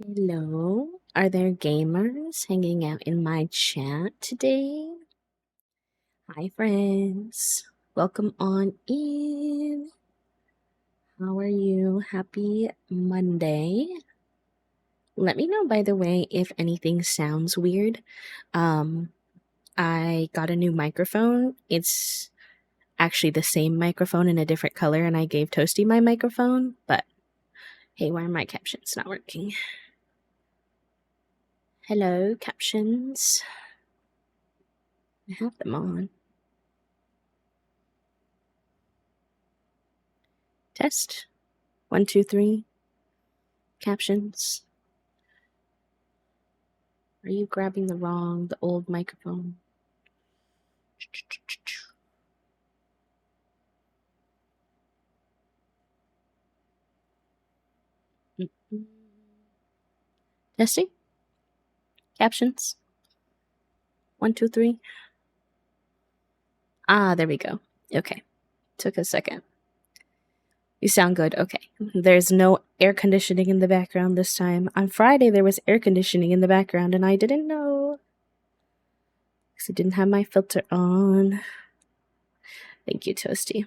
Hello, are there gamers hanging out in my chat today? Hi, friends. Welcome on in. How are you? Happy Monday. Let me know, by the way, if anything sounds weird. Um, I got a new microphone. It's actually the same microphone in a different color, and I gave Toasty my microphone, but hey, why are my captions not working? Hello, captions. I have them on. Test. 1, 2, 3. Captions. Are you grabbing the old microphone? Testing. Captions. 1, 2, 3. Ah, there we go. Okay. Took a second. You sound good. Okay. There's no air conditioning in the background this time. On Friday, there was air conditioning in the background, and I didn't know. Because I didn't have my filter on. Thank you, Toasty.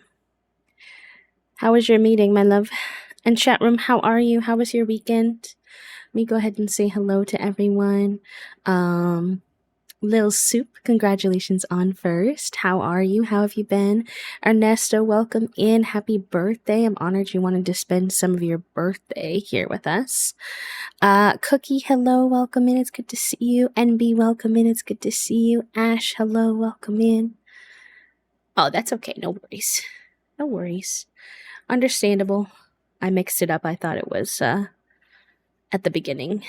How was your meeting, my love? And chat room, how are you? How was your weekend? Let me go ahead and say hello to everyone. Lil Soup, congratulations on first. How are you? How have you been? Ernesto, welcome in. Happy birthday. I'm honored you wanted to spend some of your birthday here with us. Cookie, hello, welcome in. It's good to see you. NB, welcome in. It's good to see you. Ash, hello, welcome in. Oh, that's okay. No worries. No worries. Understandable. I mixed it up. I thought it was at the beginning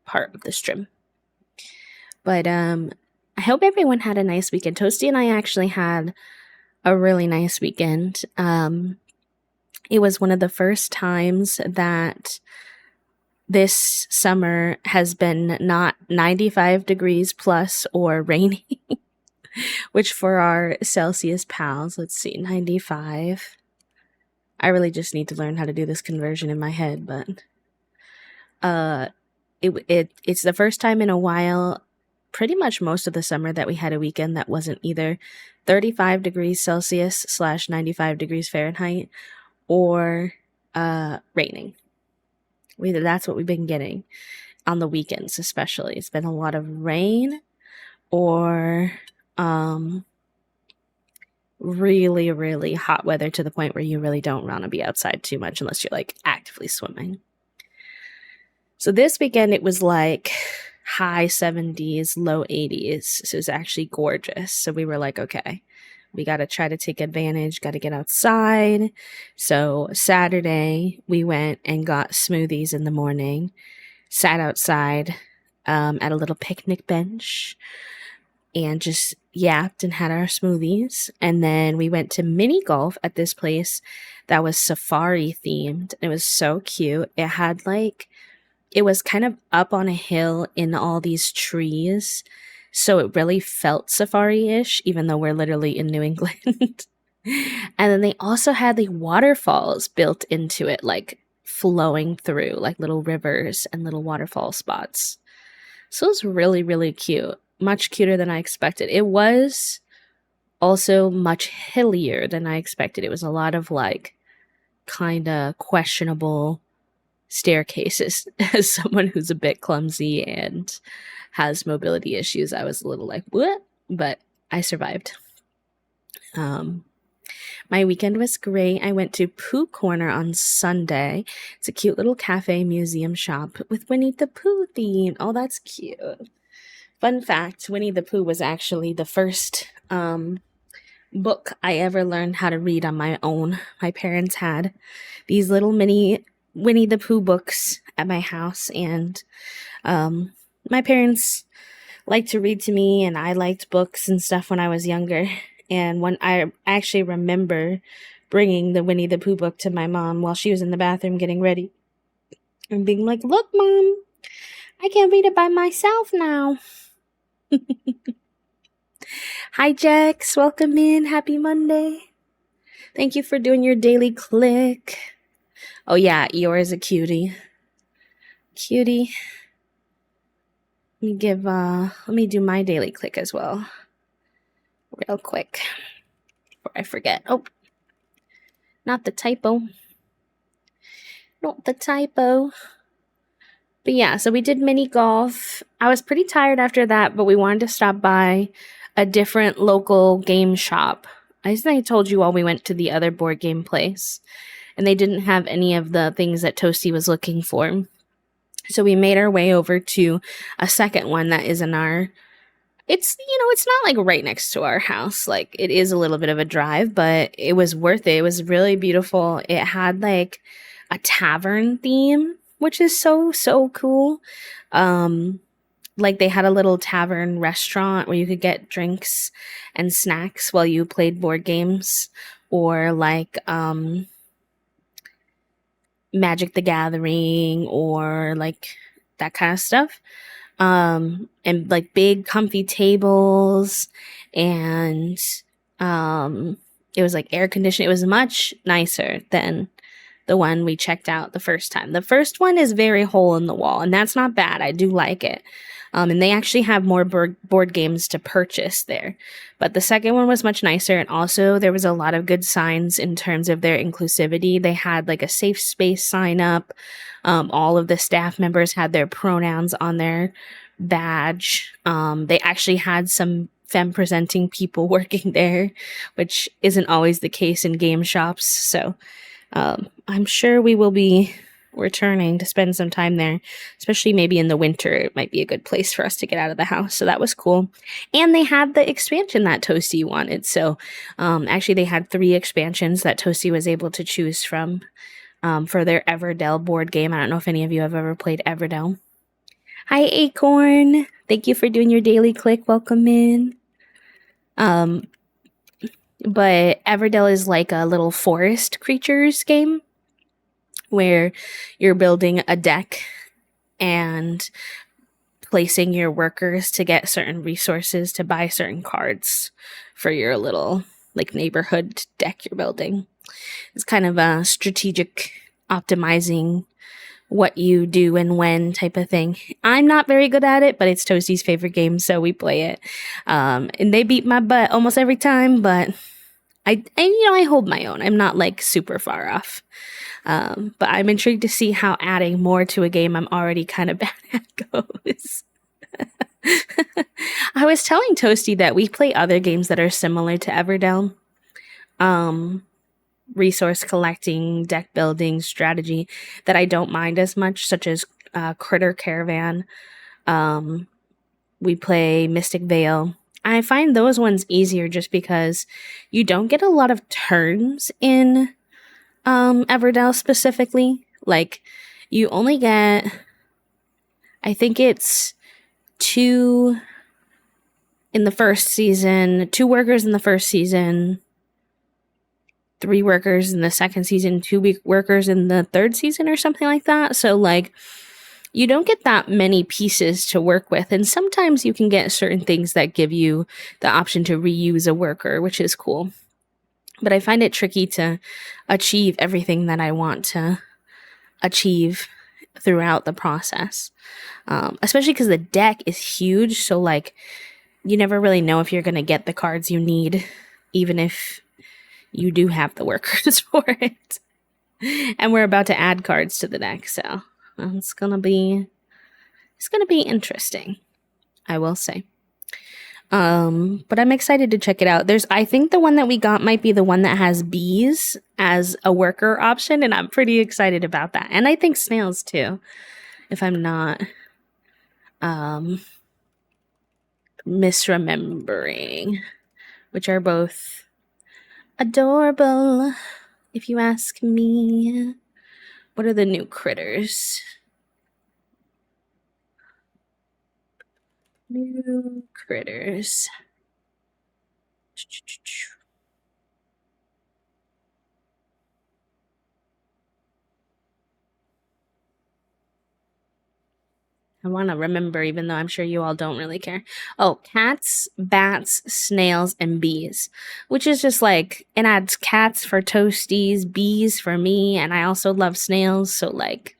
part of the stream. But I hope everyone had a nice weekend. Toasty and I actually had a really nice weekend. It was one of the first times that this summer has been not 95 degrees plus or raining, which for our Celsius pals, let's see, 95. I really just need to learn how to do this conversion in my head, but it's the first time in a while, pretty much most of the summer, that we had a weekend that wasn't either 35 degrees Celsius / 95 degrees Fahrenheit or raining. That's what we've been getting on the weekends, especially. It's been a lot of rain or really, really hot weather to the point where you really don't want to be outside too much unless you're like actively swimming. So this weekend it was like high 70s, low 80s. So it was actually gorgeous. So we were like, okay, we got to try to take advantage, got to get outside. So Saturday we went and got smoothies in the morning, sat outside at a little picnic bench and just yapped and had our smoothies. And then we went to mini golf at this place that was safari themed. It was so cute. It was kind of up on a hill in all these trees. So it really felt safari-ish, even though we're literally in New England. And then they also had the waterfalls built into it, like flowing through, like little rivers and little waterfall spots. So it was really, really cute. Much cuter than I expected. It was also much hillier than I expected. It was a lot of like kind of questionable staircases. As someone who's a bit clumsy and has mobility issues, I was a little like, what? But I survived. My weekend was great. I went to Pooh Corner on Sunday. It's a cute little cafe museum shop with Winnie the Pooh theme. Oh, that's cute. Fun fact, Winnie the Pooh was actually the first book I ever learned how to read on my own. My parents had these little mini Winnie the Pooh books at my house, and my parents liked to read to me, and I liked books and stuff when I was younger. And when I actually remember bringing the Winnie the Pooh book to my mom while she was in the bathroom getting ready and being like, look, Mom, I can read it by myself now. Hi, Jax. Welcome in. Happy Monday. Thank you for doing your daily click. Oh, yeah, Eeyore is a cutie. Cutie. Let me do my daily click as well. Real quick. Before I forget. Oh. Not the typo. Not the typo. But yeah, so we did mini golf. I was pretty tired after that, but we wanted to stop by a different local game shop. I think I told you all we went to the other board game place, and they didn't have any of the things that Toasty was looking for. So we made our way over to a second one that is in our, it's not like right next to our house. Like, it is a little bit of a drive, but it was worth it. It was really beautiful. It had like a tavern theme, which is so cool. Like, they had a little tavern restaurant where you could get drinks and snacks while you played board games, or like Magic the Gathering, or like that kind of stuff. And like big comfy tables, and it was like air conditioned. It was much nicer than the one we checked out the first time. The first one is very hole in the wall, and that's not bad. I do like it. And they actually have more board games to purchase there. But the second one was much nicer, and also there was a lot of good signs in terms of their inclusivity. They had like a safe space sign up. All of the staff members had their pronouns on their badge. They actually had some femme presenting people working there, which isn't always the case in game shops. So I'm sure we will be returning to spend some time there, especially maybe in the winter. It might be a good place for us to get out of the house. So that was cool. And they had the expansion that Toasty wanted. So actually they had 3 expansions that Toasty was able to choose from for their Everdell board game. I don't know if any of you have ever played Everdell. Hi, Acorn. Thank you for doing your daily click. Welcome in. But Everdell is like a little forest creatures game where you're building a deck and placing your workers to get certain resources to buy certain cards for your little like neighborhood deck you're building. It's kind of a strategic optimizing what you do and when type of thing. I'm not very good at it, but it's Toasty's favorite game, so we play it. And they beat my butt almost every time, but I hold my own. I'm not like super far off. But I'm intrigued to see how adding more to a game I'm already kind of bad at goes. I was telling Toasty that we play other games that are similar to Everdell. Resource collecting, deck building, strategy that I don't mind as much, such as Critter Caravan. We play Mystic Vale. I find those ones easier just because you don't get a lot of turns in Everdell specifically. Like, you only get, I think it's 2 in the first season, 2 workers in the first season, 3 workers in the second season, 2 workers in the third season, or something like that. So like, you don't get that many pieces to work with, and sometimes you can get certain things that give you the option to reuse a worker, which is cool. But I find it tricky to achieve everything that I want to achieve throughout the process, especially because the deck is huge. So like, you never really know if you're going to get the cards you need, even if you do have the workers for it. And we're about to add cards to the deck, so it's gonna be interesting, I will say. But I'm excited to check it out. I think the one that we got might be the one that has bees as a worker option, and I'm pretty excited about that. And I think snails too, if I'm not misremembering, which are both adorable, if you ask me. What are the new critters? New critters. I want to remember, even though I'm sure you all don't really care. Oh, cats, bats, snails, and bees. Which is just like, it adds cats for Toasties, bees for me, and I also love snails, so like,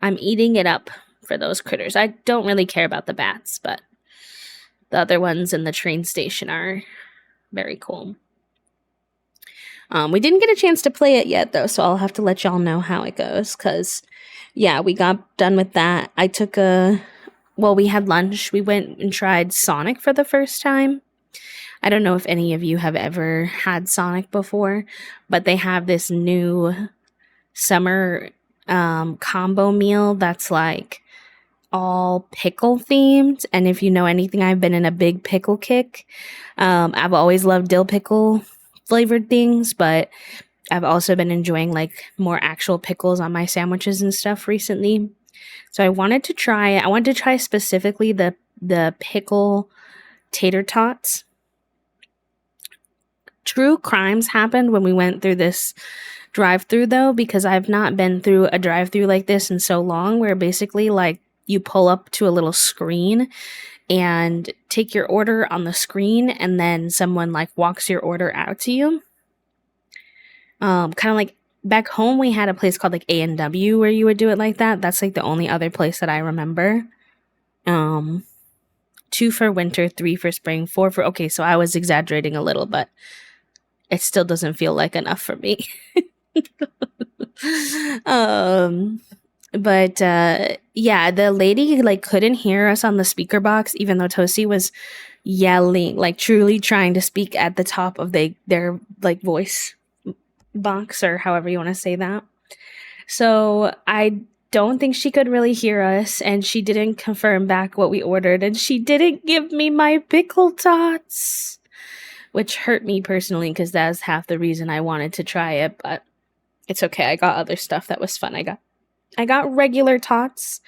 I'm eating it up for those critters. I don't really care about the bats, but the other ones in the train station are very cool. We didn't get a chance to play it yet, though, so I'll have to let y'all know how it goes, because, yeah, we got done with that. We had lunch. We went and tried Sonic for the first time. I don't know if any of you have ever had Sonic before, but they have this new summer combo meal that's like all pickle themed. And if you know anything, I've been in a big pickle kick. I've always loved dill pickle flavored things, but I've also been enjoying like more actual pickles on my sandwiches and stuff recently. So I wanted to try specifically the pickle tater tots. True crimes happened when we went through this drive-through, though, because I've not been through a drive-through like this in so long, where basically like you pull up to a little screen and take your order on the screen, and then someone like walks your order out to you. Kind of like back home, we had a place called like A&W where you would do it like that. That's like the only other place that I remember. 2 for winter, 3 for spring, 4 for... Okay, so I was exaggerating a little, but it still doesn't feel like enough for me. Yeah, the lady like couldn't hear us on the speaker box, even though Toasty was yelling, like truly trying to speak at the top of their like voice box, or however you want to say that. So I don't think she could really hear us, and she didn't confirm back what we ordered, and she didn't give me my pickle tots, which hurt me personally because that's half the reason I wanted to try it, but it's okay. I got other stuff that was fun. I got regular tots,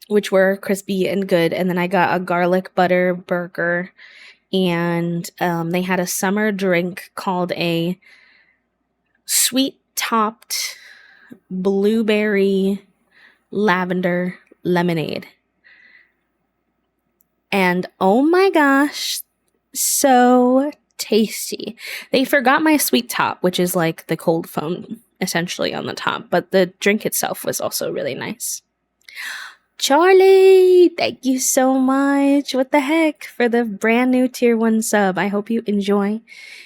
which were crispy and good, and then I got a garlic butter burger, and they had a summer drink called a sweet topped blueberry lavender lemonade. And oh my gosh, so tasty. They forgot my sweet top, which is like the cold foam essentially on the top, but the drink itself was also really nice. Charlie, thank you so much. What the heck for the brand new tier 1 sub. I hope you enjoy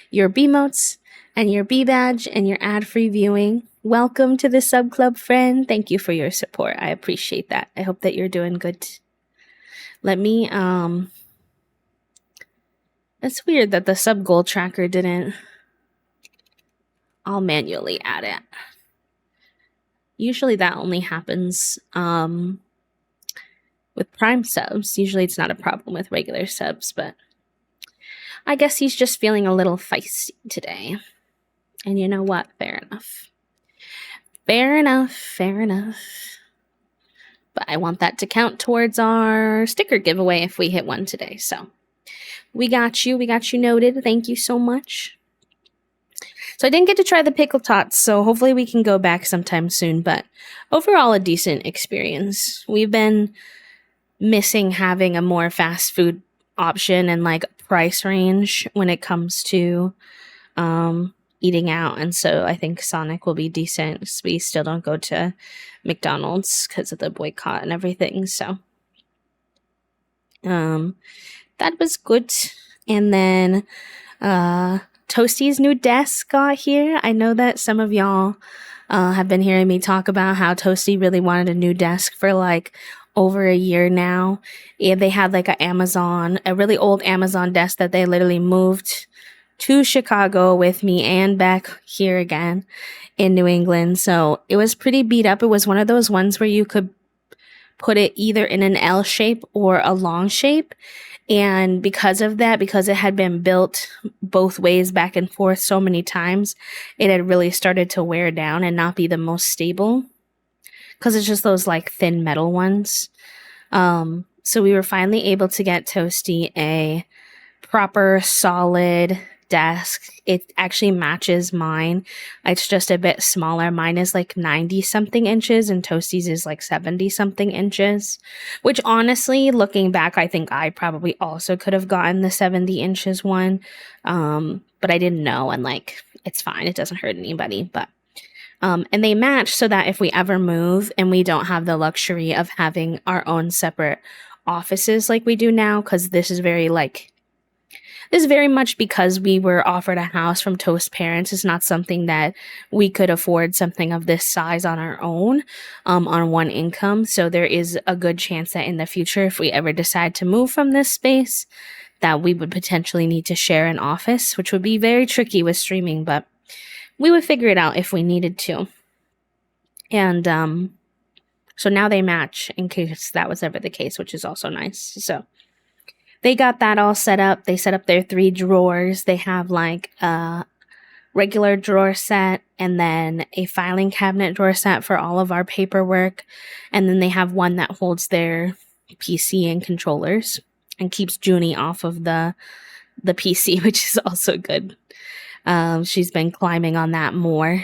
your B-motes and your B badge and your ad-free viewing. Welcome to the sub club, friend. Thank you for your support. I appreciate that. I hope that you're doing good. Let me it's weird that the sub goal tracker didn't. I'll manually add it. Usually that only happens with Prime subs. Usually it's not a problem with regular subs, but I guess he's just feeling a little feisty today. And you know what? Fair enough. Fair enough. Fair enough. But I want that to count towards our sticker giveaway if we hit one today. So we got you. We got you noted. Thank you so much. So I didn't get to try the pickle tots, so hopefully we can go back sometime soon. But overall, a decent experience. We've been missing having a more fast food option and like price range when it comes to eating out, and so I think Sonic will be decent. We still don't go to McDonald's because of the boycott and everything, so that was good. And then Toasty's new desk got here. I know that some of y'all have been hearing me talk about how Toasty really wanted a new desk for like over a year now. Yeah, they had like a really old Amazon desk that they literally moved to Chicago with me and back here again in New England. So it was pretty beat up. It was one of those ones where you could put it either in an L shape or a long shape. And because of that, because it had been built both ways back and forth so many times, it had really started to wear down and not be the most stable. Because it's just those like thin metal ones. So we were finally able to get Toasty a proper solid desk. It actually matches mine. It's just a bit smaller. Mine is like 90 something inches and Toasty's is like 70 something inches, which honestly, looking back, I think I probably also could have gotten the 70 inches one. But I didn't know, and like, it's fine. It doesn't hurt anybody. But And they match so that if we ever move and we don't have the luxury of having our own separate offices like we do now, because this is very much because we were offered a house from Toast Parents. It's not something that we could afford something of this size on our own, on one income. So there is a good chance that in the future, if we ever decide to move from this space, that we would potentially need to share an office, which would be very tricky with streaming, but we would figure it out if we needed to. And so now they match in case that was ever the case, which is also nice. So they got that all set up. They set up their 3 drawers. They have like a regular drawer set and then a filing cabinet drawer set for all of our paperwork. And then they have one that holds their PC and controllers and keeps Junie off of the PC, which is also good. She's been climbing on that more.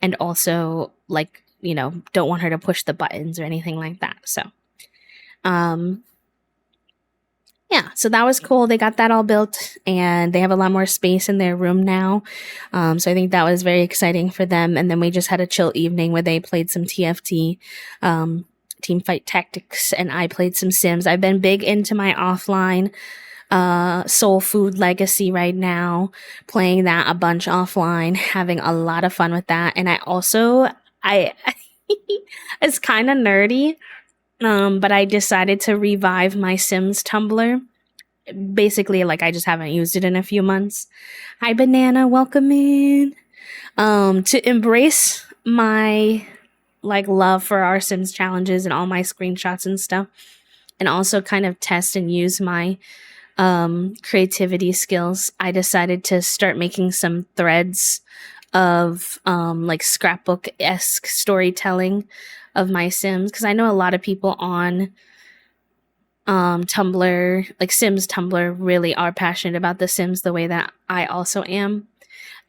And also, like, you know, don't want her to push the buttons or anything like that. So, yeah, so that was cool. They got that all built and they have a lot more space in their room now. So I think that was very exciting for them. And then we just had a chill evening where they played some TFT, Team Fight Tactics, and I played some Sims. I've been big into my offline Soul Food Legacy right now, playing that a bunch offline, having a lot of fun with that. And I it's kind of nerdy, but I decided to revive my Sims Tumblr. Basically, like, I just haven't used it in a few months. Hi, Banana, welcome in. To embrace my love for our Sims challenges and all my screenshots and stuff, and also kind of test and use my creativity skills, I decided to start making some threads of scrapbook-esque storytelling of my Sims, because I know a lot of people on Tumblr, like Sims Tumblr, really are passionate about the Sims the way that I also am,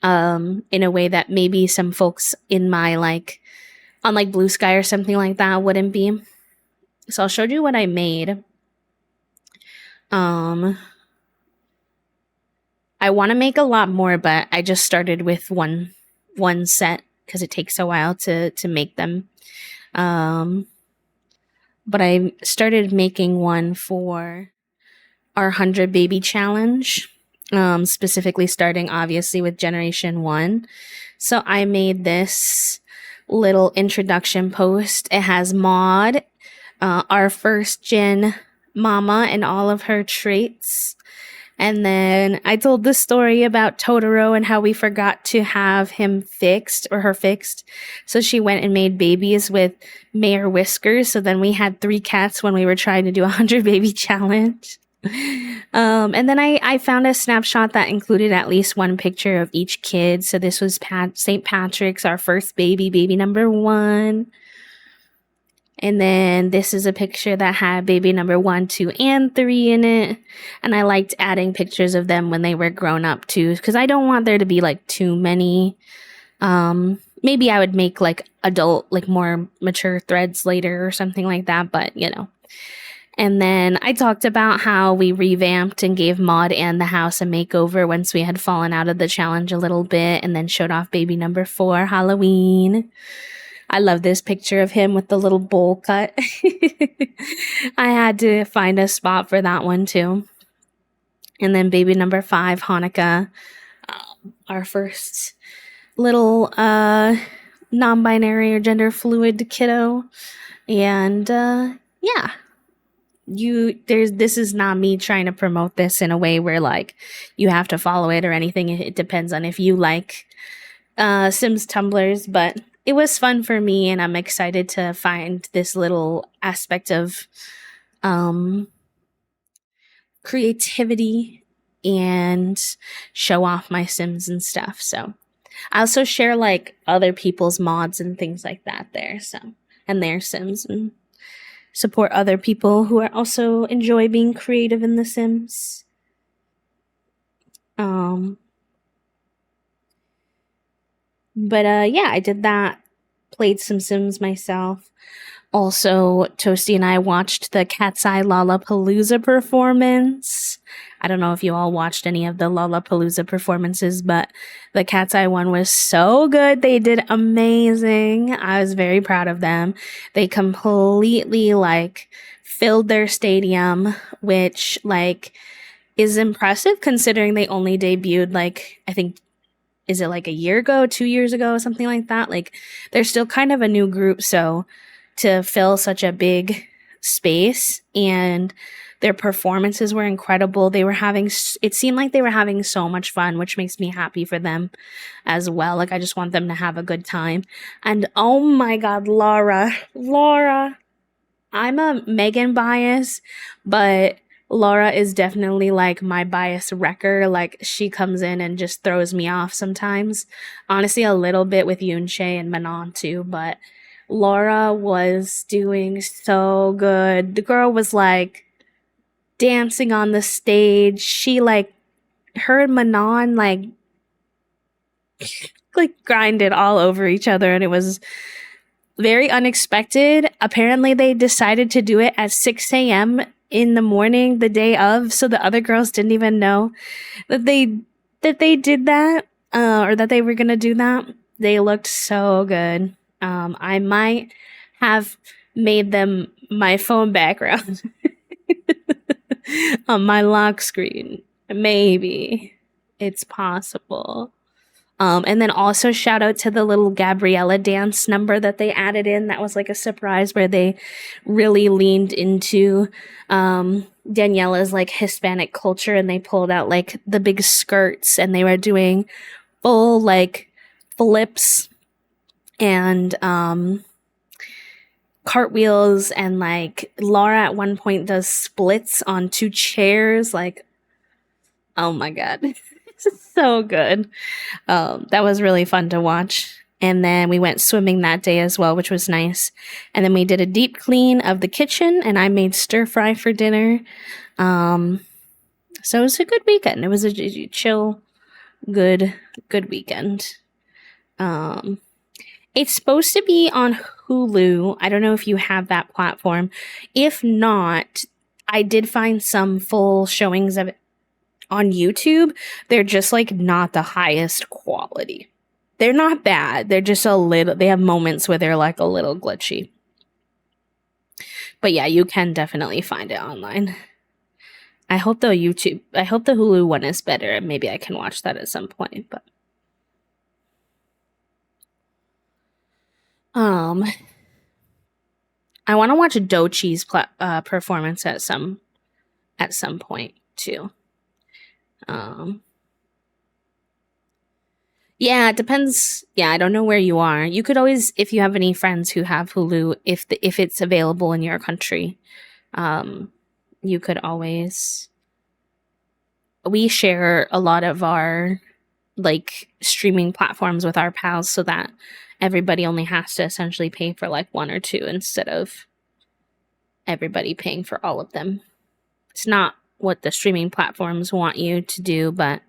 in a way that maybe some folks in my on Blue Sky or something like that wouldn't be. So I'll show you what I made. I want to make a lot more, but I just started with one set because it takes a while to make them. But I started making one for our 100 baby challenge, specifically starting obviously with Generation 1. So I made this little introduction post. It has Maud, our first gen mama, and all of her traits. And then I told the story about Totoro and how we forgot to have him fixed, or her fixed. So she went and made babies with Mayor Whiskers. So then we had 3 cats when we were trying to do a 100 baby challenge. And then I found a snapshot that included at least one picture of each kid. So this was St. Patrick's, our first baby number 1. And then this is a picture that had baby number 1, 2, and 3 in it. And I liked adding pictures of them when they were grown up too, because I don't want there to be too many. Maybe I would make adult, more mature threads later or something like that, but you know. And then I talked about how we revamped and gave Maud and the house a makeover once we had fallen out of the challenge a little bit, and then showed off baby number 4, Halloween. I love this picture of him with the little bowl cut. I had to find a spot for that one too. And then baby number 5, Hanukkah, our first little non-binary or gender fluid kiddo. And yeah. This is not me trying to promote this in a way where you have to follow it or anything. It depends on if you like Sims Tumblrs, but it was fun for me, and I'm excited to find this little aspect of creativity and show off my Sims and stuff. So I also share other people's mods and things like that there, so, and their Sims, and support other people who are also enjoy being creative in The Sims. But yeah, I did that. Played some Sims myself. Also, Toasty and I watched the Cat's Eye Lollapalooza performance. I don't know if you all watched any of the Lollapalooza performances, but the Cat's Eye one was so good. They did amazing. I was very proud of them. They completely like filled their stadium, which like is impressive considering they only debuted like I think is it like a year ago, 2 years ago, something like that? Like they're still kind of a new group, so to fill such a big space and their performances were incredible. They were having it seemed like they were having so much fun, which makes me happy for them as well. Like I just want them to have a good time. And oh my god, Laura, I'm a Megan bias, but Laura is definitely like my bias wrecker. Like she comes in and just throws me off sometimes. Honestly, a little bit with Yoonshae and Manon too, but Laura was doing so good. The girl was like dancing on the stage. She like heard Manon like grinded all over each other, and it was very unexpected. Apparently, they decided to do it at 6 a.m. in the morning the day of, so the other girls didn't even know that they did that or that they were gonna do that. They looked so good. I might have made them my phone background on my lock screen. Maybe it's possible. And then also shout out to the little Gabriella dance number that they added in. That was like a surprise where they really leaned into Daniela's like Hispanic culture, and they pulled out like the big skirts and they were doing full like flips and cartwheels, and like Laura at one point does splits on two chairs. Like, oh my god. This is so good. That was really fun to watch. And then we went swimming that day as well, which was nice. And then we did a deep clean of the kitchen, and I made stir fry for dinner. So it was a good weekend. It was a chill, good weekend. It's supposed to be on Hulu. I don't know if you have that platform. If not, I did find some full showings of it on YouTube. They're just like not the highest quality. They're not bad. They're just a little, they have moments where they're like a little glitchy. But yeah, you can definitely find it online. I hope the Hulu one is better, and maybe I can watch that at some point. But I want to watch Dochi's performance at some point too. Yeah, it depends. Yeah, I don't know where you are. You could always, if you have any friends who have Hulu, if it's available in your country, you could always. We share a lot of our like streaming platforms with our pals, so that everybody only has to essentially pay for like one or two instead of everybody paying for all of them. It's not what the streaming platforms want you to do, but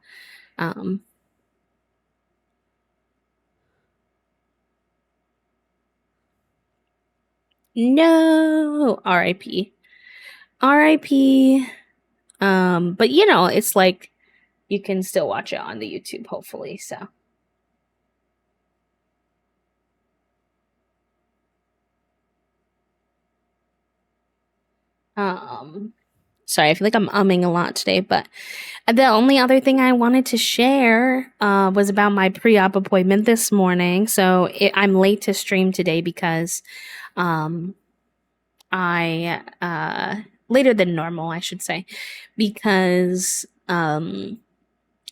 no, RIP. But you know, it's like you can still watch it on the YouTube, hopefully. So sorry, I feel like I'm umming a lot today, but the only other thing I wanted to share was about my pre-op appointment this morning. So I'm late to stream today because I later than normal, I should say, because I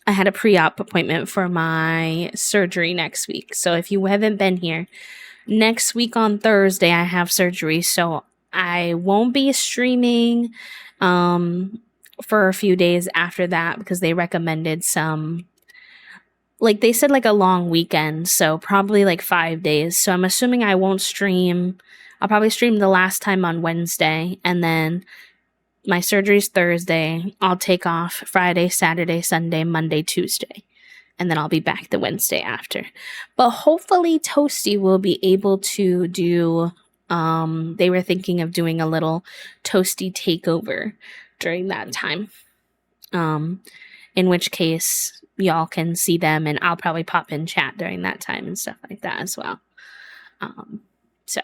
had a pre-op appointment for my surgery next week. So if you haven't been here, next week on Thursday I have surgery, so I won't be streaming for a few days after that, because they recommended some, like they said, like a long weekend, so probably like 5 days. So I'm assuming I won't stream. I'll probably stream the last time on Wednesday, and then my surgery's Thursday. I'll take off Friday, Saturday, Sunday, Monday, Tuesday, and then I'll be back the Wednesday after. But hopefully Toasty will be able to do, they were thinking of doing a little Toasty takeover during that time. In which case y'all can see them, and I'll probably pop in chat during that time and stuff like that as well. So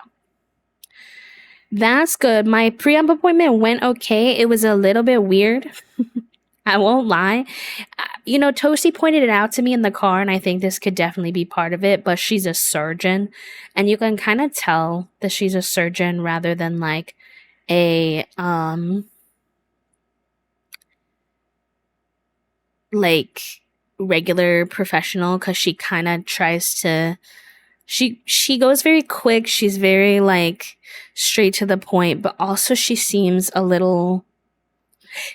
that's good. My pre-op appointment went okay. It was a little bit weird. I won't lie. Toasty pointed it out to me in the car, and I think this could definitely be part of it, but she's a surgeon, and you can kind of tell that she's a surgeon rather than like a like regular professional, because she kind of tries to she goes very quick. She's very like straight to the point, but also she seems a little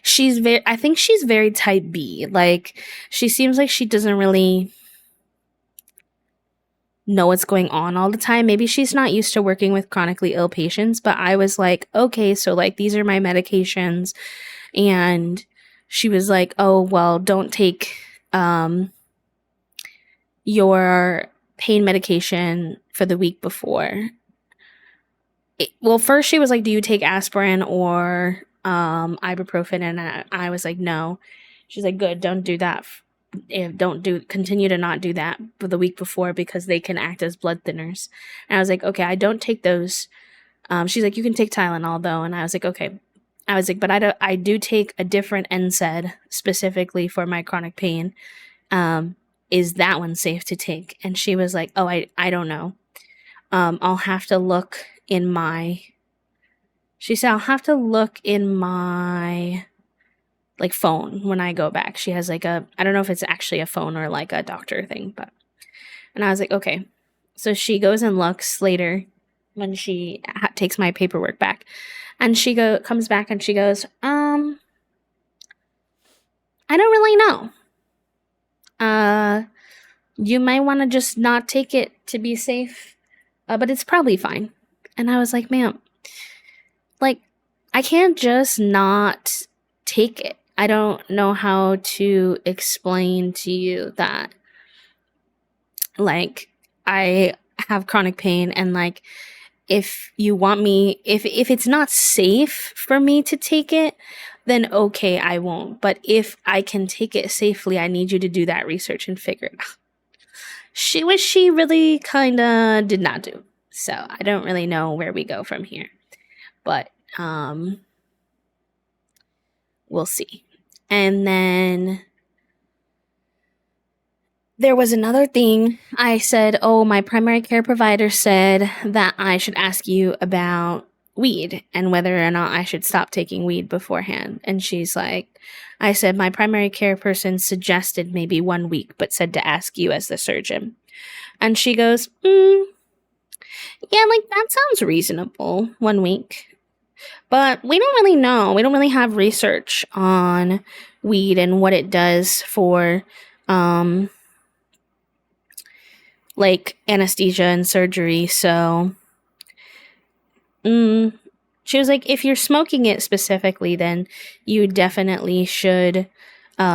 I think she's very type B. Like, she seems like she doesn't really know what's going on all the time. Maybe she's not used to working with chronically ill patients, but I was like, okay, so like these are my medications. And she was like, oh, well, don't take your pain medication for the week before. First she was like, do you take aspirin or ibuprofen? And I was like, no. She's like, good, don't do that. Continue to not do that for the week before, because they can act as blood thinners. And I was like, okay, I don't take those. She's like, you can take Tylenol though. And I was like, okay. I was like, but I do take a different NSAID specifically for my chronic pain. Is that one safe to take? And she was like, oh, I don't know. I'll have to look in my, she said, I'll have to look in my like phone when I go back. She has like I don't know if it's actually a phone or like a doctor thing, and I was like, okay. So she goes and looks later when she takes my paperwork back, and she comes back and she goes, I don't really know. You might want to just not take it to be safe, but it's probably fine. And I was like, ma'am, like, I can't just not take it. I don't know how to explain to you that, like, I have chronic pain, and like, if you want me, if it's not safe for me to take it, then okay, I won't. But if I can take it safely, I need you to do that research and figure it out. She really kind of did not do. So I don't really know where we go from here, but we'll see. And then there was another thing. I said, oh, my primary care provider said that I should ask you about weed and whether or not I should stop taking weed beforehand. And she's like, I said, my primary care person suggested maybe 1 week, but said to ask you as the surgeon. And she goes, yeah, like that sounds reasonable, 1 week. But we don't really know. We don't really have research on weed and what it does for like anesthesia and surgery. So she was like, if you're smoking it specifically, then you definitely should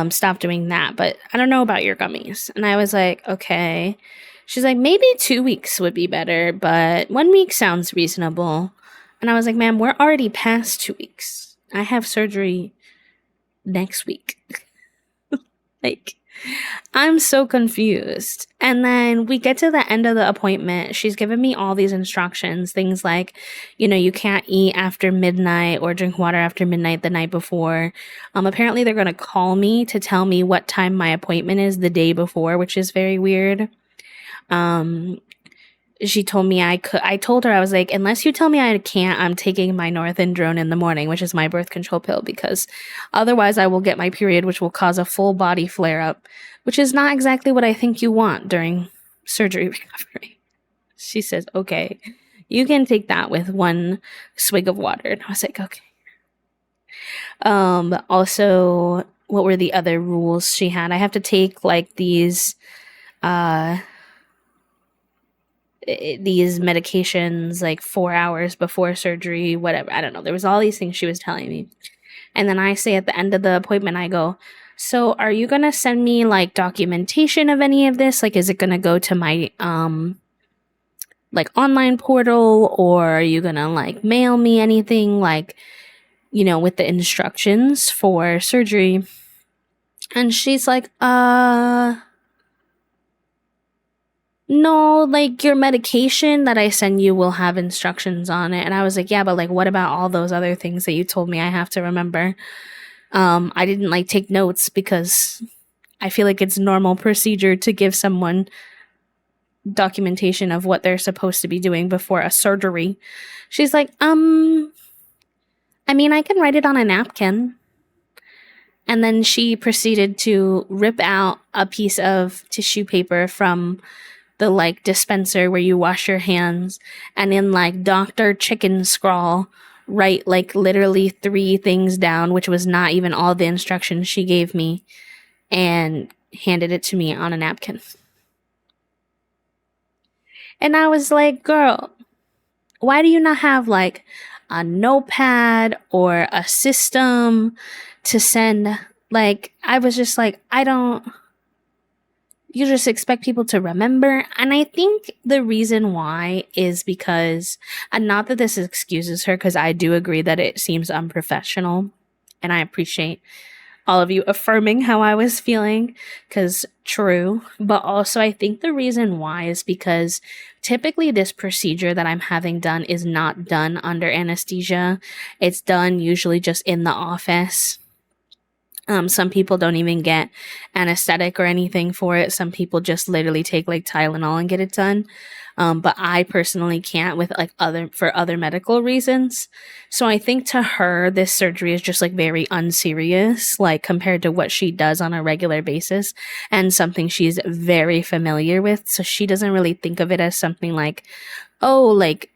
stop doing that. But I don't know about your gummies. And I was like, okay. She's like, maybe 2 weeks would be better, but 1 week sounds reasonable. And I was like, ma'am, we're already past 2 weeks. I have surgery next week. Like, I'm so confused. And then we get to the end of the appointment. She's given me all these instructions, things like, you can't eat after midnight or drink water after midnight the night before. Apparently they're going to call me to tell me what time my appointment is the day before, which is very weird. She told me I told her, I was like, unless you tell me I can't, I'm taking my norethindrone in the morning, which is my birth control pill, because otherwise I will get my period, which will cause a full body flare up, which is not exactly what I think you want during surgery recovery. She says, okay, you can take that with 1 swig of water. And I was like, okay. Also, what were the other rules she had? I have to take like these medications like 4 hours before surgery, whatever. I don't know. There was all these things she was telling me. And then I say at the end of the appointment, I go, so are you going to send me like documentation of any of this? Like, is it going to go to my like online portal, or are you going to like mail me anything like, with the instructions for surgery? And she's like, no, like your medication that I send you will have instructions on it. And I was like, yeah, but like, what about all those other things that you told me I have to remember? I didn't like take notes because I feel like it's normal procedure to give someone documentation of what they're supposed to be doing before a surgery. She's like, I mean, I can write it on a napkin. And then she proceeded to rip out a piece of tissue paper from the like dispenser where you wash your hands, and in like Dr. Chicken scrawl write like literally 3 things down, which was not even all the instructions she gave me, and handed it to me on a napkin. And I was like, girl, why do you not have like a notepad or a system to send? Like, I was just like, you just expect people to remember. And I think the reason why is because, and not that this excuses her, because I do agree that it seems unprofessional. And I appreciate all of you affirming how I was feeling, because true. But also, I think the reason why is because typically this procedure that I'm having done is not done under anesthesia. It's done usually just in the office. Some people don't even get anesthetic or anything for it. Some people just literally take like Tylenol and get it done. But I personally can't with like for other medical reasons. So I think to her, this surgery is just like very unserious, like compared to what she does on a regular basis, and something she's very familiar with. So she doesn't really think of it as something like, oh, like,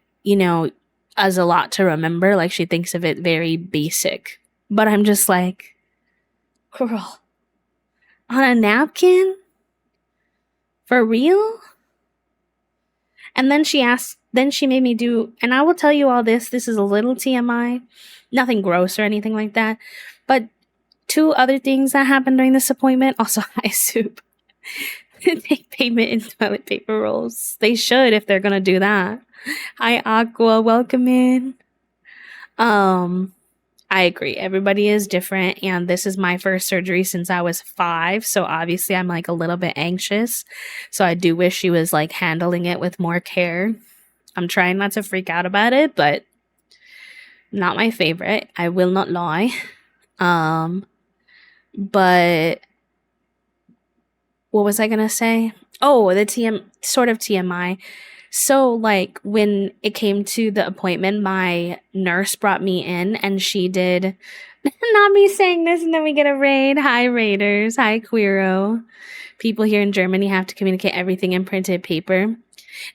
as a lot to remember. Like she thinks of it very basic. But I'm just like, girl, on a napkin? For real? And then she made me do, and I will tell you all this is a little TMI, nothing gross or anything like that, but 2 other things that happened during this appointment. Also, High Soup. They take payment in toilet paper rolls. They should if they're gonna do that. Hi, Aqua, welcome in. I agree. Everybody is different, and this is my first surgery since I was 5, so obviously I'm like a little bit anxious. So I do wish she was like handling it with more care. I'm trying not to freak out about it, but not my favorite. I will not lie. But what was I gonna say? Oh, the sort of TMI. So, like, when it came to the appointment, my nurse brought me in and she did not me saying this and then we get a raid. Hi, Raiders. Hi, Queero. People here in Germany have to communicate everything in printed paper.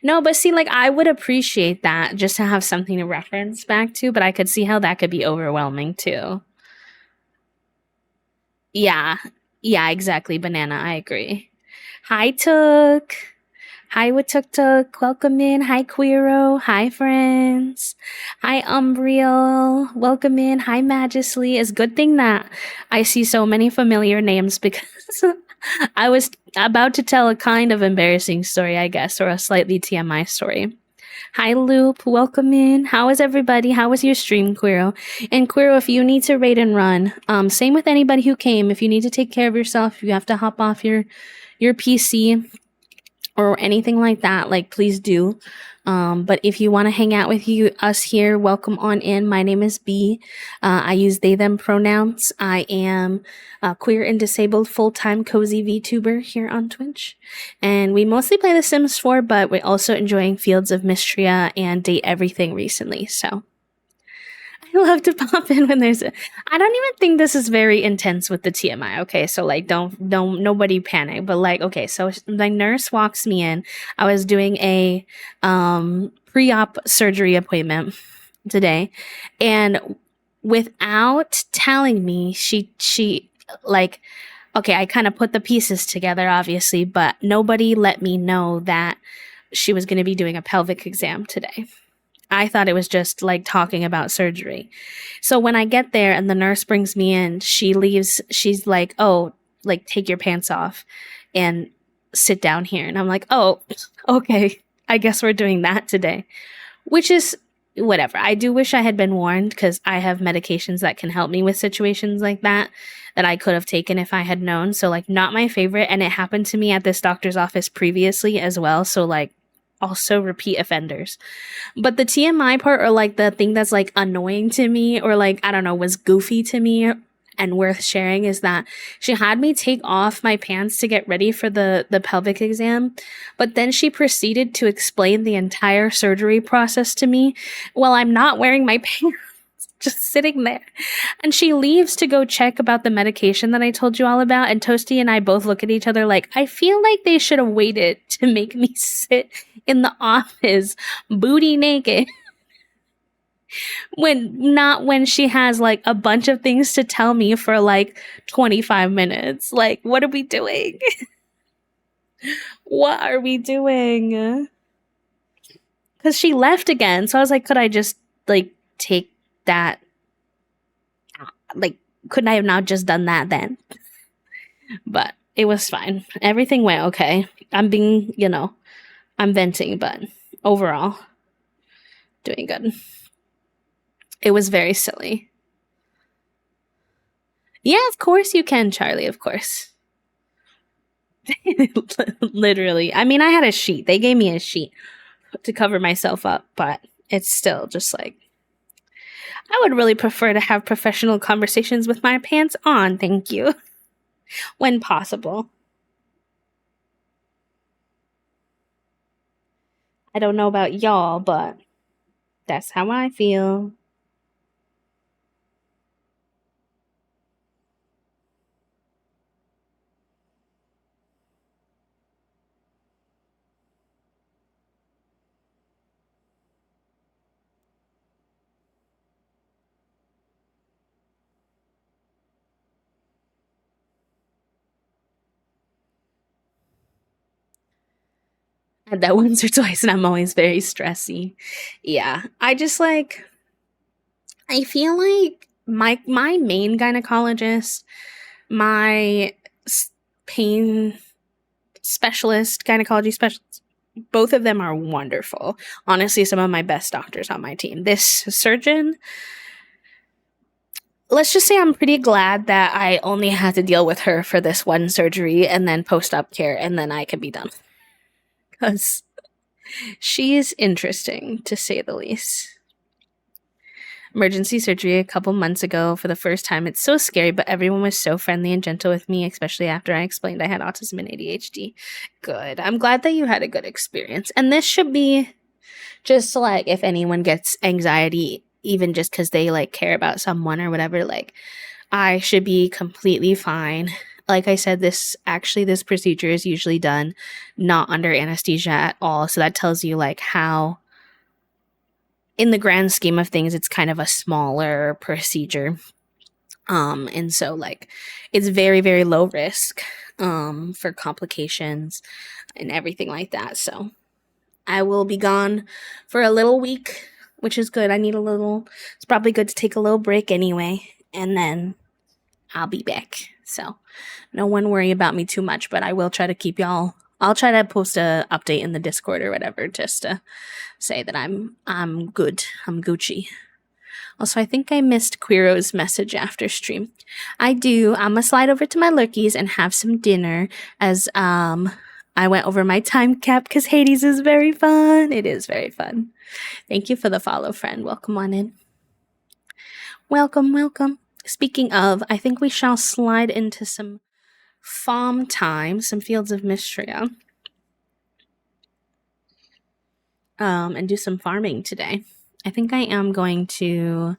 No, but see, like, I would appreciate that just to have something to reference back to, but I could see how that could be overwhelming too. Yeah. Yeah, exactly. Banana. I agree. Hi, Took. Hi, Tuk Tuk. Welcome in. Hi, Queero. Hi, friends. Hi, Umbriel. Welcome in. Hi, Majesty. It's a good thing that I see so many familiar names because I was about to tell a kind of embarrassing story, I guess, or a slightly TMI story. Hi, Loop. Welcome in. How is everybody? How was your stream, Queero? And Queero, if you need to raid and run, same with anybody who came. If you need to take care of yourself, you have to hop off your PC or anything like that, like please do. But if you want to hang out with us here, welcome on in. My name is B. I use they them pronouns. I am a queer and disabled full-time cozy VTuber here on Twitch, and we mostly play The Sims 4, but we're also enjoying Fields of Mistria and Date Everything recently. So I love to pop in when there's I don't even think this is very intense with the TMI. Okay, so like don't nobody panic. But like, okay, so the nurse walks me in. I was doing a pre-op surgery appointment today, and without telling me, she like, okay, I kind of put the pieces together, obviously, but nobody let me know that she was going to be doing a pelvic exam today. I thought it was just like talking about surgery. So when I get there and the nurse brings me in, she leaves. She's like, oh, like take your pants off and sit down here. And I'm like, oh, okay. I guess we're doing that today, which is whatever. I do wish I had been warned because I have medications that can help me with situations like that that I could have taken if I had known. So, like, not my favorite. And it happened to me at this doctor's office previously as well. So, like, also repeat offenders. But the TMI part, or like the thing that's like annoying to me, or like, I don't know, was goofy to me and worth sharing, is that she had me take off my pants to get ready for the pelvic exam, but then she proceeded to explain the entire surgery process to me while I'm not wearing my pants, just sitting there. And she leaves to go check about the medication that I told you all about, and Toasty and I both look at each other like, I feel like they should have waited to make me sit in the office booty naked when she has like a bunch of things to tell me for like 25 minutes. Like, what are we doing? What are we doing? Because she left again. So I was like, could I just like take that? Like, couldn't I have not just done that then? But it was fine. Everything went okay. I'm being, I'm venting, but overall, doing good. It was very silly. Yeah, of course you can, Charlie, of course. Literally. I mean, I had a sheet. They gave me a sheet to cover myself up, but it's still just like, I would really prefer to have professional conversations with my pants on, thank you, when possible. I don't know about y'all, but that's how I feel. I had that once or twice, and I'm always very stressy. Yeah, I just like, I feel like my main gynecologist, my pain specialist, gynecology specialist, both of them are wonderful. Honestly, some of my best doctors on my team. This surgeon, let's just say I'm pretty glad that I only had to deal with her for this one surgery and then post-op care, and then I can be done. Because she is interesting, to say the least. Emergency surgery a couple months ago for the first time. It's so scary, but everyone was so friendly and gentle with me, especially after I explained I had autism and ADHD. Good. I'm glad that you had a good experience. And this should be just like, if anyone gets anxiety, even just because they like care about someone or whatever, like, I should be completely fine. Like I said, this procedure is usually done not under anesthesia at all. So that tells you like how, in the grand scheme of things, it's kind of a smaller procedure. And so like it's very, very low risk for complications and everything like that. So I will be gone for a little week, which is good. It's probably good to take a little break anyway, and then I'll be back. So no one worry about me too much, but I will try to keep y'all. I'll try to post a update in the Discord or whatever, just to say that I'm good. I'm Gucci. Also, I think I missed Quiro's message after stream. I do. I'm gonna slide over to my lurkies and have some dinner, as I went over my time cap because Hades is very fun. It is very fun. Thank you for the follow, friend. Welcome on in. Welcome, welcome. Speaking of, I think we shall slide into some farm time, some Fields of Mistria, and do some farming today. I think I am going to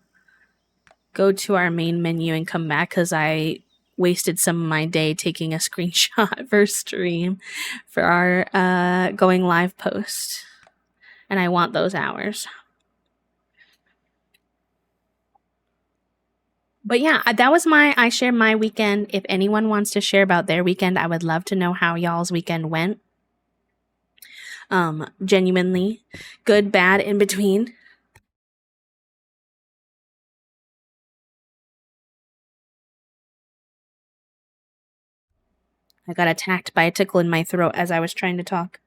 go to our main menu and come back because I wasted some of my day taking a screenshot for stream for our going live post, and I want those hours. But yeah, that was I shared my weekend. If anyone wants to share about their weekend, I would love to know how y'all's weekend went. Genuinely good, bad, in between. I got attacked by a tickle in my throat as I was trying to talk.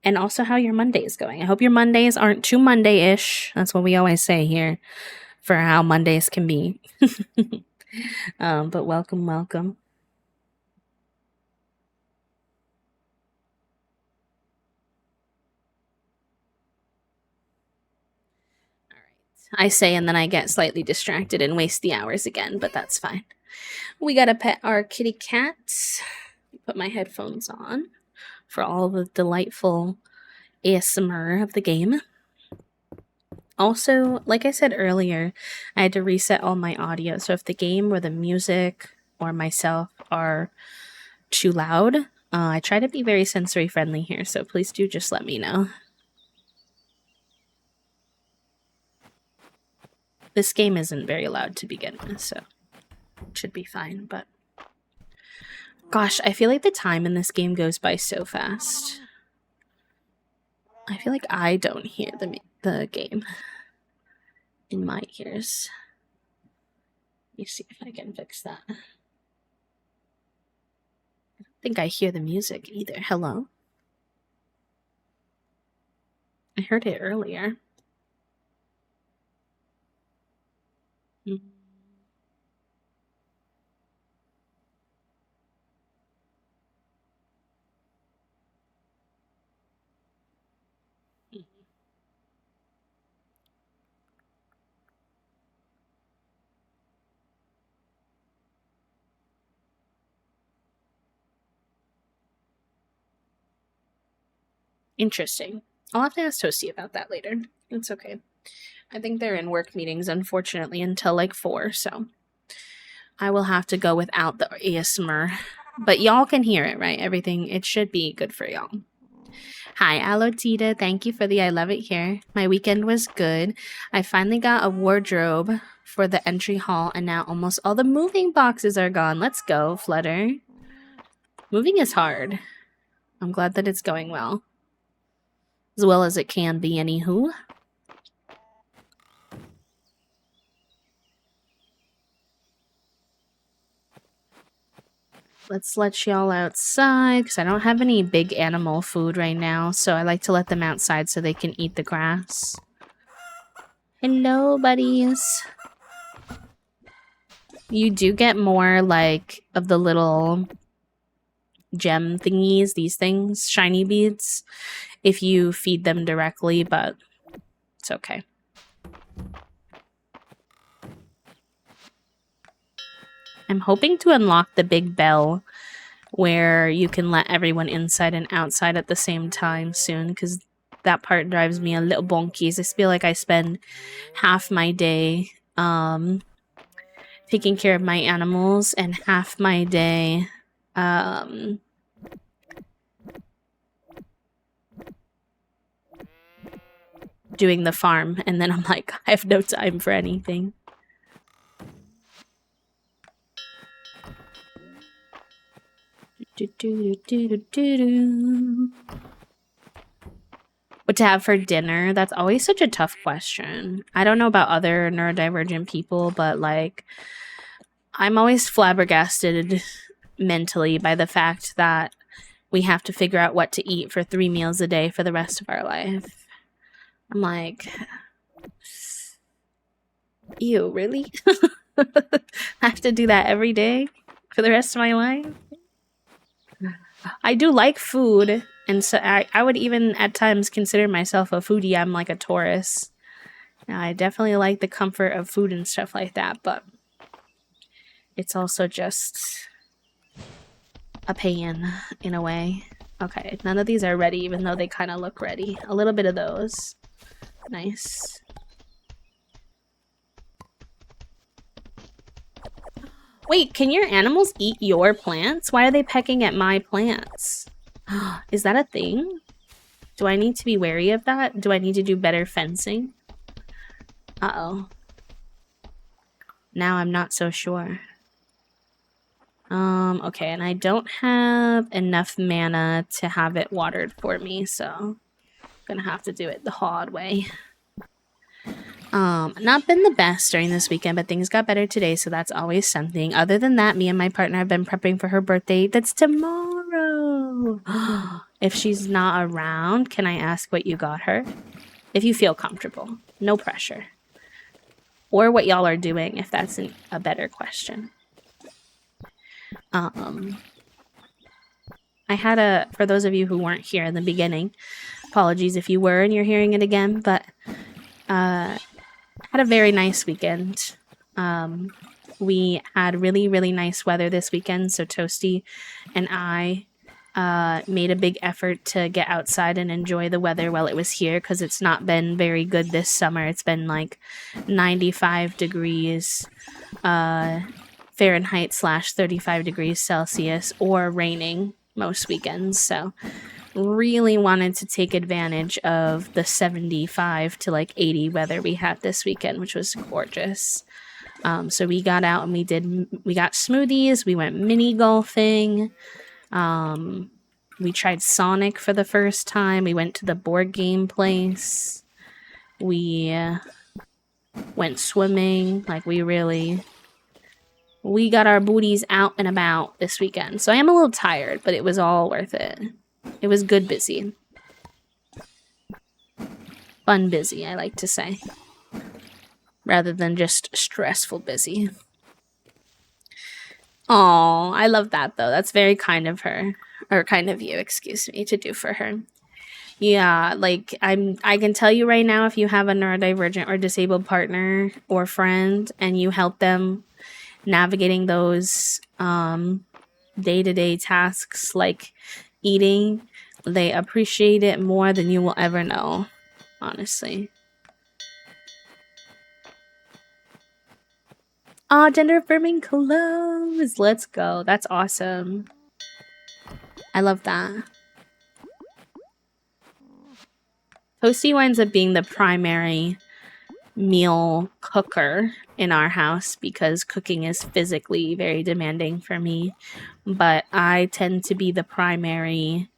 and also how your Monday is going. I hope your Mondays aren't too Monday-ish. That's what we always say here for how Mondays can be. But welcome. I say, and then I get slightly distracted and waste the hours again, but that's fine. We gotta pet our kitty cats. Put my headphones on for all the delightful ASMR of the game. Also, like I said earlier, I had to reset all my audio. So if the game or the music or myself are too loud, I try to be very sensory friendly here. So please do just let me know. This game isn't very loud to begin with, so it should be fine. But gosh, I feel like the time in this game goes by so fast. I feel like I don't hear the game in my ears. Let me see if I can fix that. I don't think I hear the music either. Hello? I heard it earlier. Interesting. I'll have to ask Toasty about that later. It's okay. I think they're in work meetings, unfortunately, until like 4, so I will have to go without the ASMR. But y'all can hear it, right? Everything, it should be good for y'all. Hi, Alotita. Thank you for the I love it here. My weekend was good. I finally got a wardrobe for the entry hall, and now almost all the moving boxes are gone. Let's go, Flutter. Moving is hard. I'm glad that it's going well. As well as it can be, anywho. Let's let y'all outside, because I don't have any big animal food right now, so I like to let them outside so they can eat the grass. Hello, buddies. You do get more, like, of the little gem thingies, these things, shiny beads, if you feed them directly, but it's okay. I'm hoping to unlock the big bell where you can let everyone inside and outside at the same time soon, because that part drives me a little bonkies. I feel like I spend half my day taking care of my animals and half my day doing the farm, and then I'm like, I have no time for anything. What to have for dinner? That's always such a tough question. I don't know about other neurodivergent people, but like, I'm always flabbergasted mentally by the fact that we have to figure out what to eat for 3 meals a day for the rest of our life. I'm like, ew, really? I have to do that every day for the rest of my life? I do like food, and so I would even at times consider myself a foodie. I'm like a Taurus. Now, I definitely like the comfort of food and stuff like that, but it's also just a pain in a way. Okay, none of these are ready, even though they kind of look ready. A little bit of those. Nice. Wait, can your animals eat your plants? Why are they pecking at my plants? Is that a thing? Do I need to be wary of that? Do I need to do better fencing? Uh-oh. Now I'm not so sure. Okay, and I don't have enough mana to have it watered for me, so I'm gonna have to do it the hard way. Not been the best during this weekend, but things got better today, so that's always something. Other than that, me and my partner have been prepping for her birthday. That's tomorrow. If she's not around, can I ask what you got her? If you feel comfortable. No pressure. Or what y'all are doing, if that's a better question. I had for those of you who weren't here in the beginning, apologies if you were and you're hearing it again, but had a very nice weekend. We had really, really nice weather this weekend, so Toasty and I made a big effort to get outside and enjoy the weather while it was here, because it's not been very good this summer. It's been like 95 degrees Fahrenheit / 35 degrees Celsius, or raining most weekends. So really wanted to take advantage of the 75 to like 80 weather we had this weekend, which was gorgeous. So we got out and we got smoothies, we went mini golfing, we tried Sonic for the first time, we went to the board game place, we went swimming. Like we got our booties out and about this weekend. So I am a little tired, but it was all worth it. It was good busy. Fun busy, I like to say. Rather than just stressful busy. Oh, I love that though. That's very kind of her. Or kind of you, excuse me, to do for her. Yeah, like I can tell you right now, if you have a neurodivergent or disabled partner or friend and you help them navigating those day-to-day tasks like eating, they appreciate it more than you will ever know, honestly. Oh, gender affirming clothes. Let's go. That's awesome. I love that. Toasty winds up being the primary meal cooker in our house because cooking is physically very demanding for me. But I tend to be the primary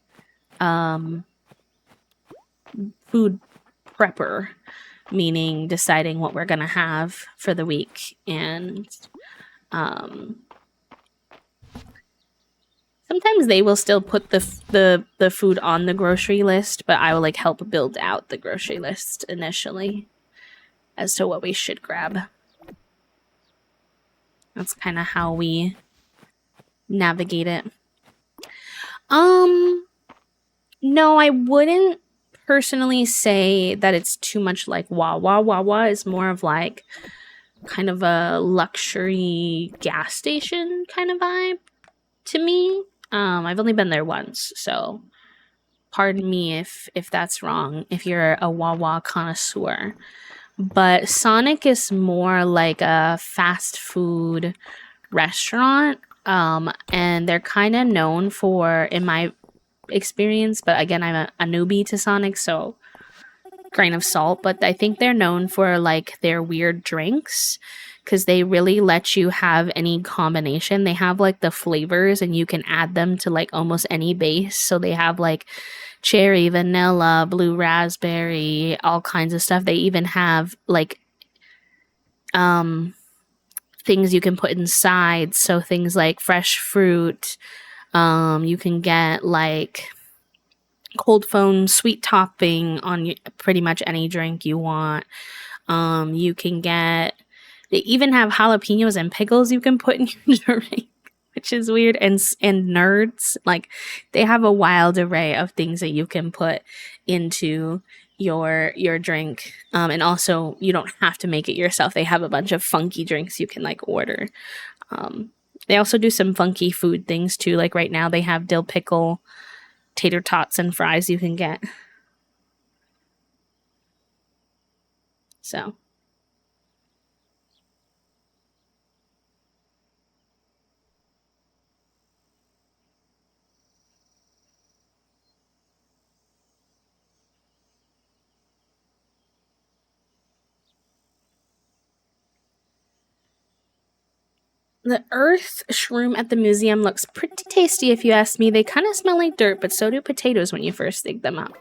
food prepper, meaning deciding what we're gonna have for the week. And sometimes they will still put the food on the grocery list, but I will like help build out the grocery list initially as to what we should grab. That's kind of how we navigate it. No, I wouldn't personally say that it's too much like Wawa. Wawa is more of like kind of a luxury gas station kind of vibe to me. I've only been there once, so pardon me if that's wrong, if you're a Wawa connoisseur. But Sonic is more like a fast food restaurant, and they're kind of known for, in my experience, but again, I'm a newbie to Sonic, so grain of salt, but I think they're known for like their weird drinks, because they really let you have any combination. They have like the flavors and you can add them to like almost any base. So they have like cherry, vanilla, blue raspberry, all kinds of stuff. They even have like things you can put inside, so things like fresh fruit. You can get like cold foam sweet topping on pretty much any drink you want. You can get, they even have jalapenos and pickles you can put in your drink, which is weird. And nerds, like they have a wild array of things that you can put into your drink. And also you don't have to make it yourself. They have a bunch of funky drinks you can like order. They also do some funky food things too. Like right now they have dill pickle tater tots and fries you can get. So the earth shroom at the museum looks pretty tasty if you ask me. They kind of smell like dirt, but so do potatoes when you first dig them up.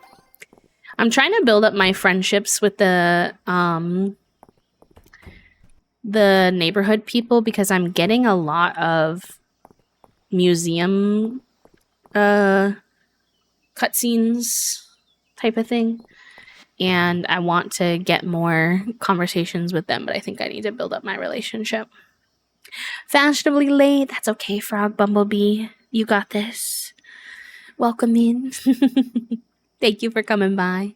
I'm trying to build up my friendships with the neighborhood people, because I'm getting a lot of museum cutscenes type of thing. And I want to get more conversations with them, but I think I need to build up my relationship. Fashionably late. That's okay, Frog Bumblebee. You got this. Welcome in. Thank you for coming by.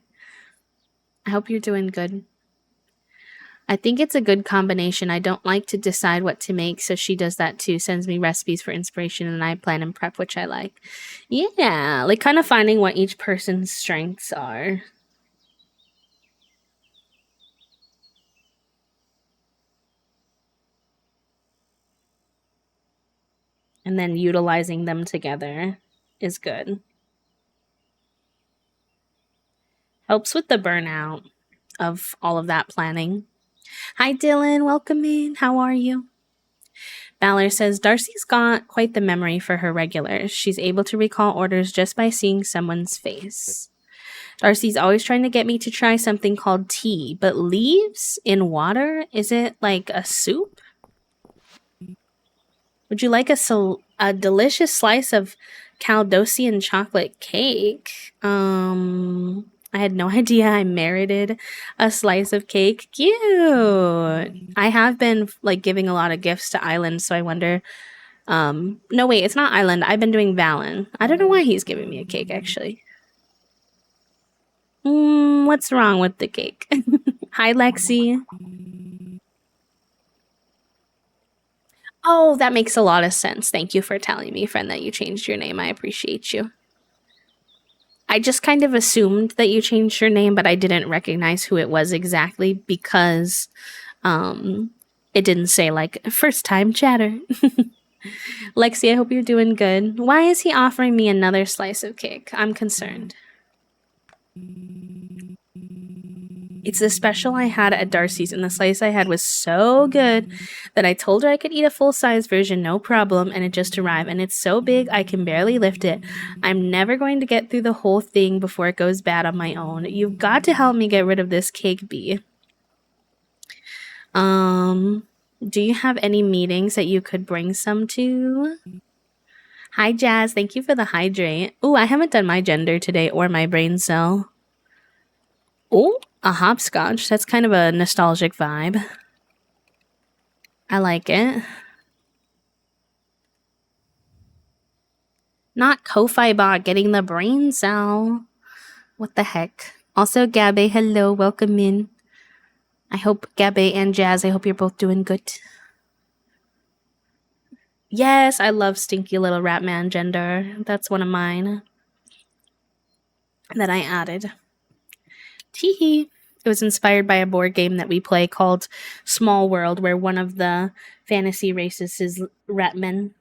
I hope you're doing good. I think it's a good combination. I don't like to decide what to make, so she does that too. Sends me recipes for inspiration, and I plan and prep, which I like. Yeah, like kind of finding what each person's strengths are. And then utilizing them together is good. Helps with the burnout of all of that planning. Hi, Dylan. Welcome in. How are you? Balor says Darcy's got quite the memory for her regulars. She's able to recall orders just by seeing someone's face. Darcy's always trying to get me to try something called tea, but leaves in water? Is it like a soup? Would you like a delicious slice of Caldosian chocolate cake? I had no idea I merited a slice of cake. Cute. I have been like giving a lot of gifts to Island, so I wonder. No wait, it's not Island. I've been doing Valen. I don't know why he's giving me a cake actually. What's wrong with the cake? Hi, Lexi. Oh, that makes a lot of sense. Thank you for telling me, friend, that you changed your name. I appreciate you. I just kind of assumed that you changed your name, but I didn't recognize who it was exactly because it didn't say like first time chatter. Lexi, I hope you're doing good. Why is he offering me another slice of cake? I'm concerned. It's the special I had at Darcy's, and the slice I had was so good that I told her I could eat a full-size version, no problem, and it just arrived. And it's so big, I can barely lift it. I'm never going to get through the whole thing before it goes bad on my own. You've got to help me get rid of this cake bee. Do you have any meetings that you could bring some to? Hi, Jazz. Thank you for the hydrate. Ooh, I haven't done my gender today or my brain cell. Oh, a hopscotch. That's kind of a nostalgic vibe. I like it. Not Ko-Fi bot getting the brain cell. What the heck? Also, Gabe, hello, welcome in. I hope Gabe and Jazz, I hope you're both doing good. Yes, I love Stinky Little Ratman gender. That's one of mine that I added. Teehee. It was inspired by a board game that we play called Small World, where one of the fantasy races is Ratman.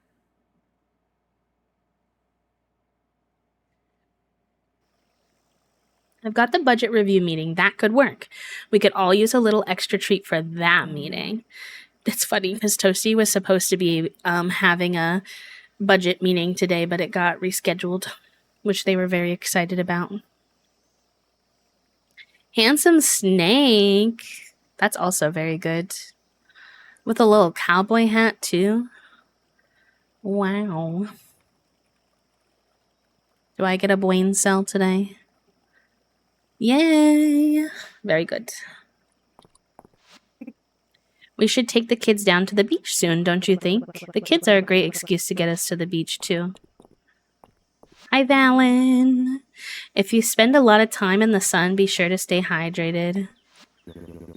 I've got the budget review meeting. That could work. We could all use a little extra treat for that meeting. It's funny because Toasty was supposed to be having a budget meeting today, but it got rescheduled, which they were very excited about. Handsome Snake. That's also very good. With a little cowboy hat, too. Wow. Do I get a brain cell today? Yay! Very good. We should take the kids down to the beach soon, don't you think? The kids are a great excuse to get us to the beach, too. Hi, Valen. If you spend a lot of time in the sun, be sure to stay hydrated.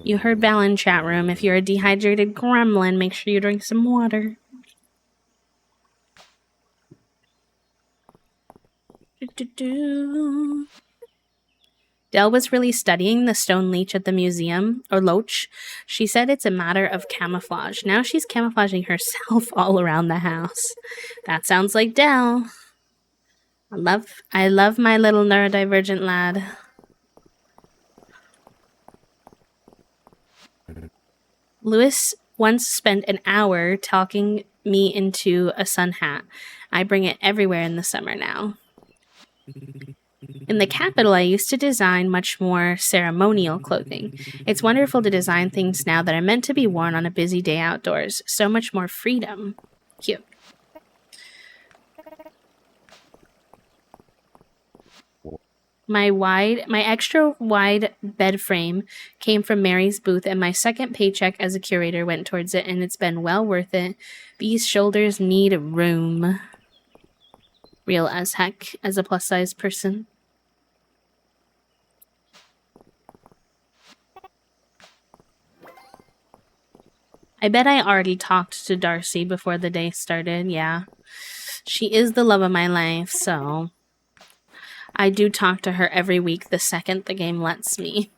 You heard Valen chat room. If you're a dehydrated gremlin, make sure you drink some water. Dell was really studying the stone leech at the museum, or loach. She said it's a matter of camouflage. Now she's camouflaging herself all around the house. That sounds like Dell. I love my little neurodivergent lad. Lewis once spent an hour talking me into a sun hat. I bring it everywhere in the summer now. In the capital, I used to design much more ceremonial clothing. It's wonderful to design things now that are meant to be worn on a busy day outdoors. So much more freedom. Cute. My extra wide bed frame came from Mary's booth, and my second paycheck as a curator went towards it, and it's been well worth it. These shoulders need room. Real as heck, as a plus-size person. I bet I already talked to Darcy before the day started, yeah. She is the love of my life, so I do talk to her every week the second the game lets me.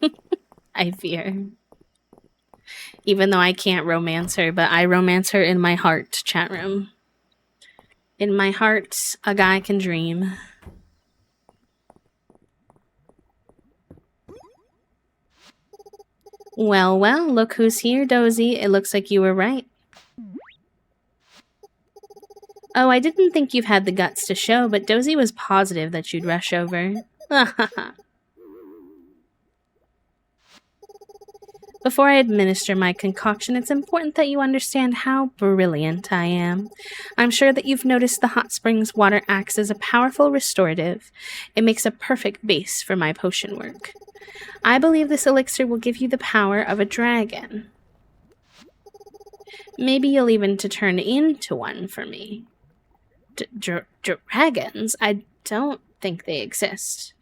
I fear. Even though I can't romance her, but I romance her in my heart, chat room. In my heart, a guy can dream. Well, well, look who's here, Dozy. It looks like you were right. Oh, I didn't think you've had the guts to show, but Dozy was positive that you'd rush over. Before I administer my concoction, it's important that you understand how brilliant I am. I'm sure that you've noticed the hot springs water acts as a powerful restorative. It makes a perfect base for my potion work. I believe this elixir will give you the power of a dragon. Maybe you'll even to turn into one for me. Dragons? I don't think they exist.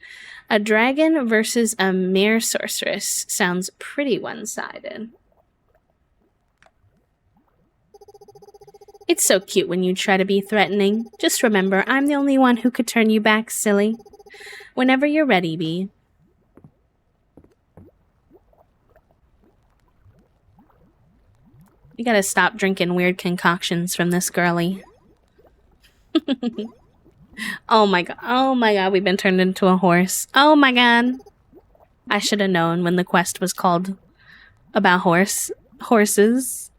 A dragon versus a mere sorceress sounds pretty one-sided. It's so cute when you try to be threatening. Just remember, I'm the only one who could turn you back, silly. Whenever you're ready, Bee. You gotta stop drinking weird concoctions from this girly. Oh my god, we've been turned into a horse. Oh my god. I should have known when the quest was called about horses.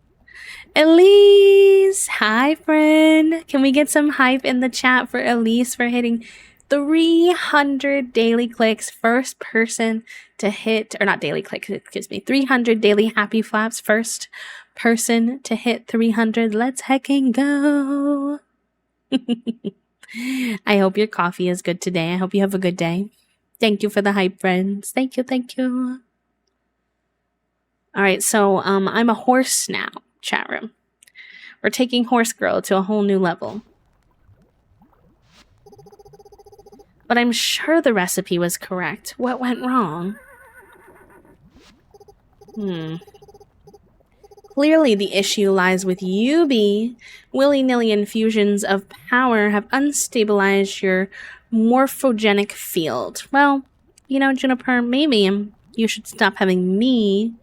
Elise! Hi, friend. Can we get some hype in the chat for Elise for hitting 300 daily clicks? First person to hit, or not daily clicks, excuse me, 300 daily happy flaps. First person to hit 300. Let's hecking go. I hope your coffee is good today. I hope you have a good day. Thank you for the hype, friends. Thank you, thank you. All right, so I'm a horse now, chat room. We're taking Horse Girl to a whole new level. But I'm sure the recipe was correct. What went wrong? Clearly the issue lies with you, Bee. Willy-nilly infusions of power have unstabilized your morphogenic field. Well, you know, Juniper, maybe you should stop having me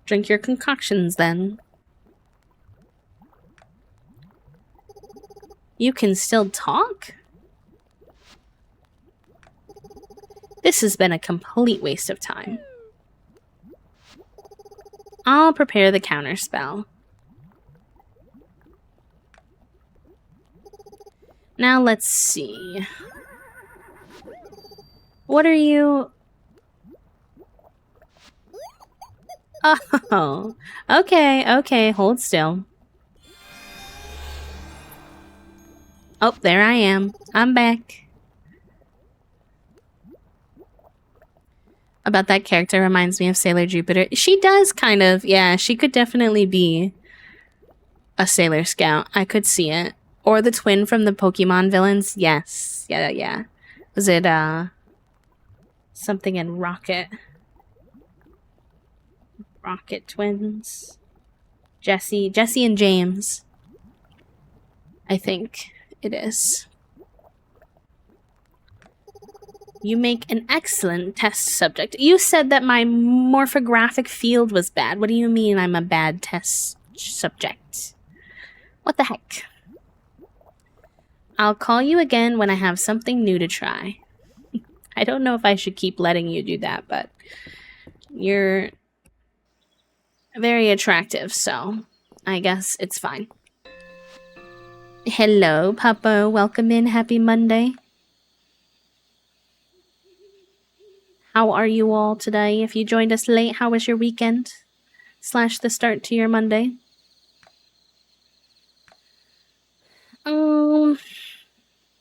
drink your concoctions then. You can still talk? This has been a complete waste of time. I'll prepare the counterspell. Now let's see. What are you... Oh, okay, hold still. Oh, there I am. I'm back. About that character reminds me of Sailor Jupiter. She does kind of, yeah, she could definitely be a Sailor Scout. I could see it. Or the twin from the Pokemon villains. Yes. Yeah. Was it, something in Rocket? Rocket twins? Jesse and James. I think it is. You make an excellent test subject. You said that my morphographic field was bad. What do you mean I'm a bad test subject? What the heck? I'll call you again when I have something new to try. I don't know if I should keep letting you do that, but you're very attractive, so I guess it's fine. Hello, Papa. Welcome in. Happy Monday. How are you all today? If you joined us late, how was your weekend? / the start to your Monday?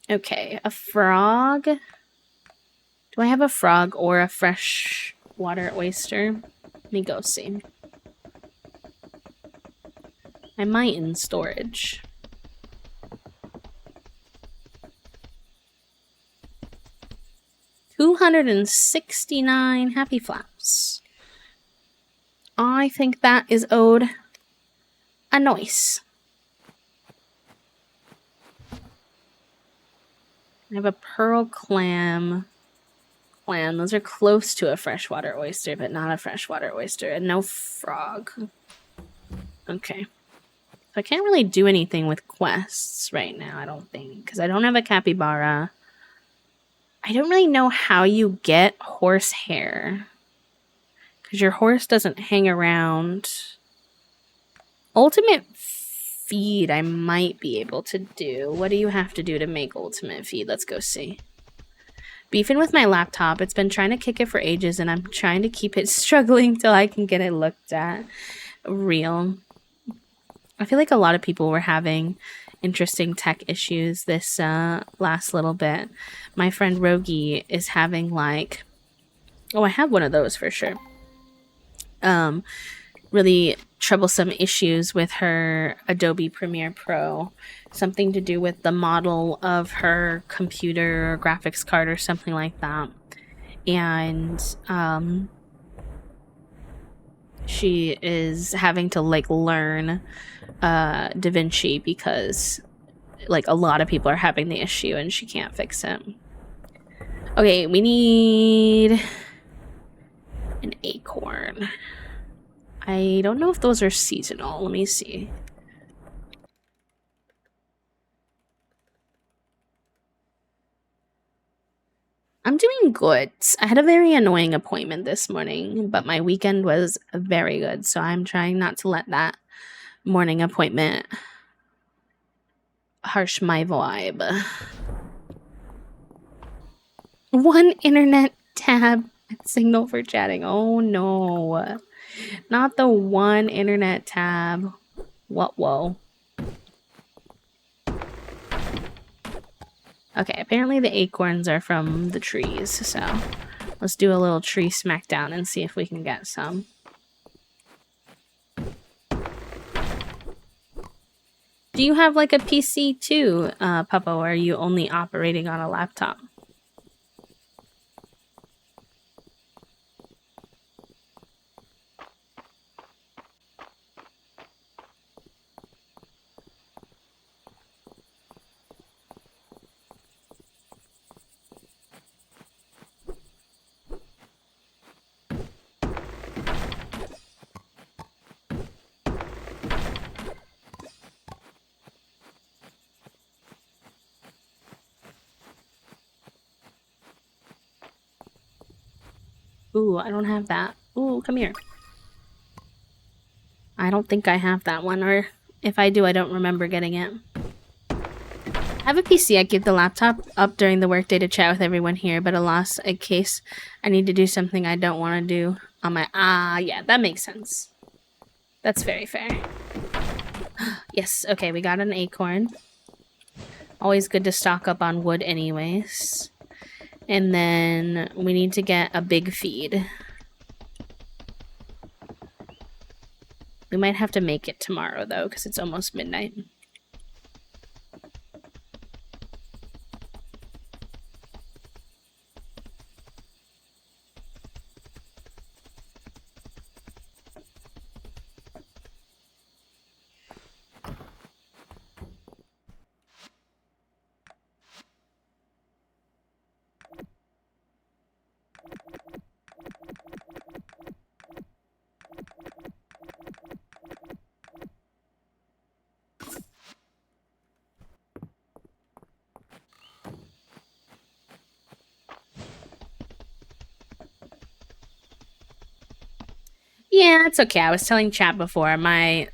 Okay, a frog. Do I have a frog or a freshwater oyster? Let me go see. I might in storage. $269 happy flaps. I think that is owed a noise. I have a pearl clam. Those are close to a freshwater oyster, but not a freshwater oyster, and no frog. Okay. So I can't really do anything with quests right now, I don't think, because I don't have a capybara. I don't really know how you get horse hair, because your horse doesn't hang around. Ultimate feed I might be able to do. What do you have to do to make ultimate feed? Let's go see. Beefing with my laptop. It's been trying to kick it for ages, and I'm trying to keep it struggling till I can get it looked at real. I feel like a lot of people were having interesting tech issues this last little bit. My friend Rogi is having like... Oh, I have one of those for sure. Really troublesome issues with her Adobe Premiere Pro. Something to do with the model of her computer or graphics card or something like that. And she is having to like learn DaVinci because like a lot of people are having the issue and she can't fix it. Okay, we need an acorn. I don't know if those are seasonal. Let me see. I'm doing good. I had a very annoying appointment this morning, but my weekend was very good, so I'm trying not to let that morning appointment harsh my vibe. One internet tab signal for chatting. Oh no. Not the one internet tab. What? Whoa. Okay, apparently the acorns are from the trees, so let's do a little tree smackdown and see if we can get some. Do you have like a PC too, Puppo, or are you only operating on a laptop? Ooh, I don't have that. Ooh, come here. I don't think I have that one, or if I do, I don't remember getting it. I have a PC. I give the laptop up during the workday to chat with everyone here, but alas, in case I need to do something I don't want to do on my... yeah, that makes sense. That's very fair. Yes, okay, we got an acorn. Always good to stock up on wood anyways. And then we need to get a big feed. We might have to make it tomorrow, though, because it's almost midnight. Yeah, it's okay. I was telling chat before, my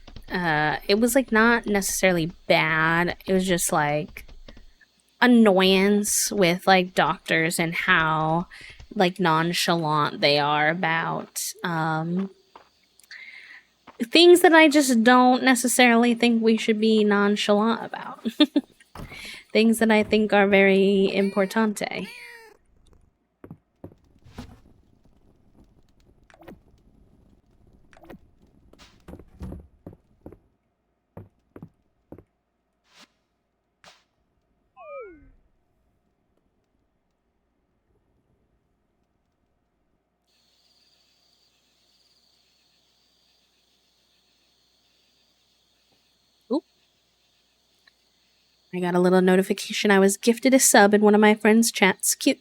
it was like not necessarily bad. It was just like annoyance with like doctors and how like nonchalant they are about things that I just don't necessarily think we should be nonchalant about. Things that I think are very importante. I got a little notification I was gifted a sub in one of my friends' chats. Cute.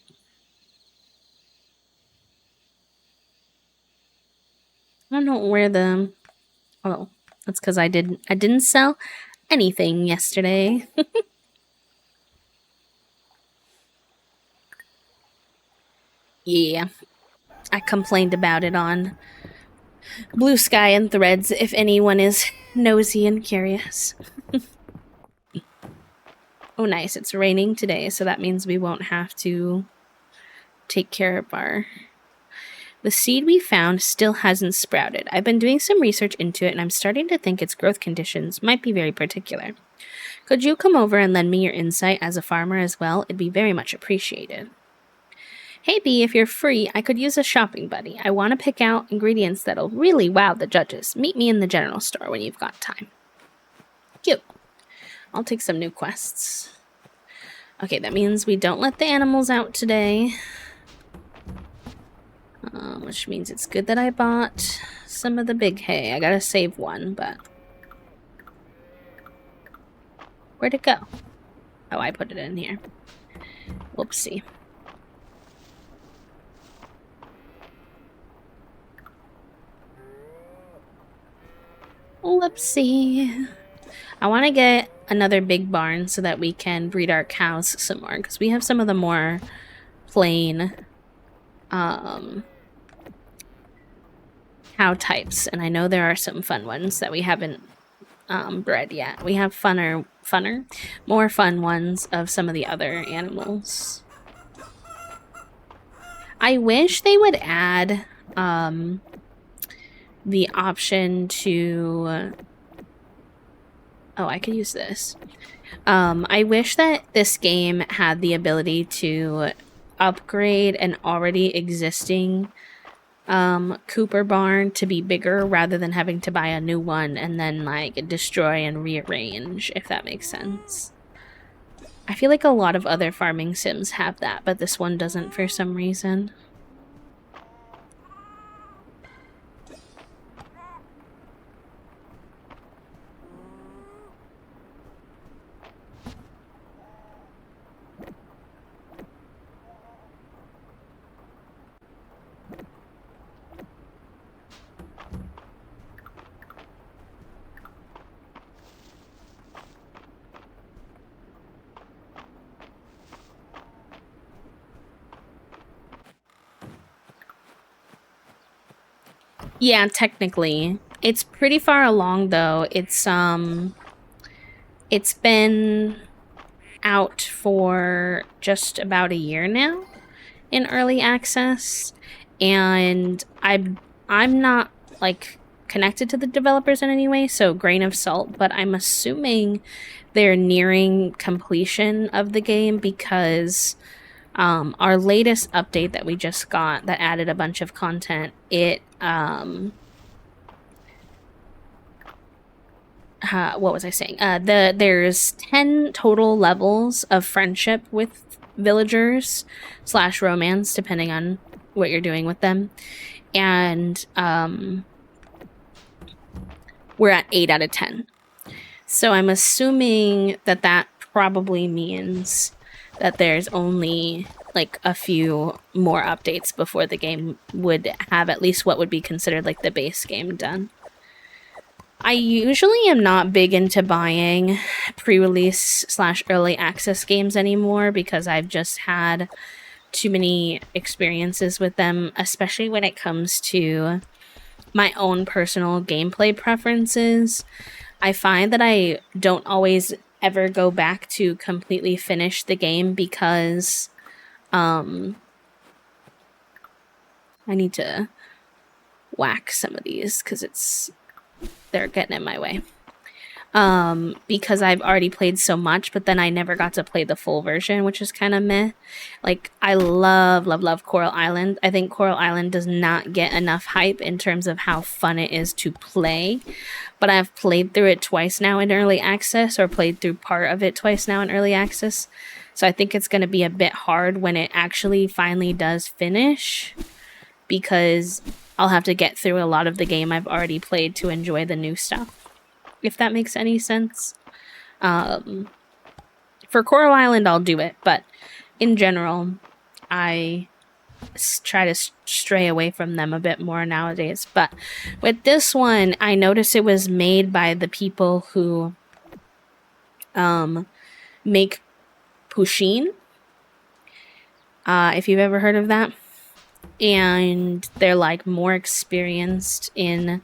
I don't know where the... Oh, that's because I didn't sell anything yesterday. Yeah. I complained about it on Blue Sky and Threads if anyone is nosy and curious. Oh, nice. It's raining today, so that means we won't have to take care of our... The seed we found still hasn't sprouted. I've been doing some research into it, and I'm starting to think its growth conditions might be very particular. Could you come over and lend me your insight as a farmer as well? It'd be very much appreciated. Hey Bee, if you're free, I could use a shopping buddy. I want to pick out ingredients that'll really wow the judges. Meet me in the general store when you've got time. Cute. I'll take some new quests. Okay, that means we don't let the animals out today. Which means it's good that I bought some of the big hay. I gotta save one, but... Where'd it go? Oh, I put it in here. Whoopsie. Whoopsie. I want to get another big barn so that we can breed our cows some more, because we have some of the more plain cow types, and I know there are some fun ones that we haven't bred yet. We have more fun ones of some of the other animals. I wish they would add the option to... Oh, I could use this. I wish that this game had the ability to upgrade an already existing Cooper barn to be bigger rather than having to buy a new one and then like destroy and rearrange, if that makes sense. I feel like a lot of other farming sims have that, but this one doesn't for some reason. Yeah, technically. It's pretty far along though. It's been out for just about a year now in early access, and I'm not like connected to the developers in any way, so grain of salt, but I'm assuming they're nearing completion of the game because our latest update that we just got that added a bunch of content, it what was I saying? There's 10 total levels of friendship with villagers / romance, depending on what you're doing with them. And we're at 8 out of 10. So I'm assuming that that probably means that there's only like a few more updates before the game would have at least what would be considered like the base game done. I usually am not big into buying pre-release / early access games anymore because I've just had too many experiences with them, especially when it comes to my own personal gameplay preferences. I find that I don't always ever go back to completely finish the game because I need to whack some of these because they're getting in my way. Because I've already played so much, but then I never got to play the full version, which is kind of meh. Like, I love Coral Island. I think Coral Island does not get enough hype in terms of how fun it is to play. But I've played through it twice now in early access, or played through part of it twice now in early access. So I think it's going to be a bit hard when it actually finally does finish, because I'll have to get through a lot of the game I've already played to enjoy the new stuff, if that makes any sense. For Coral Island, I'll do it, but in general, I try to stray away from them a bit more nowadays. But with this one, I noticed it was made by the people who make poutine. If you've ever heard of that. And they're like more experienced in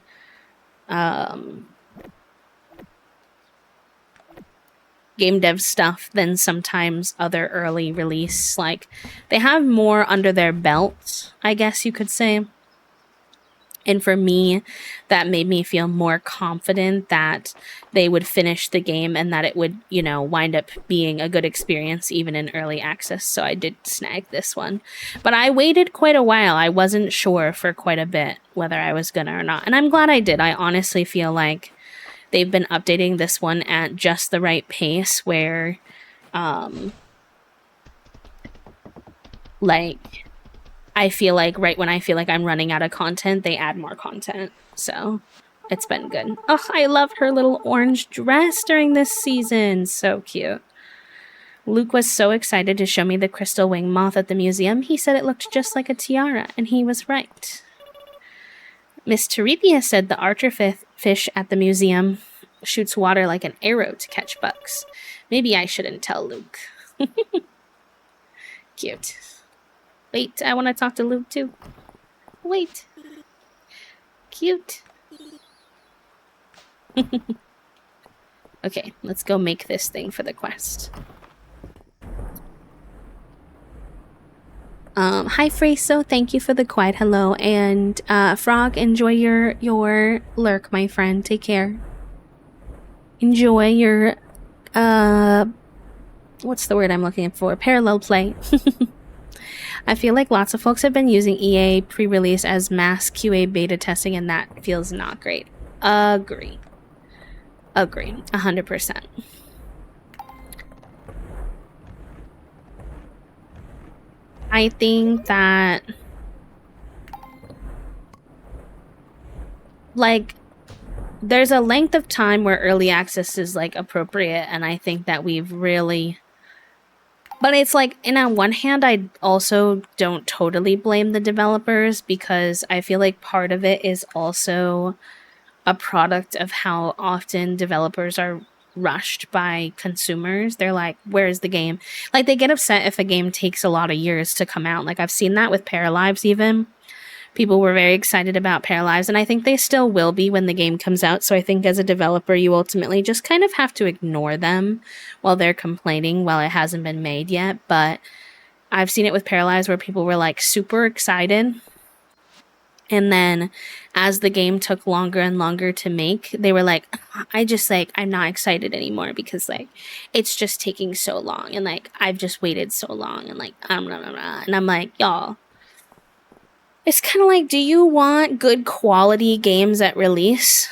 game dev stuff than sometimes other early release. Like, they have more under their belt, I guess you could say. And for me, that made me feel more confident that they would finish the game and that it would, you know, wind up being a good experience even in early access. So I did snag this one. But I waited quite a while. I wasn't sure for quite a bit whether I was gonna or not. And I'm glad I did. I honestly feel like they've been updating this one at just the right pace where, like, I feel like right when I feel like I'm running out of content, they add more content. So it's been good. Oh, I love her little orange dress during this season. So cute. Luke was so excited to show me the crystal wing moth at the museum. He said it looked just like a tiara, and he was right. Miss Terethia said the archer fish at the museum shoots water like an arrow to catch bugs. Maybe I shouldn't tell Luke. Cute. Wait, I want to talk to Luke too. Wait. Cute. Okay, let's go make this thing for the quest. Hi Freso, thank you for the quiet hello. And Frog, enjoy your lurk, my friend. Take care. Enjoy your what's the word I'm looking for? Parallel play. I feel like lots of folks have been using EA pre-release as mass QA beta testing, and that feels not great. Agree. 100%. I think that, like, there's a length of time where early access is, like, appropriate, and I think that we've really... But it's like, and on one hand, I also don't totally blame the developers, because I feel like part of it is also a product of how often developers are rushed by consumers. They're like, where's the game? Like, they get upset if a game takes a lot of years to come out. Like, I've seen that with Paralives even. People were very excited about Paralives, and I think they still will be when the game comes out. So I think as a developer, you ultimately just kind of have to ignore them while they're complaining while it hasn't been made yet. But I've seen it with Paralives where people were like super excited. And then as the game took longer and longer to make, they were like, I'm not excited anymore because, like, it's just taking so long. And, like, I've just waited so long. And, like, blah, blah, blah. And I'm like, y'all, it's kind of like, do you want good quality games at release?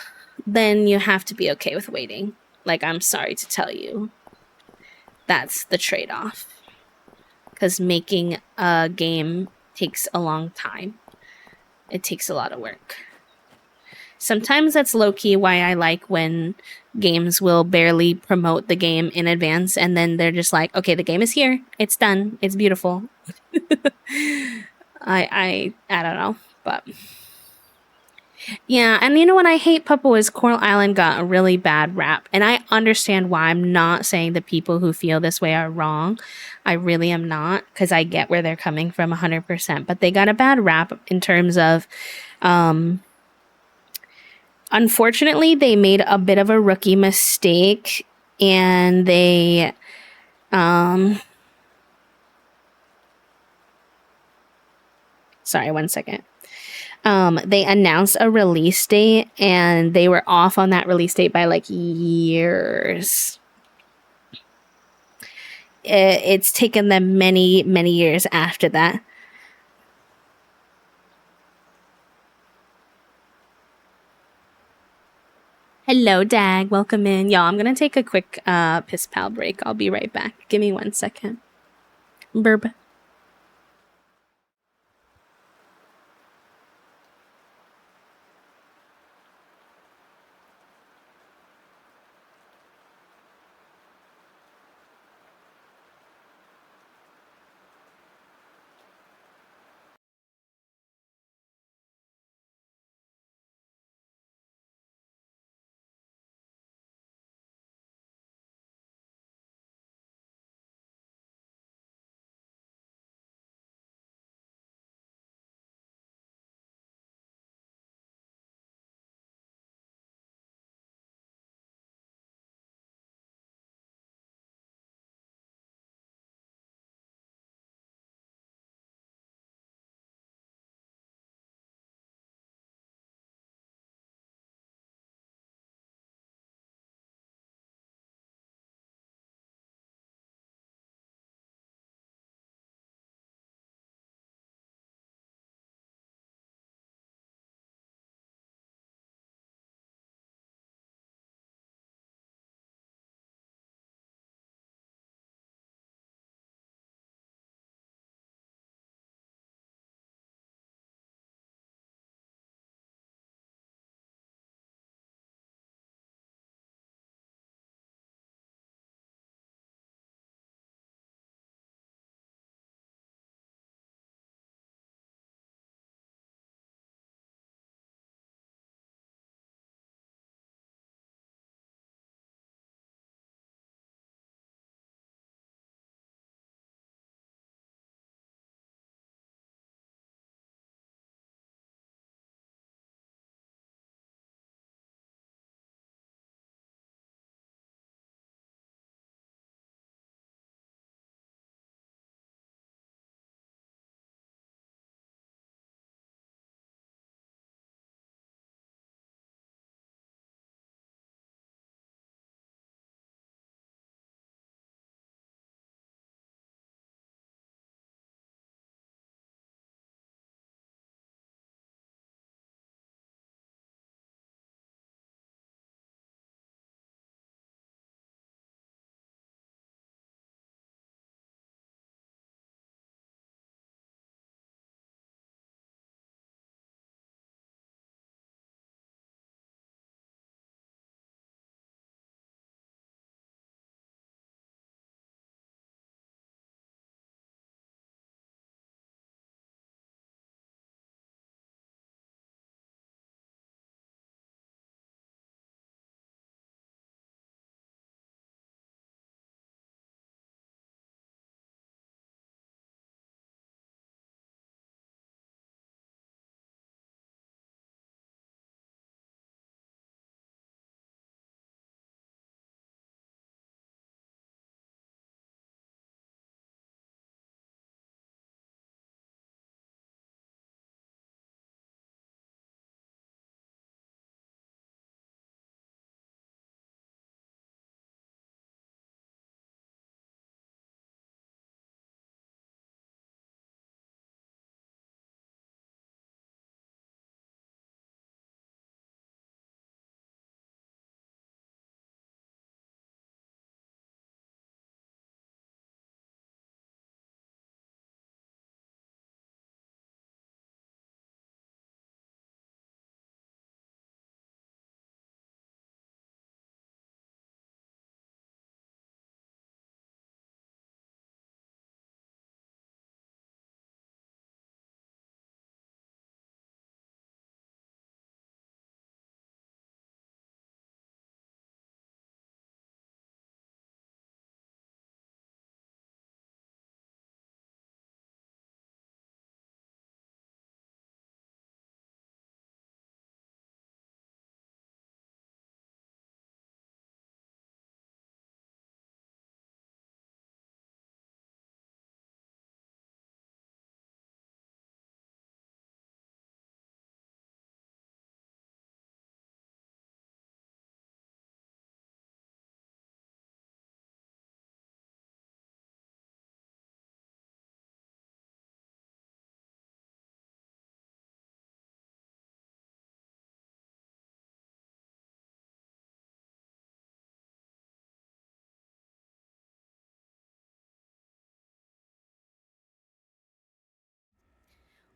Then you have to be okay with waiting. Like, I'm sorry to tell you. That's the trade-off. Because making a game takes a long time. It takes a lot of work. Sometimes that's low-key why I like when games will barely promote the game in advance, and then they're just like, okay, the game is here. It's done. It's beautiful. I don't know, but yeah. And you know what I hate, Puppo, is Coral Island got a really bad rap, and I understand why. I'm not saying the people who feel this way are wrong. I really am not, because I get where they're coming from 100%, but they got a bad rap in terms of, unfortunately, they made a bit of a rookie mistake, and they, sorry, one second. They announced a release date, and they were off on that release date by, like, years. It's taken them many, many years after that. Hello, Dag. Welcome in. Y'all, I'm gonna take a quick piss pal break. I'll be right back. Give me 1 second. Burp.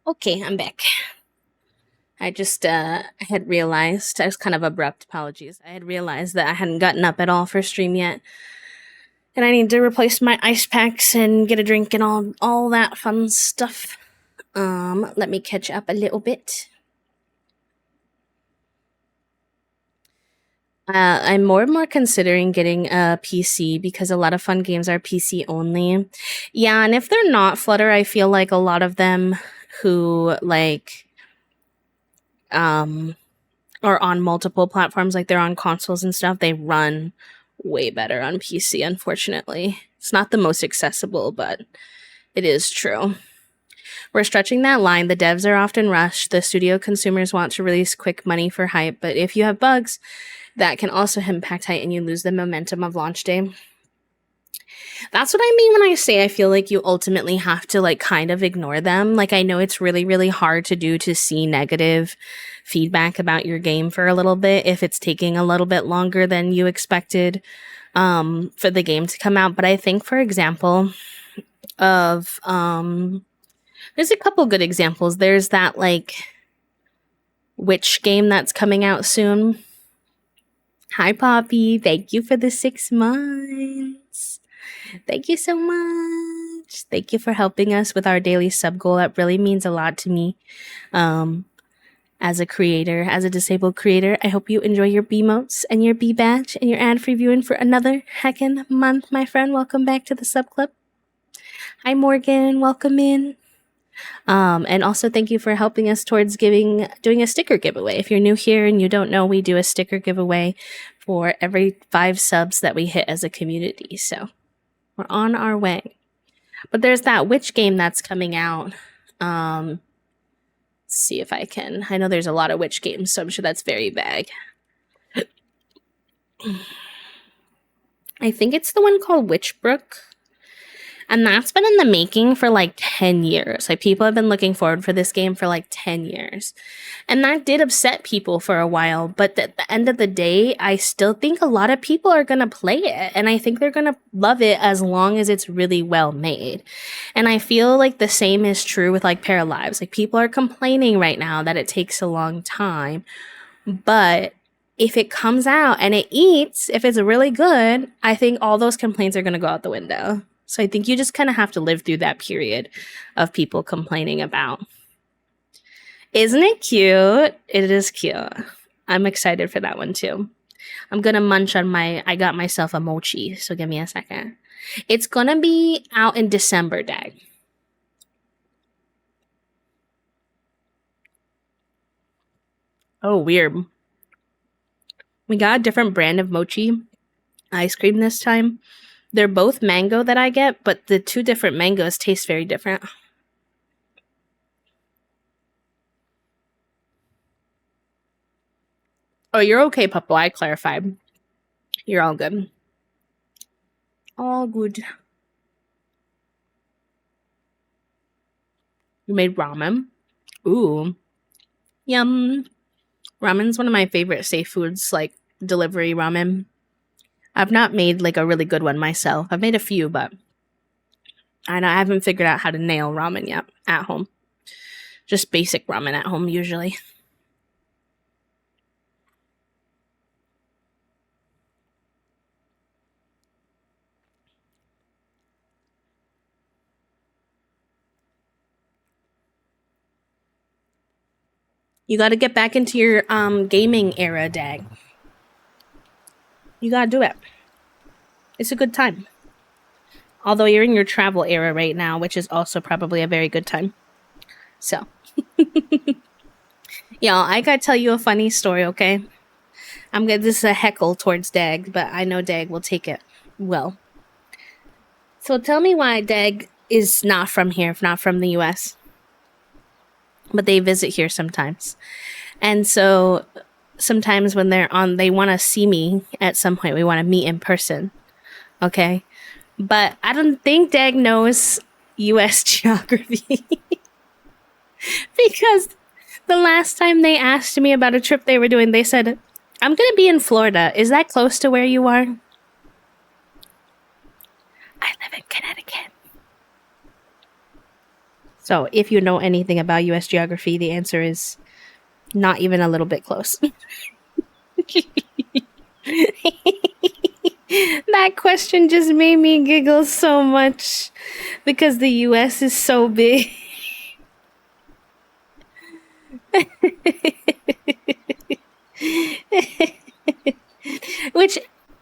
Okay, I'm back. I just had realized, I was kind of abrupt, apologies. I had realized that I hadn't gotten up at all for stream yet. And I need to replace my ice packs and get a drink and all that fun stuff. Let me catch up a little bit. I'm more and more considering getting a PC because a lot of fun games are PC only. Yeah, and if they're not Flutter, I feel like a lot of them who like are on multiple platforms, like they're on consoles and stuff, they run way better on PC, unfortunately. It's not the most accessible, but it is true. We're stretching that line. The devs are often rushed. The studio consumers want to release quick money for hype, but if you have bugs, that can also impact height and you lose the momentum of launch day. That's what I mean when I say I feel like you ultimately have to like kind of ignore them. Like I know it's really, really hard to do to see negative feedback about your game for a little bit if it's taking a little bit longer than you expected for the game to come out. But I think, for example, of there's a couple good examples. There's that like witch game that's coming out soon. Hi, Poppy. Thank you for the 6 months. Thank you so much. Thank you for helping us with our daily sub goal. That really means a lot to me. As a creator, as a disabled creator, I hope you enjoy your B-motes and your B-badge and your ad-free viewing for another heckin' month, my friend. Welcome back to the sub club. Hi, Morgan. Welcome in. And also thank you for helping us towards doing a sticker giveaway. If you're new here and you don't know, we do a sticker giveaway for every 5 subs that we hit as a community. So we're on our way. But there's that witch game that's coming out. Let's see if I can. I know there's a lot of witch games, so I'm sure that's very vague. I think it's the one called Witchbrook. And that's been in the making for like 10 years. Like people have been looking forward for this game for like 10 years. And that did upset people for a while. But at the end of the day, I still think a lot of people are going to play it. And I think they're going to love it as long as it's really well made. And I feel like the same is true with like Paralives. Like people are complaining right now that it takes a long time. But if it comes out and it eats, if it's really good, I think all those complaints are going to go out the window. So I think you just kind of have to live through that period of people complaining about. Isn't it cute? It is cute. I'm excited for that one too. I'm going to munch on I got myself a mochi, so give me a second. It's going to be out in December, Dag. Oh, weird. We got a different brand of mochi ice cream this time. They're both mango that I get, but the 2 different mangoes taste very different. Oh, you're okay, Puppo. I clarified. You're all good. All good. You made ramen? Ooh. Yum. Ramen's one of my favorite safe foods, like delivery ramen. I've not made like a really good one myself. I've made a few, but I haven't figured out how to nail ramen yet at home. Just basic ramen at home usually. You got to get back into your gaming era, Dag. You got to do it. It's a good time. Although you're in your travel era right now, which is also probably a very good time. So, y'all, I gotta tell you a funny story, okay? This is a heckle towards Dag, but I know Dag will take it well. So tell me why Dag is not from here, not from the US. But they visit here sometimes. And so sometimes when they want to see me at some point, we want to meet in person. Okay? But I don't think Dag knows US geography. Because the last time they asked me about a trip they were doing, they said, I'm going to be in Florida. Is that close to where you are? I live in Connecticut. So if you know anything about US geography, the answer is not even a little bit close. That question just made me giggle so much because the US is so big. Which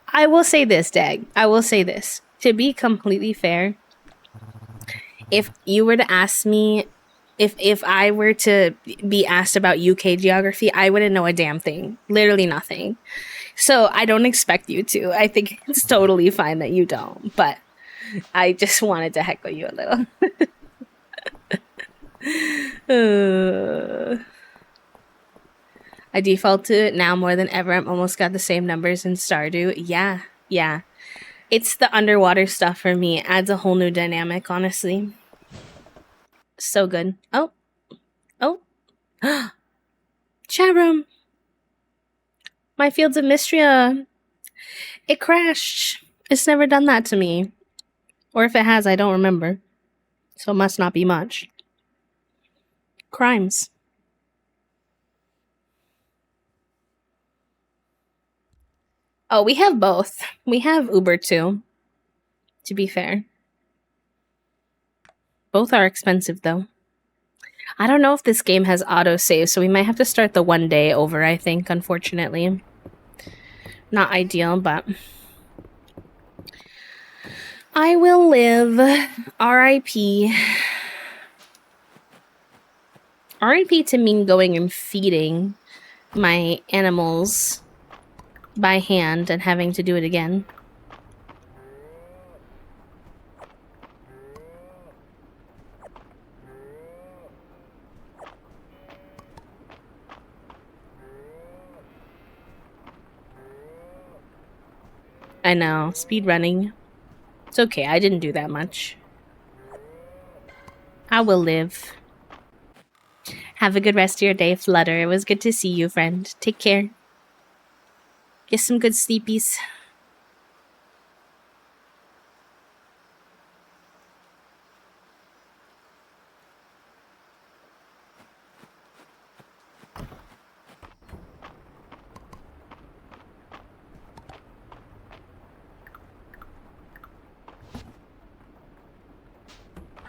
I will say this, Dag. I will say this. To be completely fair, if you were to ask me, if I were to be asked about UK geography, I wouldn't know a damn thing. Literally nothing. So I don't expect you to. I think it's totally fine that you don't. But I just wanted to heckle you a little. I default to it now more than ever. I'm almost got the same numbers in Stardew. Yeah. It's the underwater stuff for me. It adds a whole new dynamic, honestly. So good. Oh. Chat room. My Fields of Mistria. It crashed. It's never done that to me. Or if it has, I don't remember. So it must not be much. Crimes. Oh, we have both. We have Uber too, to be fair. Both are expensive though. I don't know if this game has autosave, so we might have to start the one day over, I think, unfortunately. Not ideal, but I will live. R.I.P. R.I.P. to mean going and feeding my animals by hand and having to do it again. I know, speed running. It's okay, I didn't do that much. I will live. Have a good rest of your day, Flutter. It was good to see you, friend. Take care. Get some good sleepies.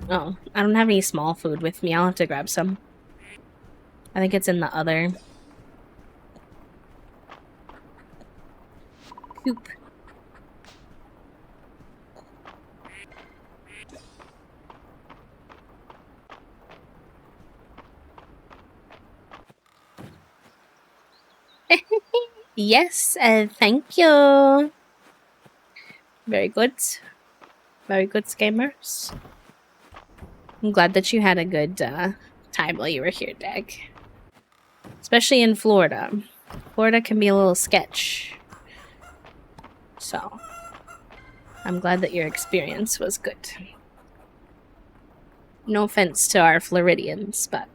Oh, I don't have any small food with me. I'll have to grab some. I think it's in the other coop. Yes, thank you. Very good. Very good, gamers. I'm glad that you had a good time while you were here, Dag. Especially in Florida. Florida can be a little sketch. So, I'm glad that your experience was good. No offense to our Floridians, but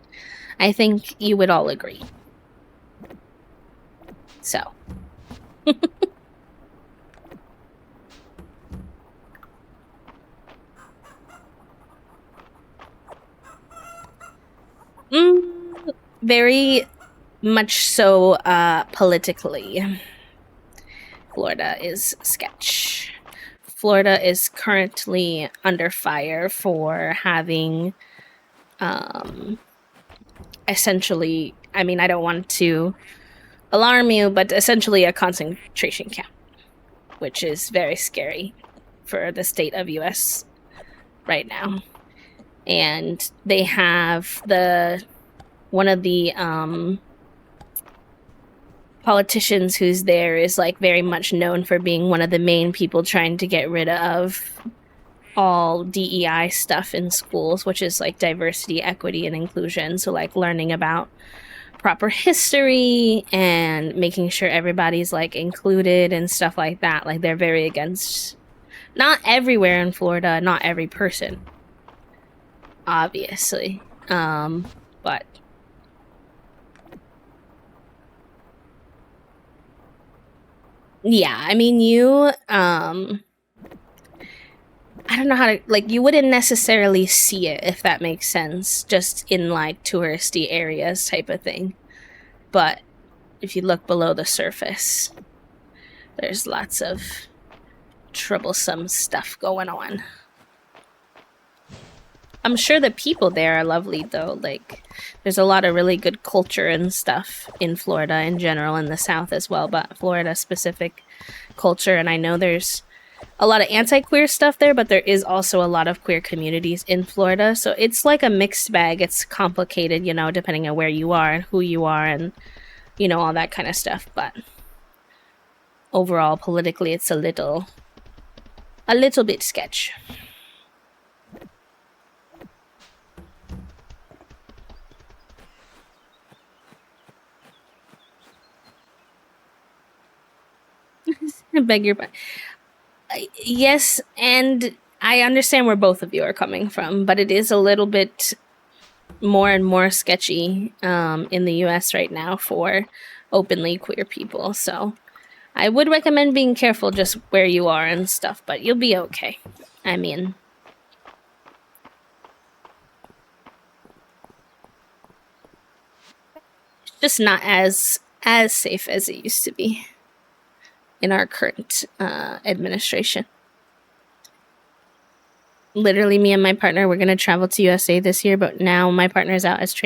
I think you would all agree. So. Very much so politically. Florida is sketch. Florida is currently under fire for having essentially, I mean, I don't want to alarm you, but essentially a concentration camp, which is very scary for the state of US right now. And they have one of the politicians who's there is like very much known for being one of the main people trying to get rid of all DEI stuff in schools, which is like diversity, equity, and inclusion. So like learning about proper history and making sure everybody's like included and stuff like that. Like they're very against, not everywhere in Florida, not every person, obviously, but yeah, I mean, I don't know how to, like, you wouldn't necessarily see it, if that makes sense, just in like touristy areas type of thing. But if you look below the surface, there's lots of troublesome stuff going on. I'm sure the people there are lovely, though. Like, there's a lot of really good culture and stuff in Florida in general, in the South as well, but Florida specific culture. And I know there's a lot of anti-queer stuff there, but there is also a lot of queer communities in Florida. So it's like a mixed bag. It's complicated, you know, depending on where you are and who you are and, you know, all that kind of stuff. But overall, politically, it's a little bit sketch. I beg your pardon. Yes, and I understand where both of you are coming from, but it is a little bit more and more sketchy in the US right now for openly queer people. So I would recommend being careful just where you are and stuff, but you'll be okay. I mean, it's just not as safe as it used to be in our current administration. Literally, me and my partner, we're going to travel to USA this year, but now my partner's out as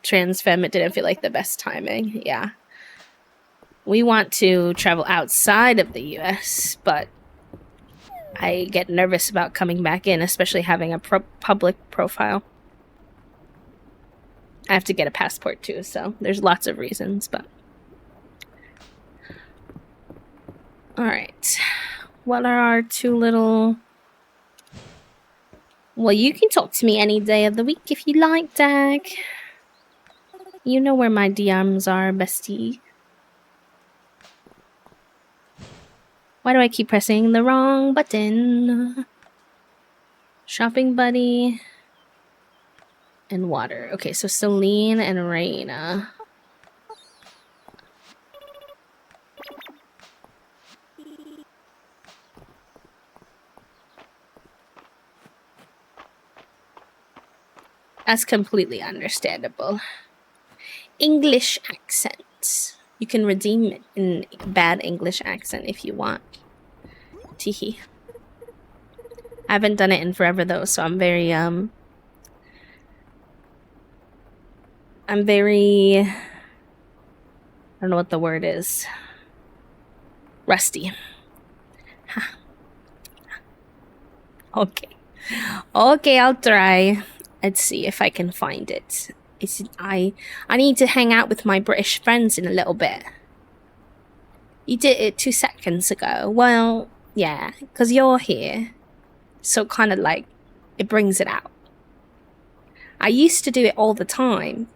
trans femme. It didn't feel like the best timing. Yeah. We want to travel outside of the US, but I get nervous about coming back in, especially having a public profile. I have to get a passport too, so there's lots of reasons, but... Alright. What are our two little... Well, you can talk to me any day of the week if you like, Dag. You know where my DMs are, bestie. Why do I keep pressing the wrong button? Shopping buddy. And water. Okay, so Celine and Raina. That's completely understandable. English accents. You can redeem it in bad English accent if you want. Teehee. I haven't done it in forever though, so I'm very I don't know what the word is. Rusty. Okay. Okay, I'll try. Let's see if I can find it. I need to hang out with my British friends in a little bit. You did it 2 seconds ago. Well, yeah, because you're here. So kind of like, it brings it out. I used to do it all the time.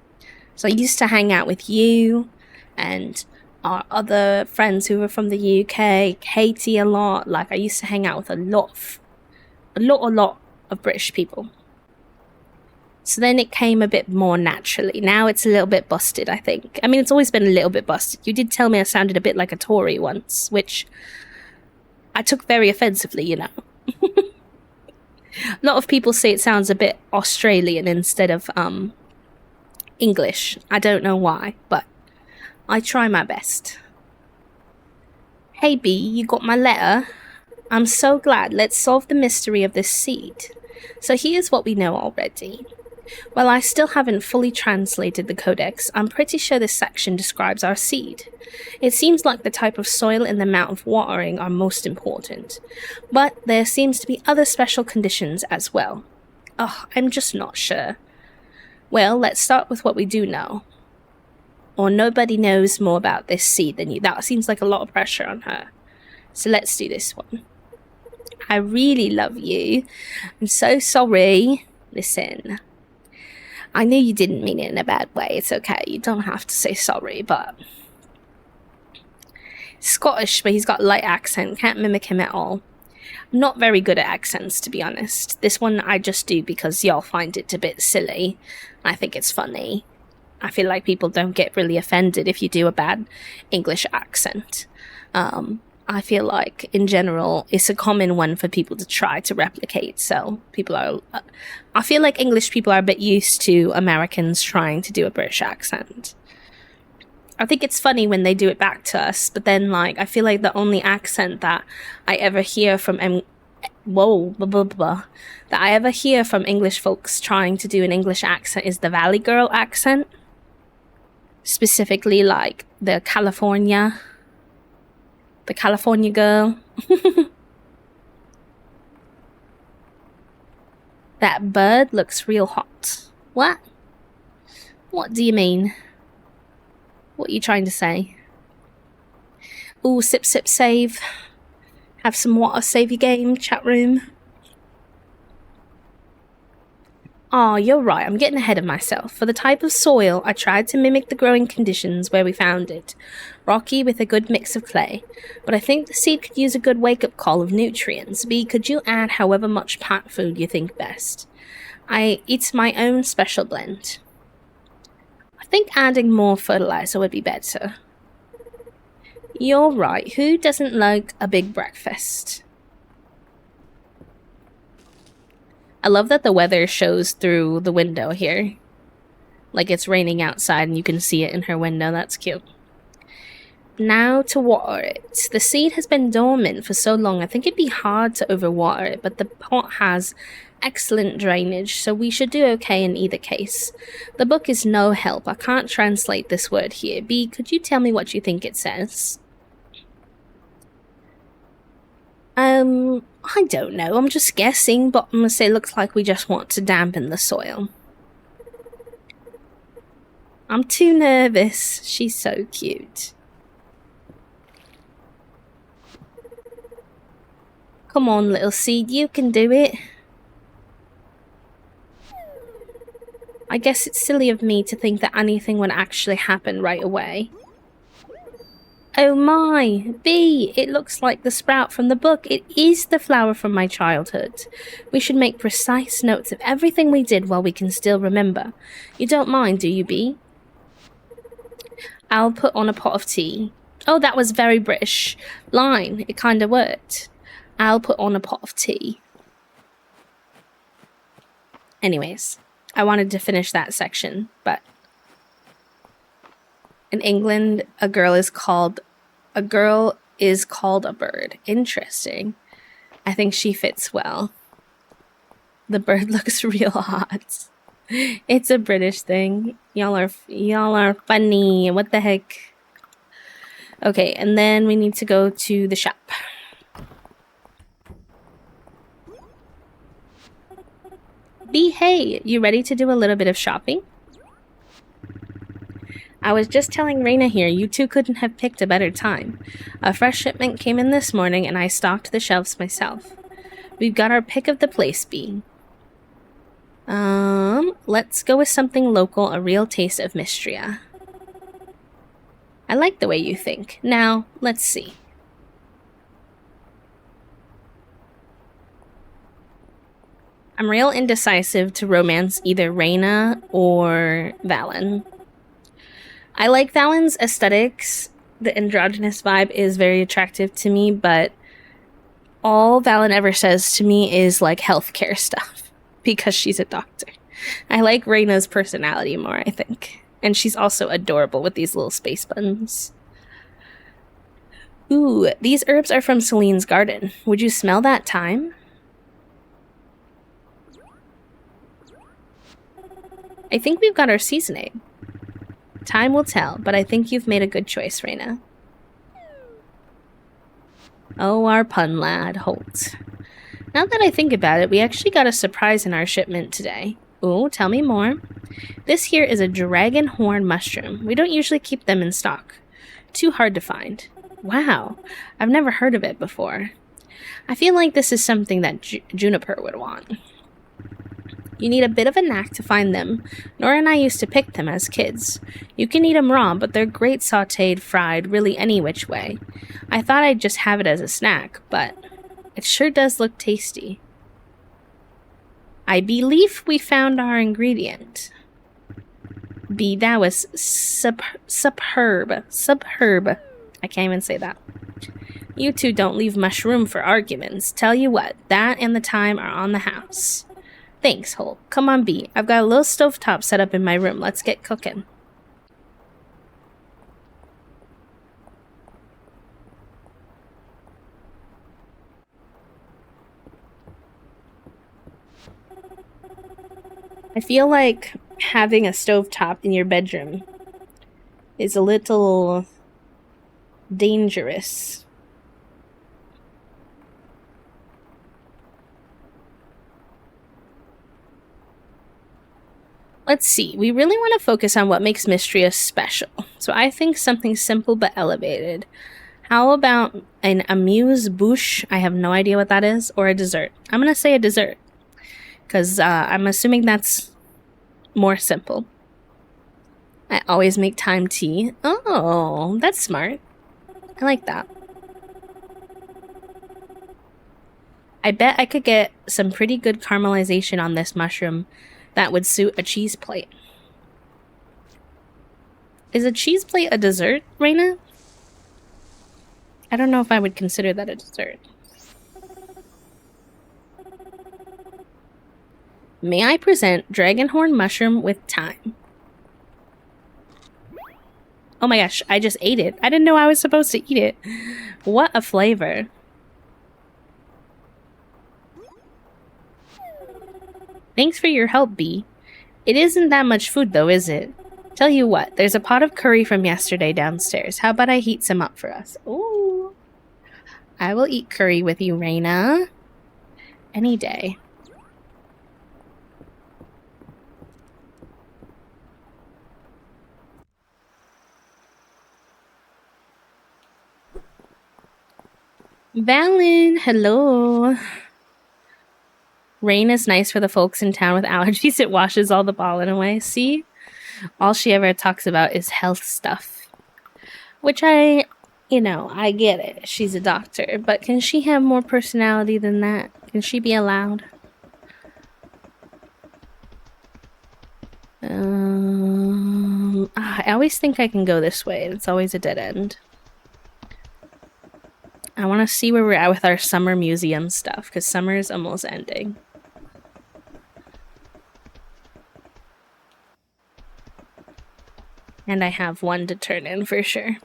So I used to hang out with you and our other friends who were from the UK, Katie a lot. Like, I used to hang out with a lot of British people. So then it came a bit more naturally. Now it's a little bit busted, I think. I mean, it's always been a little bit busted. You did tell me I sounded a bit like a Tory once, which I took very offensively, you know. A lot of people say it sounds a bit Australian instead of English. I don't know why, but I try my best. Hey B, you got my letter? I'm so glad. Let's solve the mystery of this seed. So here's what we know already. While I still haven't fully translated the codex, I'm pretty sure this section describes our seed. It seems like the type of soil and the amount of watering are most important, but there seems to be other special conditions as well. Oh, I'm just not sure. Well, let's start with what we do know. Or nobody knows more about this seed than you. That seems like a lot of pressure on her. So let's do this one. I really love you. I'm so sorry. Listen. I know you didn't mean it in a bad way. It's okay. You don't have to say sorry, but... Scottish, but he's got a light accent. Can't mimic him at all. I'm not very good at accents, to be honest. This one I just do because y'all find it a bit silly. I think it's funny. I feel like people don't get really offended if you do a bad English accent. I I feel like, in general, it's a common one for people to try to replicate. So I feel like English people are a bit used to Americans trying to do a British accent. I think it's funny when they do it back to us, but then, like, I feel like the only accent that I ever hear from that I ever hear from English folks trying to do an English accent is the Valley Girl accent. Specifically, like, the California girl. That bird looks real hot. What? What do you mean? What are you trying to say? Ooh, sip, sip, save. Have some water, save your game, chat room. Oh, you're right, I'm getting ahead of myself. For the type of soil, I tried to mimic the growing conditions where we found it. Rocky with a good mix of clay. But I think the seed could use a good wake-up call of nutrients. B, could you add however much plant food you think best? It's my own special blend. I think adding more fertilizer would be better. You're right, who doesn't like a big breakfast? I love that the weather shows through the window here. Like it's raining outside and you can see it in her window. That's cute. Now to water it. The seed has been dormant for so long, I think it'd be hard to overwater it, but the pot has excellent drainage, so we should do okay in either case. The book is no help. I can't translate this word here. B, could you tell me what you think it says? I don't know. I'm just guessing, but I'm gonna say it looks like we just want to dampen the soil. I'm too nervous. She's so cute. Come on, little seed, you can do it. I guess it's silly of me to think that anything would actually happen right away. Oh my, B, it looks like the sprout from the book. It is the flower from my childhood. We should make precise notes of everything we did while we can still remember. You don't mind, do you, B? I'll put on a pot of tea. Oh, that was very British line. It kind of worked. I'll put on a pot of tea. Anyways, I wanted to finish that section, but in England, a girl is called a bird. Interesting. I think she fits well. The bird looks real hot. It's a British thing. Y'all are funny. What the heck? Okay, and then we need to go to the shop. B, hey, you ready to do a little bit of shopping? I was just telling Raina here, you two couldn't have picked a better time. A fresh shipment came in this morning and I stocked the shelves myself. We've got our pick of the place, B. Let's go with something local, a real taste of mistria. I like the way you think. Now, let's see. I'm real indecisive to romance either Raina or Valen. I like Valen's aesthetics. The androgynous vibe is very attractive to me, but all Valen ever says to me is like healthcare stuff because she's a doctor. I like Raina's personality more, I think. And she's also adorable with these little space buttons. Ooh, these herbs are from Celine's garden. Would you smell that thyme? I think we've got our seasoning. Time will tell, but I think you've made a good choice, Raina. Oh, our pun lad, Holt. Now that I think about it, we actually got a surprise in our shipment today. Ooh, tell me more. This here is a dragon horn mushroom. We don't usually keep them in stock. Too hard to find. Wow, I've never heard of it before. I feel like this is something that Juniper would want. You need a bit of a knack to find them. Nora and I used to pick them as kids. You can eat them raw, but they're great sautéed, fried, really any which way. I thought I'd just have it as a snack, but it sure does look tasty. I believe we found our ingredient. B, that was superb. I can't even say that. You two don't leave much room for arguments. Tell you what, that and the time are on the house. Thanks, Holt. Come on, B. I've got a little stovetop set up in my room. Let's get cooking. I feel like having a stovetop in your bedroom is a little dangerous. Let's see. We really want to focus on what makes Mistria special. So I think something simple but elevated. How about an amuse-bouche? I have no idea what that is. Or a dessert. I'm going to say a dessert. Because I'm assuming that's more simple. I always make time tea. Oh, that's smart. I like that. I bet I could get some pretty good caramelization on this mushroom that would suit a cheese plate. Is a cheese plate a dessert, Raina? I don't know if I would consider that a dessert. May I present dragonhorn mushroom with thyme? Oh my gosh, I just ate it. I didn't know I was supposed to eat it. What a flavor. Thanks for your help, B. It isn't that much food though, is it? Tell you what, there's a pot of curry from yesterday downstairs. How about I heat some up for us? Ooh. I will eat curry with you, Raina. Any day. Valen, hello. Rain is nice for the folks in town with allergies. It washes all the pollen away. See? All she ever talks about is health stuff. Which I get it. She's a doctor. But can she have more personality than that? Can she be allowed? I always think I can go this way. It's always a dead end. I want to see where we're at with our summer museum stuff, because summer is almost ending. And I have one to turn in for sure.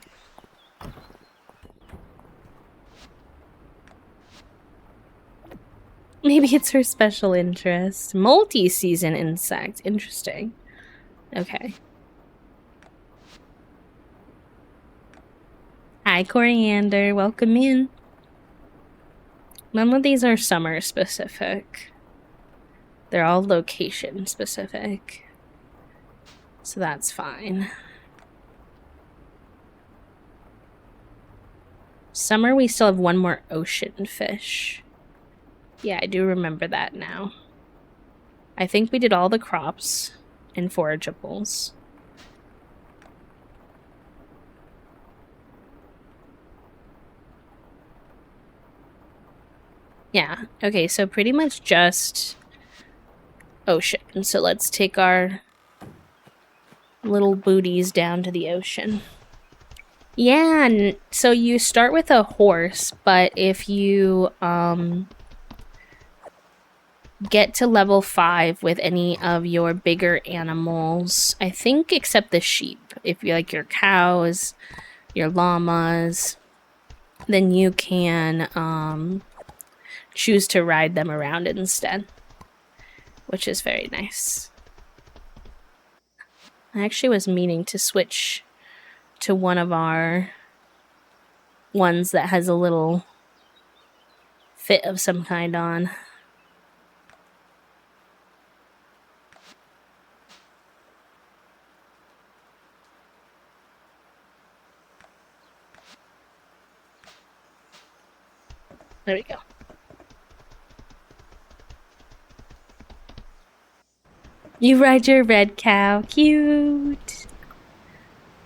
Maybe it's her special interest. Multi-season insect. Interesting. Okay. Hi, Coriander. Welcome in. None of these are summer specific. They're all location specific. So that's fine. Summer, we still have one more ocean fish. Yeah, I do remember that now. I think we did all the crops and forageables. Yeah, okay, so pretty much just ocean. So let's take our little booties down to the ocean. Yeah, so you start with a horse, but if you get to level 5 with any of your bigger animals, I think except the sheep, if you like your cows, your llamas, then you can choose to ride them around instead, which is very nice. I actually was meaning to switch to one of our ones that has a little fit of some kind on. There we go. You ride your red cow. Cute.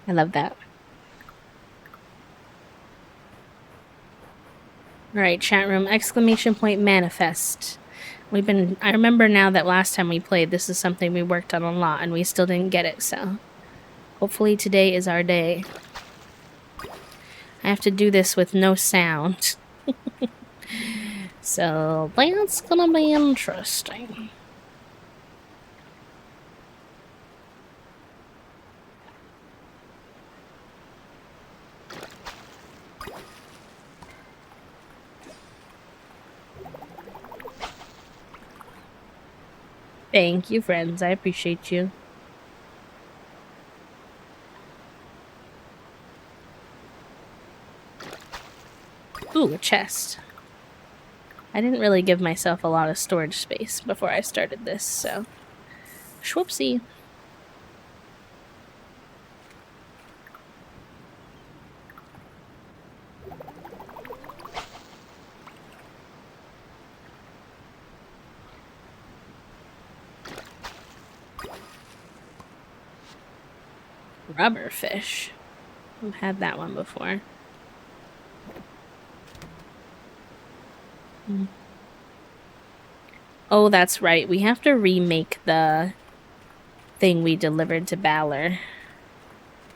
I love that. Alright, chat room. Exclamation point manifest. I remember now that last time we played, this is something we worked on a lot and we still didn't get it, so hopefully today is our day. I I have to do this with no sound. So that's gonna be interesting. Thank you, friends. I appreciate you. Ooh, a chest. I didn't really give myself a lot of storage space before I started this, so... Schwoopsie. Rubberfish. I've had that one before. Oh, that's right. We have to remake the thing we delivered to Balor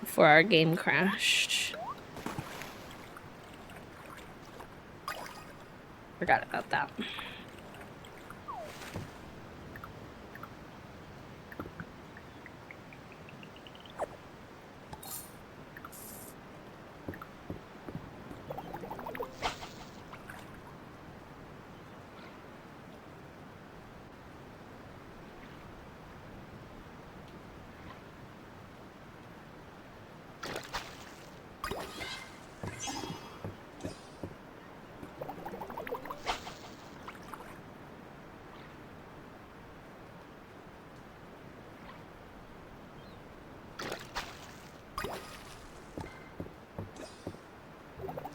before our game crashed. Forgot about that.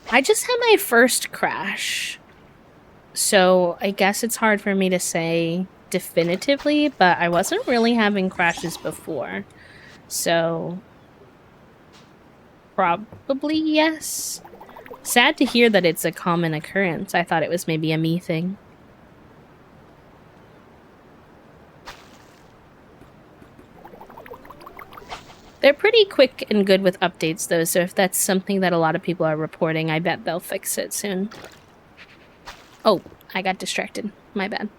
I just had my first crash, so I guess it's hard for me to say definitively, but I wasn't really having crashes before, so probably yes. Sad to hear that it's a common occurrence. I thought it was maybe a me thing. They're pretty quick and good with updates, though, so if that's something that a lot of people are reporting, I bet they'll fix it soon. Oh, I got distracted. My bad.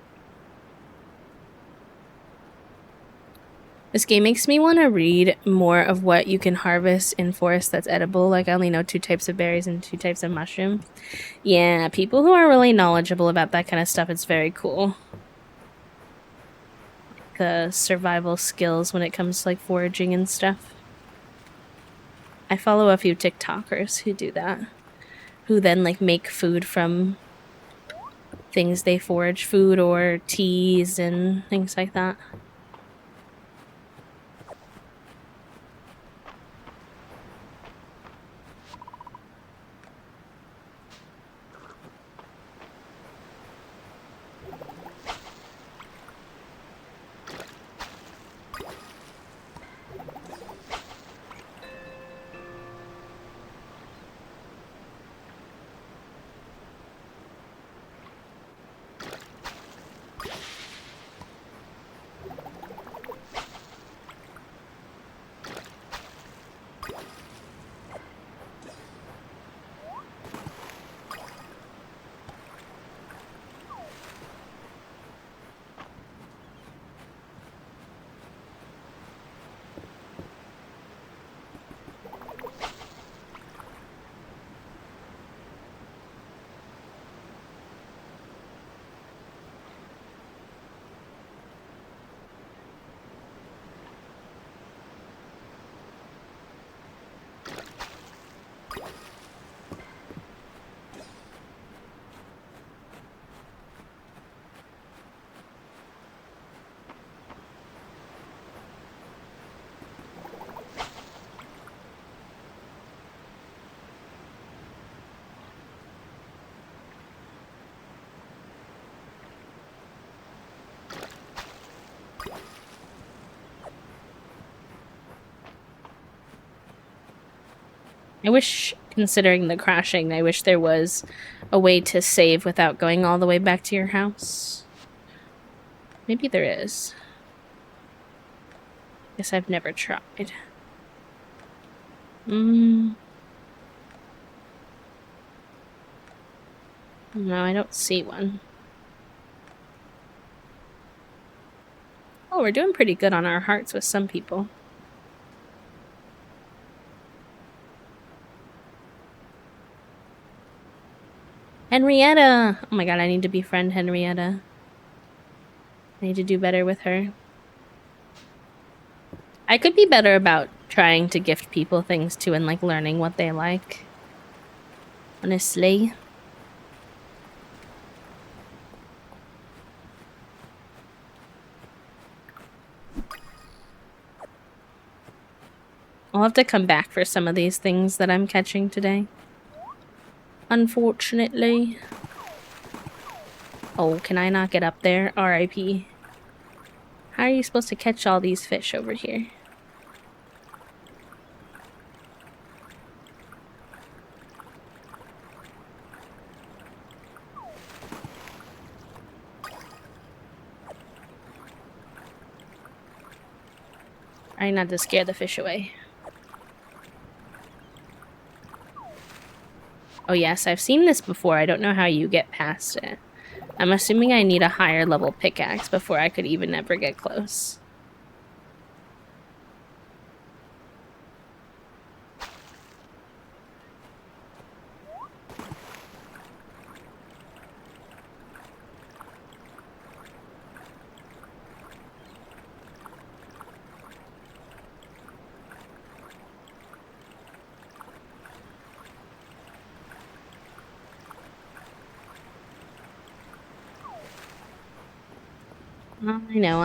This game makes me want to read more of what you can harvest in forest that's edible. Like, I only know 2 types of berries and 2 types of mushroom. Yeah, people who are really knowledgeable about that kind of stuff, it's very cool. The survival skills when it comes to, like, foraging and stuff. I follow a few TikTokers who do that. Who then, like, make food from things they forage, food or teas and things like that. I wish, considering the crashing, I wish there was a way to save without going all the way back to your house. Maybe there is. Guess I've never tried. No, I don't see one. Oh, we're doing pretty good on our hearts with some people. Henrietta! Oh my god, I need to befriend Henrietta. I need to do better with her. I could be better about trying to gift people things too and like learning what they like. Honestly. I'll have to come back for some of these things that I'm catching today. Unfortunately. Oh, can I not get up there? R.I.P. How are you supposed to catch all these fish over here? Try not to scare the fish away. Oh yes, I've seen this before. I don't know how you get past it. I'm assuming I need a higher level pickaxe before I could even ever get close.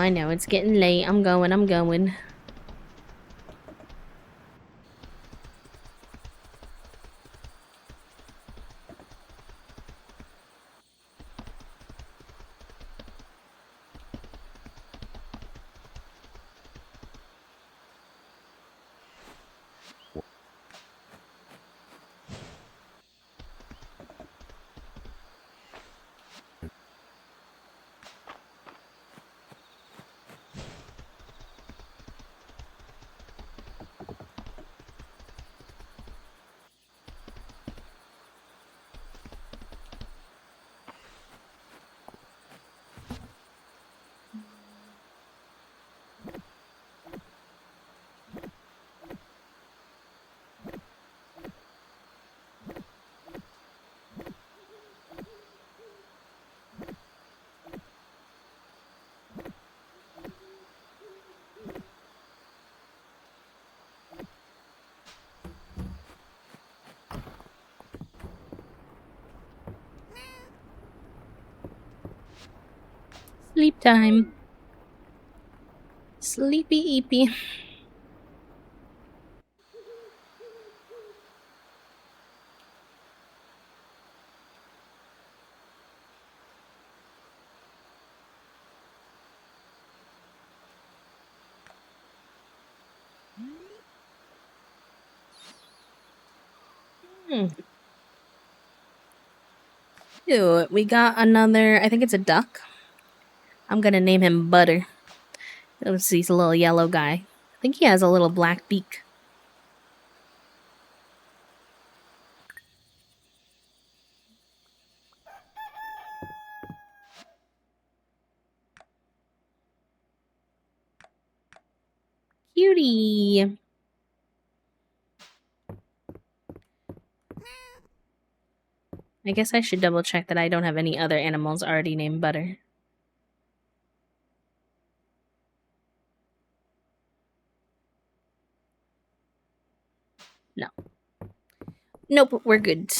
I know. It's getting late. I'm going. Sleep time. Sleepy eepy. Ew, we got another, I think it's a duck. I'm gonna name him Butter. He's a little yellow guy. I think he has a little black beak. Cutie! I guess I should double check that I don't have any other animals already named Butter. No. Nope, we're good.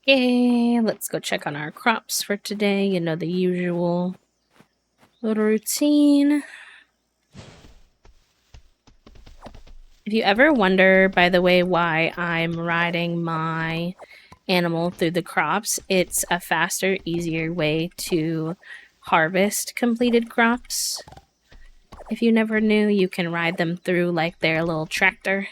Okay, let's go check on our crops for today. You know, the usual little routine. If you ever wonder, by the way, why I'm riding my animal through the crops, it's a faster, easier way to harvest completed crops. If you never knew, you can ride them through like their little tractor,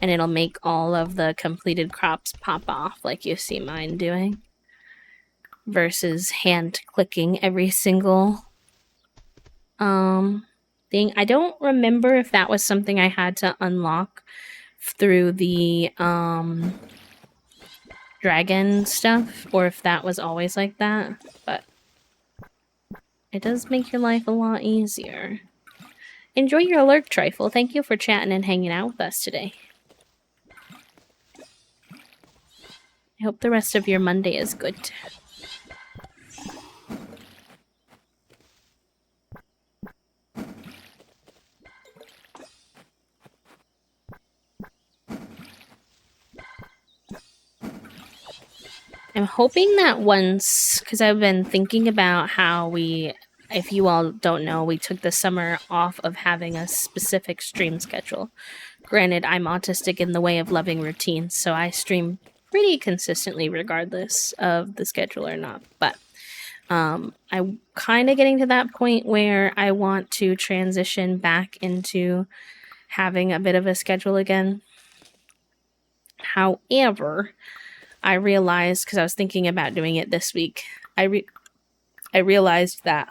and it'll make all of the completed crops pop off like you see mine doing, versus hand clicking every single thing. I don't remember if that was something I had to unlock through the dragon stuff, or if that was always like that, but it does make your life a lot easier. Enjoy your alert, Trifle. Thank you for chatting and hanging out with us today. I hope the rest of your Monday is good. I'm hoping that once, because I've been thinking about how if you all don't know, we took the summer off of having a specific stream schedule. Granted, I'm autistic in the way of loving routines, so I stream pretty consistently regardless of the schedule or not. But I'm kind of getting to that point where I want to transition back into having a bit of a schedule again. However, I realized, because I was thinking about doing it this week, I realized that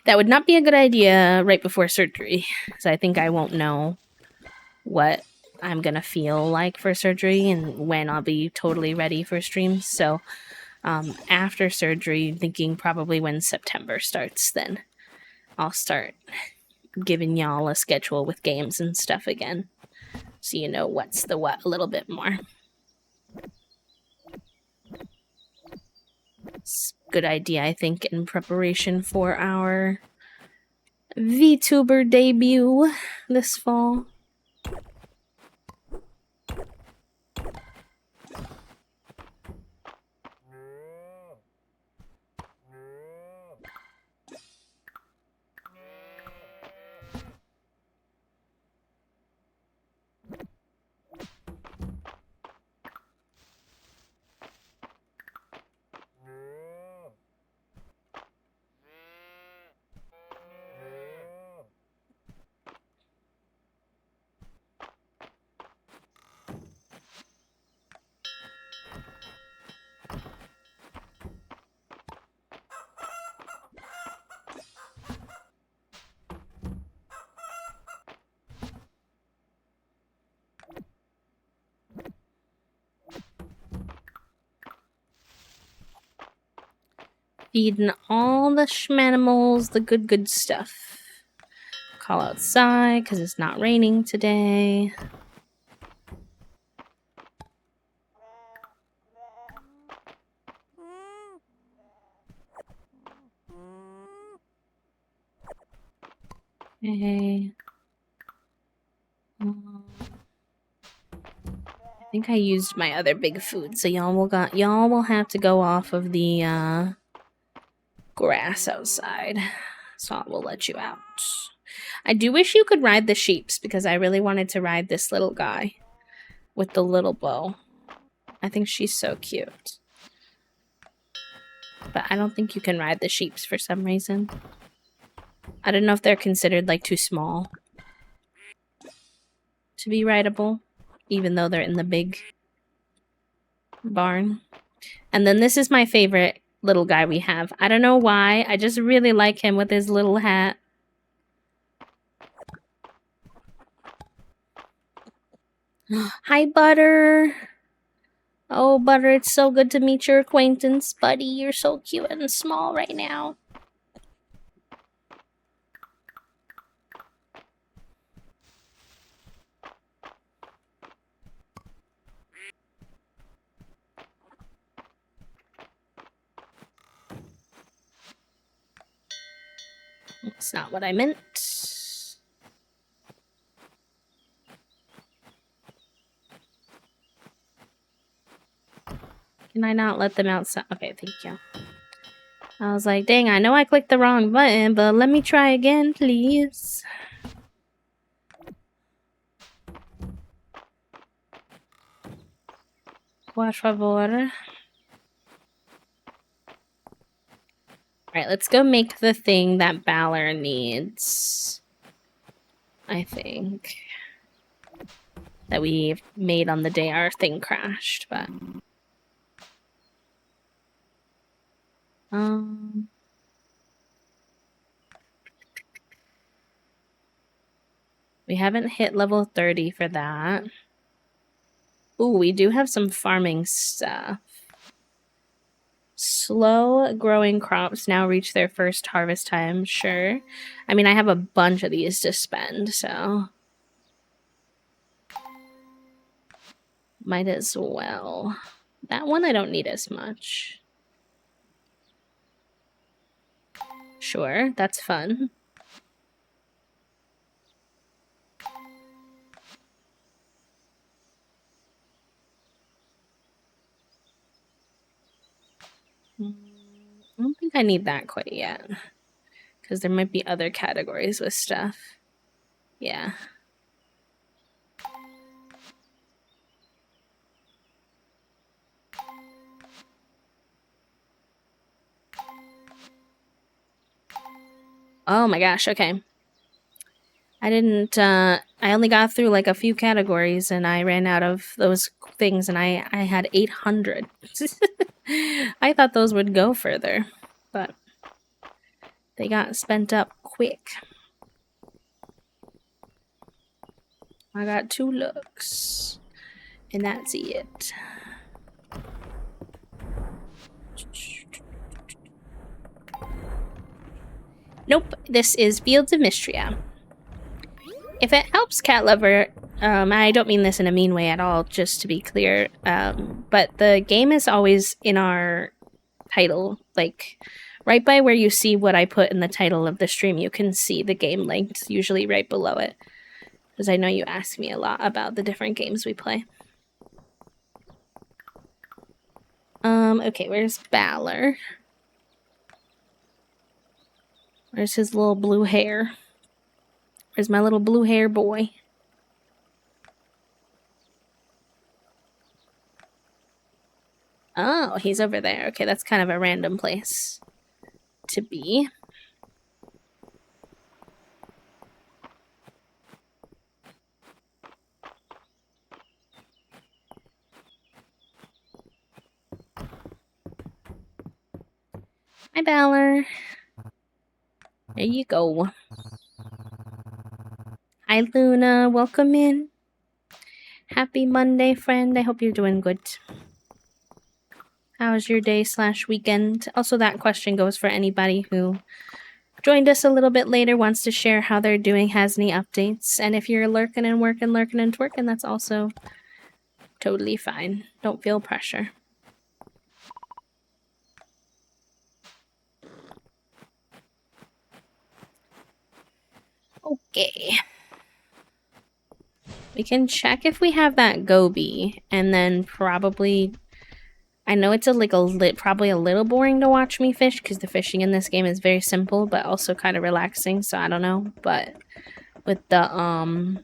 that would not be a good idea right before surgery, because I think I won't know what I'm gonna feel like for surgery and when I'll be totally ready for streams. So after surgery, thinking probably when September starts, then I'll start giving y'all a schedule with games and stuff again, so you know what's the what a little bit more. It's a good idea, I think, in preparation for our VTuber debut this fall. Feeding all the schmanimals the good stuff. Call outside because it's not raining today. Okay. I think I used my other big food, so y'all will have to go off of the grass outside. So I will let you out. I do wish you could ride the sheeps, because I really wanted to ride this little guy with the little bow. I think she's so cute. But I don't think you can ride the sheeps for some reason. I don't know if they're considered like too small to be rideable, even though they're in the big barn. And then this is my favorite little guy we have. I don't know why. I just really like him with his little hat. Hi, Butter. Oh, Butter, it's so good to meet your acquaintance, buddy. You're so cute and small right now. That's not what I meant. Can I not let them outside? Okay, thank you. I was like, dang, I know I clicked the wrong button, but let me try again, please. Por favor. Alright, let's go make the thing that Balor needs. I think. That we made on the day our thing crashed, but... We haven't hit level 30 for that. Ooh, we do have some farming stuff. Slow growing crops now reach their first harvest time, sure. I mean, I have a bunch of these to spend, so... Might as well. That one I don't need as much. Sure, that's fun. I don't think I need that quite yet. Because there might be other categories with stuff. Yeah. Oh my gosh, okay. I only got through like a few categories and I ran out of those things and I had 800. I thought those would go further, but they got spent up quick. I got 2 looks and that's it. Nope, this is Fields of Mistria. If it helps, cat lover, I don't mean this in a mean way at all, just to be clear, but the game is always in our title, like right by where you see what I put in the title of the stream, you can see the game linked, usually right below it, because I know you ask me a lot about the different games we play. Okay, where's Balor? Where's his little blue hair? Where's my little blue hair boy? Oh, he's over there. Okay, that's kind of a random place to be. Hi, Balor. There you go. Hi, Luna. Welcome in. Happy Monday, friend. I hope you're doing good. How's your day / weekend? Also, that question goes for anybody who joined us a little bit later, wants to share how they're doing, has any updates. And if you're lurking and working and twerking, that's also totally fine. Don't feel pressure. Okay. We can check if we have that Gobi, and then probably... I know it's probably a little boring to watch me fish, because the fishing in this game is very simple, but also kind of relaxing, so I don't know. But with the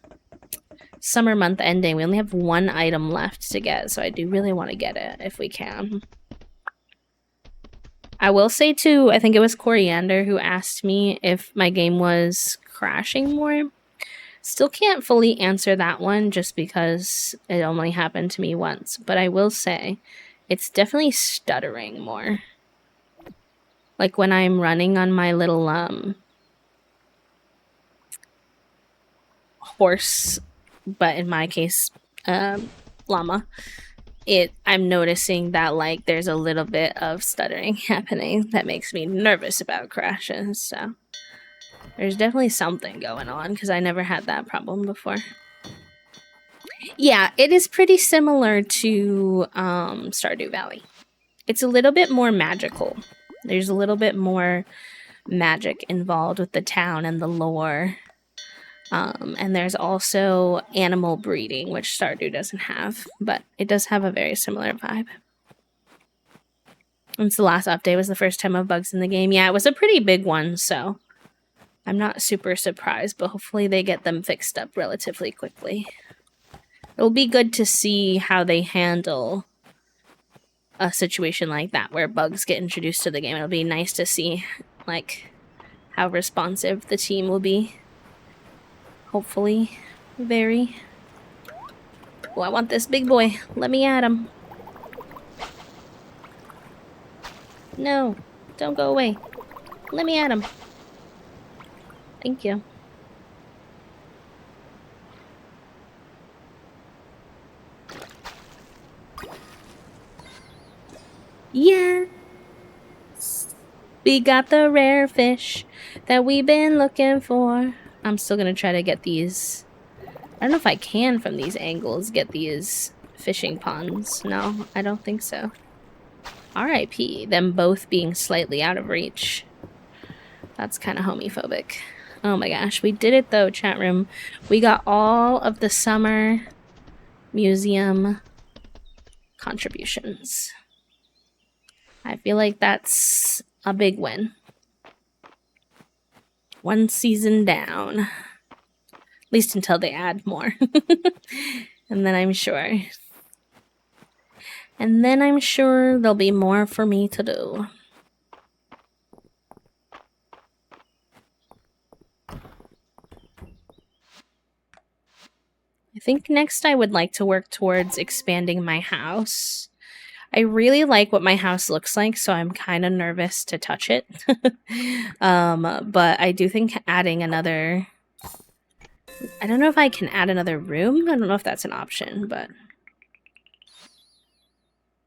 summer month ending, we only have 1 item left to get, so I do really want to get it, if we can. I will say too, I think it was Coriander who asked me if my game was crashing more. Still can't fully answer that one just because it only happened to me once, but I will say it's definitely stuttering more. Like when I'm running on my little horse, but in my case llama, I'm noticing that like there's a little bit of stuttering happening that makes me nervous about crashes, so there's definitely something going on because I never had that problem before. Yeah, it is pretty similar to Stardew Valley. It's a little bit more magical. There's a little bit more magic involved with the town and the lore. And there's also animal breeding, which Stardew doesn't have, but it does have a very similar vibe. Since the last update was the first time of bugs in the game. Yeah, it was a pretty big one, so I'm not super surprised, but hopefully they get them fixed up relatively quickly. It'll be good to see how they handle a situation like that where bugs get introduced to the game. It'll be nice to see, like, how responsive the team will be. Hopefully, very. Oh, I want this big boy. Let me at him. No, don't go away. Let me at him. Thank you. Yes! We got the rare fish that we've been looking for. I'm still gonna try to get these. I don't know if I can from these angles get these fishing ponds. No, I don't think so. R.I.P. Them both being slightly out of reach. That's kind of homophobic. Oh my gosh, we did it though, chat room. We got all of the summer museum contributions. I feel like that's a big win. One season down. At least until they add more. And then I'm sure. And then I'm sure there'll be more for me to do. I think next I would like to work towards expanding my house. I really like what my house looks like, so I'm kind of nervous to touch it. But I do think adding another... I don't know if I can add another room. I don't know if that's an option, but...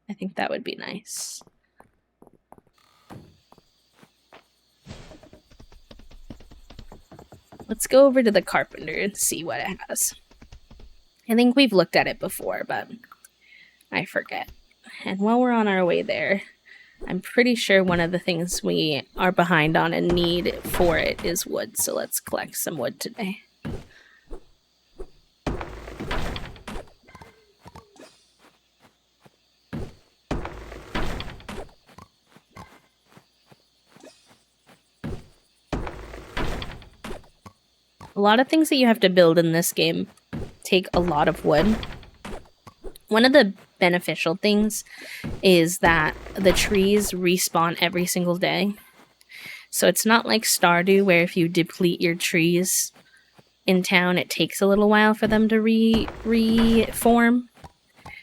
I think that would be nice. Let's go over to the carpenter and see what it has. I think we've looked at it before, but I forget. And while we're on our way there, I'm pretty sure one of the things we are behind on and need for it is wood. So let's collect some wood today. A lot of things that you have to build in this game take a lot of wood. One of the beneficial things is that the trees respawn every single day. So it's not like Stardew where if you deplete your trees in town, it takes a little while for them to reform.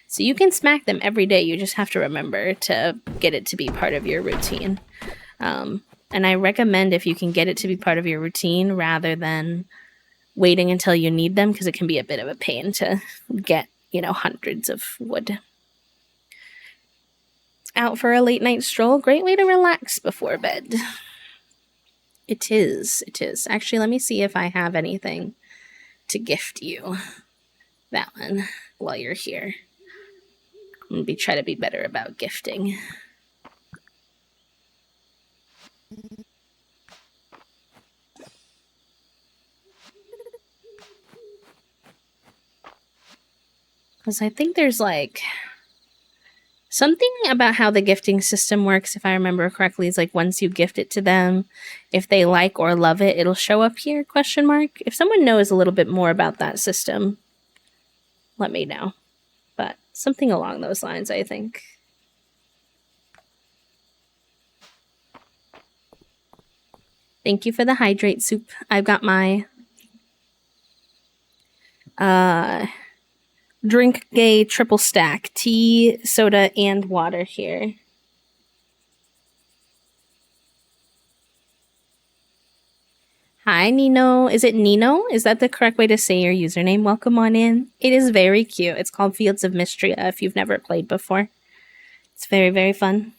So you can smack them every day. You just have to remember to get it to be part of your routine. And I recommend if you can get it to be part of your routine rather than waiting until you need them, because it can be a bit of a pain to get, you know, hundreds of wood. Out for a late night stroll. Great way to relax before bed. It is. It is. Actually, let me see if I have anything to gift you. That one while you're here. I'm gonna try to be better about gifting. Because I think there's like something about how the gifting system works, if I remember correctly, is like once you gift it to them, if they like or love it, it'll show up here, question mark. If someone knows a little bit more about that system, let me know. But something along those lines, I think. Thank you for the hydrate soup. I've got my drink gay triple stack, tea, soda, and water here. Hi, Nino. Is it Nino? Is that the correct way to say your username? Welcome on in. It is very cute. It's called Fields of Mistria if you've never played before. It's very, very fun.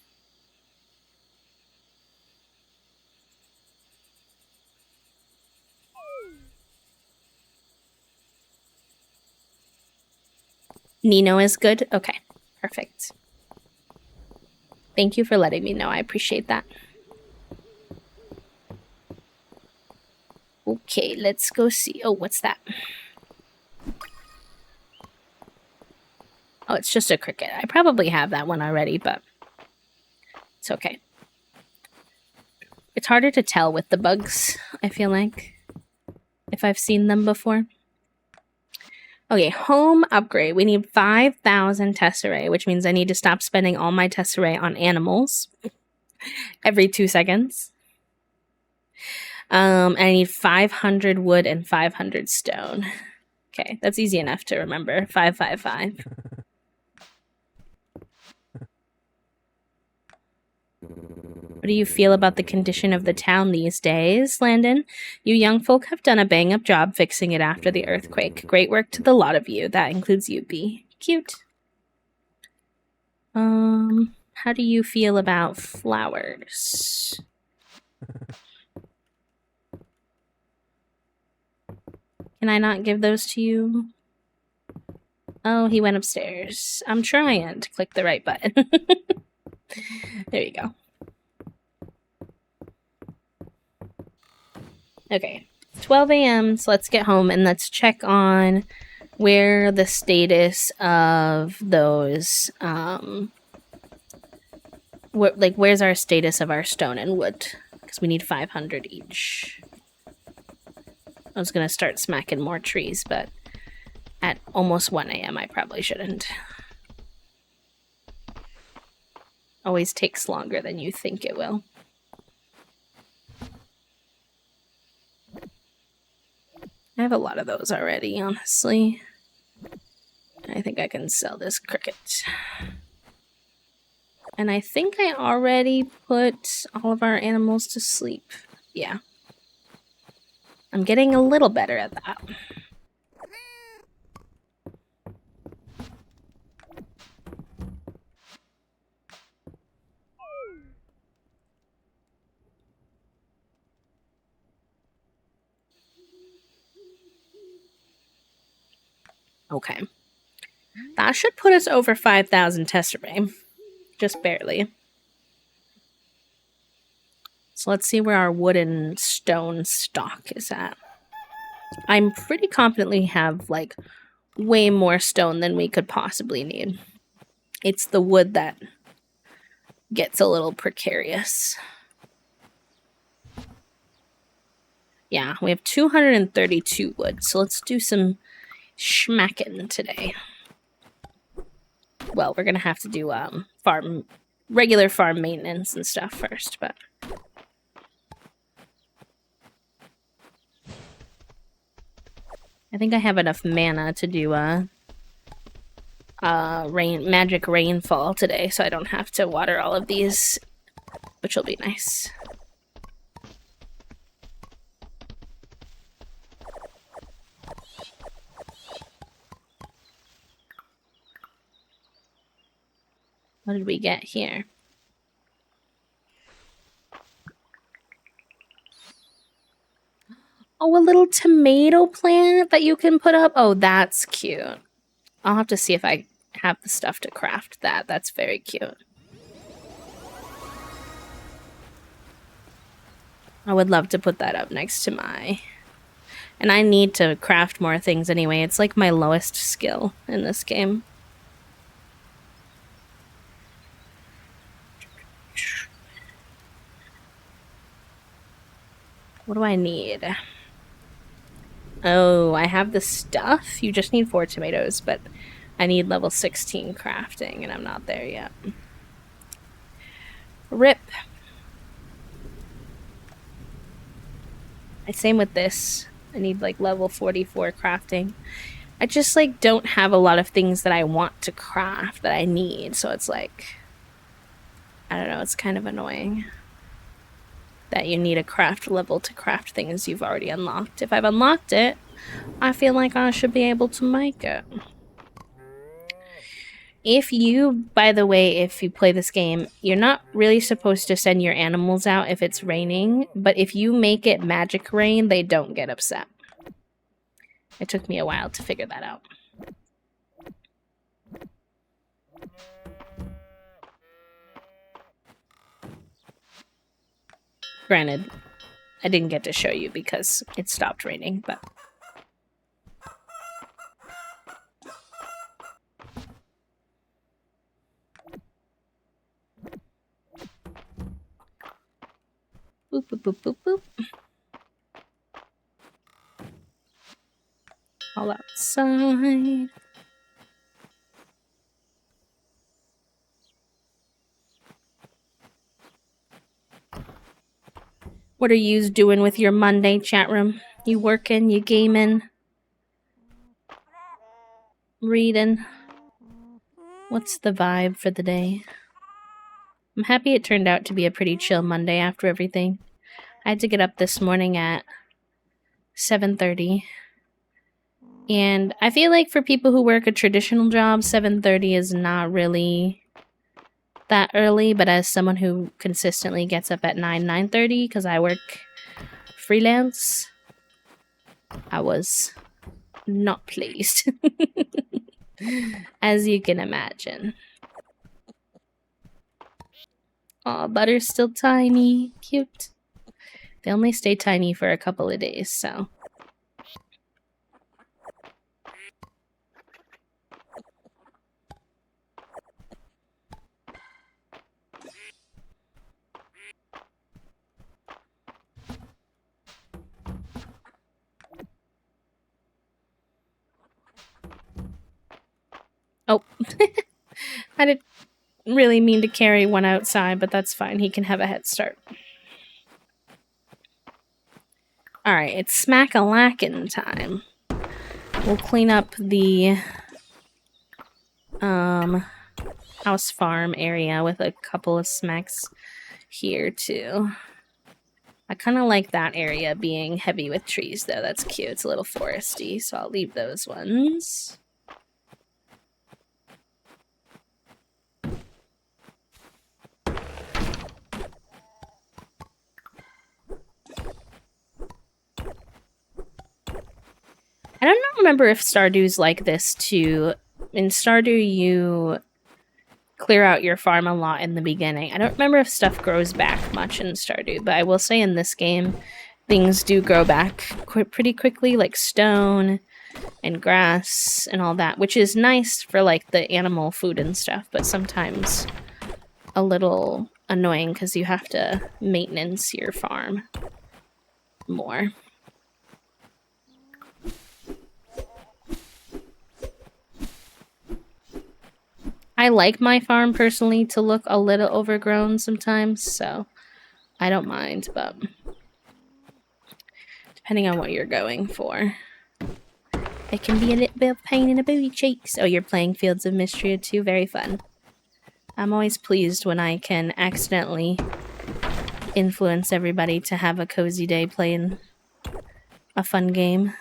Nino is good? Okay, perfect. Thank you for letting me know. I appreciate that. Okay, let's go see. Oh, what's that? Oh, it's just a cricket. I probably have that one already, but it's It's okay. It's harder to tell with the bugs, I feel like, if I've seen them before. Okay, home upgrade. We need 5,000 tesserae, which means I need to stop spending all my tesserae on animals every 2 seconds. I need 500 wood and 500 stone. Okay, that's easy enough to remember. 555. What do you feel about the condition of the town these days, Landon? You young folk have done a bang-up job fixing it after the earthquake. Great work to the lot of you. That includes you, B. Cute. How do you feel about flowers? Can I not give those to you? Oh, he went upstairs. I'm trying to click the right button. There you go. Okay, 12 a.m. So let's get home and let's check on where the status of those, where's our status of our stone and wood? Because we need 500 each. I was going to start smacking more trees, but at almost 1 a.m. I probably shouldn't. Always takes longer than you think it will. I have a lot of those already, honestly. I think I can sell this cricket. And I think I already put all of our animals to sleep. Yeah. I'm getting a little better at that. Okay. That should put us over 5,000 tesserae. Just barely. So let's see where our wood and stone stock is at. I'm pretty confidently have, like, way more stone than we could possibly need. It's the wood that gets a little precarious. Yeah, we have 232 wood, so let's do some schmacking today. Well, we're gonna have to do regular farm maintenance and stuff first, but I think I have enough mana to do magic rainfall today, so I don't have to water all of these, which will be nice. What did we get here? Oh, a little tomato plant that you can put up. Oh, that's cute. I'll have to see if I have the stuff to craft that. That's very cute. I would love to put that up next to my... And I need to craft more things anyway. It's like my lowest skill in this game. What do I need? Oh, I have the stuff. You just need 4 tomatoes, but I need level 16 crafting, and I'm not there yet. RIP. Same with this. I need, like, level 44 crafting. I just, like, don't have a lot of things that I want to craft that I need, so it's like... I don't know, it's kind of annoying that you need a craft level to craft things you've already unlocked. If I've unlocked it, I feel like I should be able to make it. If you, by the way, if you play this game, you're not really supposed to send your animals out if it's raining, but if you make it magic rain, they don't get upset. It took me a while to figure that out. Granted, I didn't get to show you because it stopped raining, but... Boop, boop, boop, boop, boop. All outside. What are you doing with your Monday, chat room? You working? You gaming? Reading? What's the vibe for the day? I'm happy it turned out to be a pretty chill Monday after everything. I had to get up this morning at 7:30. And I feel like for people who work a traditional job, 7:30 is not really that early, but as someone who consistently gets up at 9:30 because I work freelance, I was not pleased. As you can imagine. Aw, Butter's still tiny. Cute. They only stay tiny for a couple of days, so. Oh. I didn't really mean to carry one outside, but that's fine. He can have a head start. Alright, it's smack-a-lackin' time. We'll clean up the house farm area with a couple of smacks here too. I kind of like that area being heavy with trees though. That's cute. It's a little foresty, so I'll leave those ones. I don't remember if Stardew's like this too. In Stardew, you clear out your farm a lot in the beginning. I don't remember if stuff grows back much in Stardew, but I will say in this game, things do grow back pretty quickly, like stone and grass and all that, which is nice for like the animal food and stuff, but sometimes a little annoying because you have to maintenance your farm more. I like my farm personally to look a little overgrown sometimes, so I don't mind, but depending on what you're going for, it can be a little bit of pain in the booty cheeks. Oh, you're playing Fields of Mistria too? Very fun. I'm always pleased when I can accidentally influence everybody to have a cozy day playing a fun game.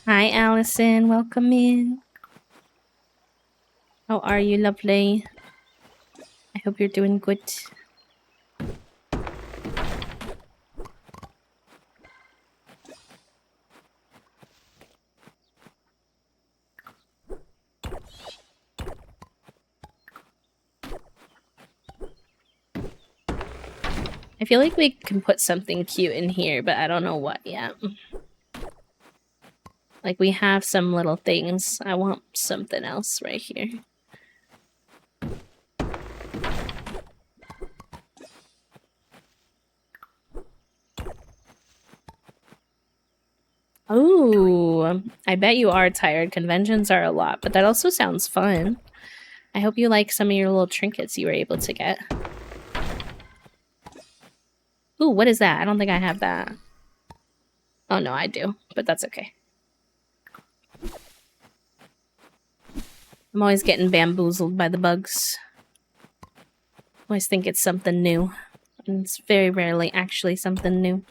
Hi, Allison. Welcome in. How are you, lovely? I hope you're doing good. I feel like we can put something cute in here, but I don't know what yet. Like, we have some little things. I want something else right here. Oh, I bet you are tired. Conventions are a lot, but that also sounds fun. I hope you like some of your little trinkets you were able to get. Ooh, what is that? I don't think I have that. Oh, no, I do, but that's okay. I'm always getting bamboozled by the bugs. Always think it's something new. And it's very rarely actually something new.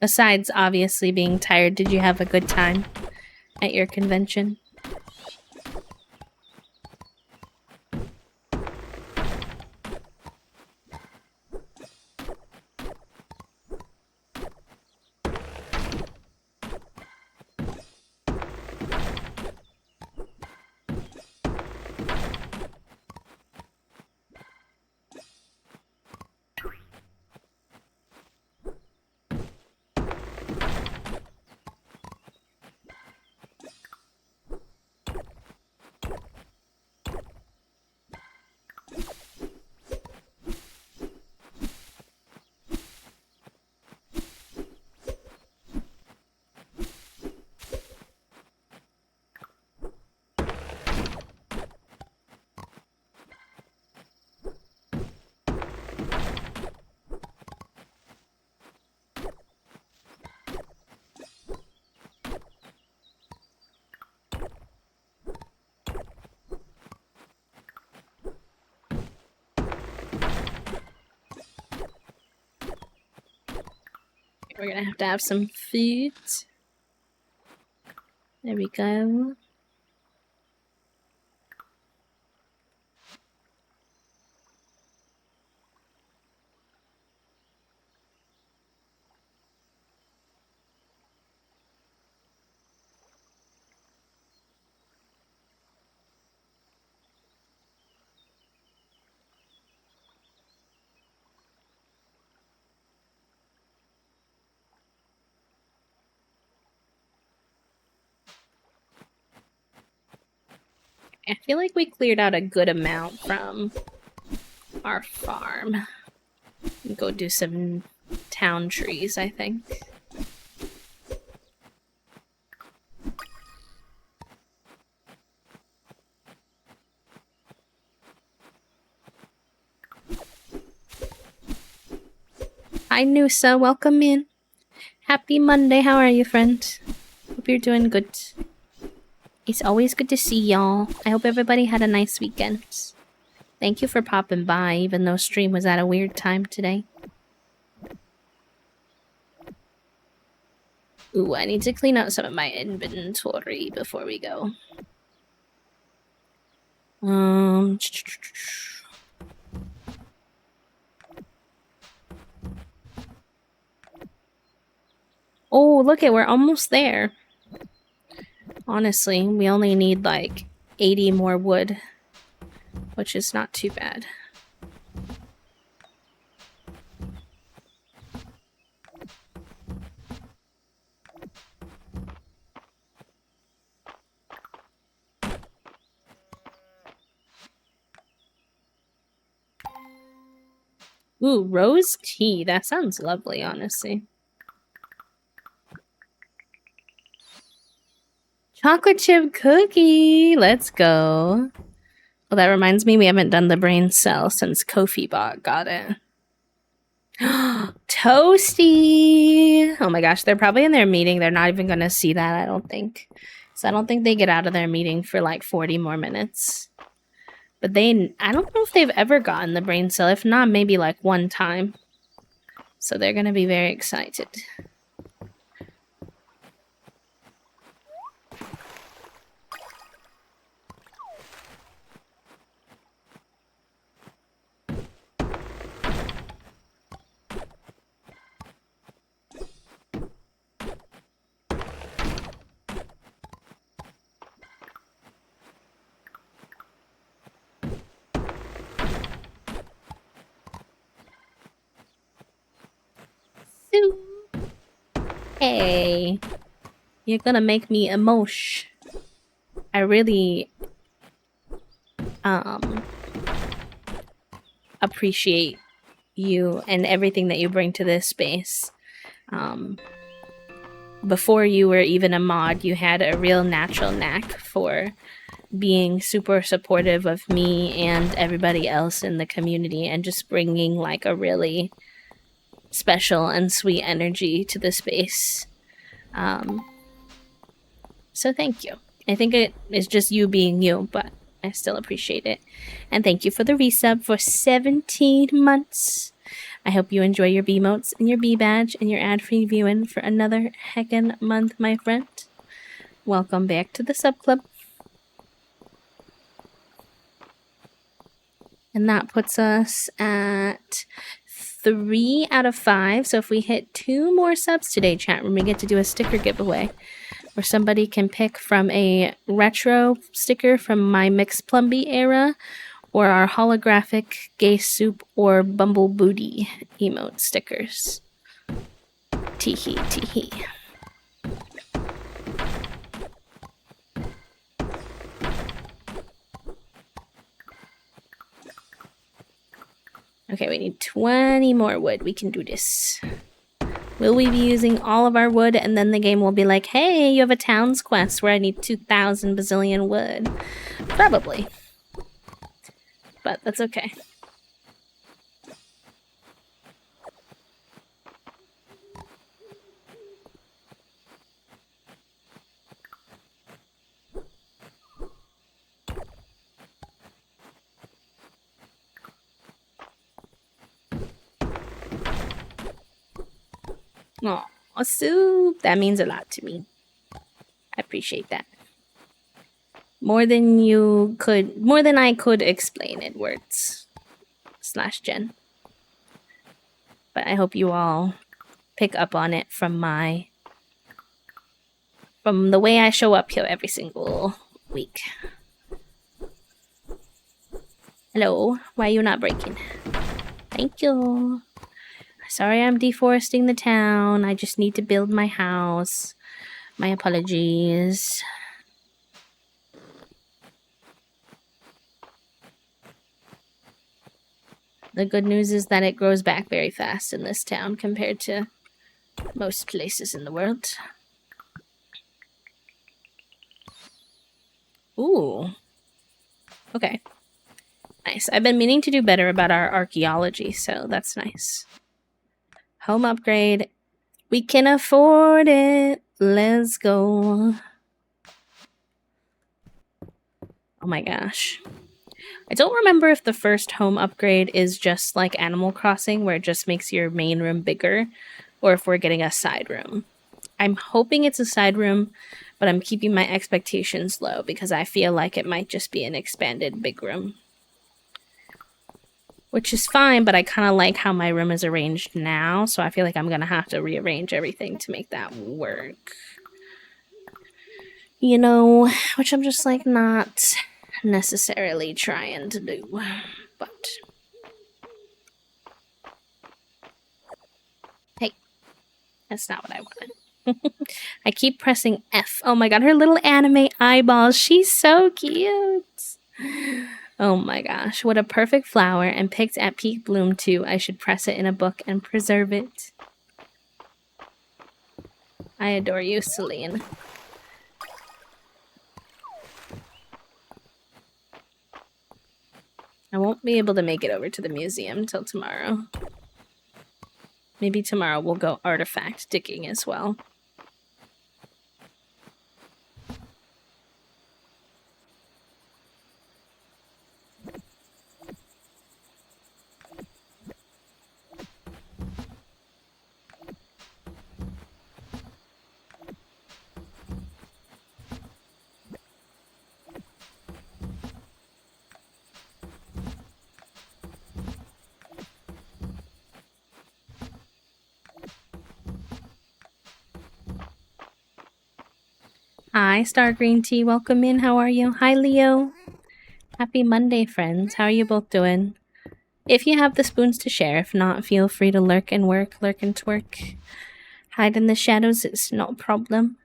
Besides obviously being tired, did you have a good time at your convention? We're gonna have to have some food. There we go. I feel like we cleared out a good amount from our farm. Go do some town trees, I think. Hi, Noosa. Welcome in. Happy Monday. How are you, friend? Hope you're doing good. It's always good to see y'all. I hope everybody had a nice weekend. Thank you for popping by, even though stream was at a weird time today. Ooh, I need to clean out some of my inventory before we go. Oh, look it, we're almost there. Honestly, we only need like 80 more wood, which is not too bad. Ooh, rose tea. That sounds lovely, honestly. Chocolate chip cookie. Let's go. Well, that reminds me, we haven't done the brain cell since Kofi bot got it. Toasty. Oh my gosh, they're probably in their meeting. They're not even going to see that, I don't think. So I don't think they get out of their meeting for like 40 more minutes. But I don't know if they've ever gotten the brain cell. If not, maybe like one time. So they're going to be very excited. Hey, you're gonna make me emotion. I really appreciate you and everything that you bring to this space. Before you were even a mod, you had a real natural knack for being super supportive of me and everybody else in the community and just bringing like a really special and sweet energy to the space. So thank you. I think it is just you being you, but I still appreciate it. And thank you for the resub for 17 months. I hope you enjoy your B motes and your B badge and your ad-free viewing for another heckin' month, my friend. Welcome back to the sub club. And that puts us at 3 out of 5. So if we hit 2 more subs today, chat room, we get to do a sticker giveaway where somebody can pick from a retro sticker from my Mixed Plumbee era or our holographic gay soup or bumble booty emote stickers. Teehee, teehee. Okay, we need 20 more wood. We can do this. Will we be using all of our wood and then the game will be like, hey, you have a town's quest where I need 2,000 bazillion wood? Probably. But that's okay. Aw, soup. That means a lot to me. I appreciate that. More than I could explain in words. /Jen. But I hope you all pick up on it from the way I show up here every single week. Hello, why are you not breaking? Thank you. Sorry I'm deforesting the town. I just need to build my house. My apologies. The good news is that it grows back very fast in this town compared to most places in the world. Ooh. Okay. Nice. I've been meaning to do better about our archaeology, so that's nice. Home upgrade. We can afford it. Let's go. Oh my gosh. I don't remember if the first home upgrade is just like Animal Crossing, where it just makes your main room bigger, or if we're getting a side room. I'm hoping it's a side room, but I'm keeping my expectations low because I feel like it might just be an expanded big room. Which is fine, but I kind of like how my room is arranged now, so I feel like I'm going to have to rearrange everything to make that work. You know, which I'm just like not necessarily trying to do, but... Hey, that's not what I wanted. I keep pressing F. Oh my god, her little anime eyeballs. She's so cute. Oh my gosh, what a perfect flower, and picked at peak bloom too. I should press it in a book and preserve it. I adore you, Celine. I won't be able to make it over to the museum till tomorrow. Maybe tomorrow we'll go artifact digging as well. Hi, Star Green Tea. Welcome in. How are you? Hi, Leo. Happy Monday, friends. How are you both doing? If you have the spoons to share, if not, feel free to lurk and twerk. Hide in the shadows, it's not a problem.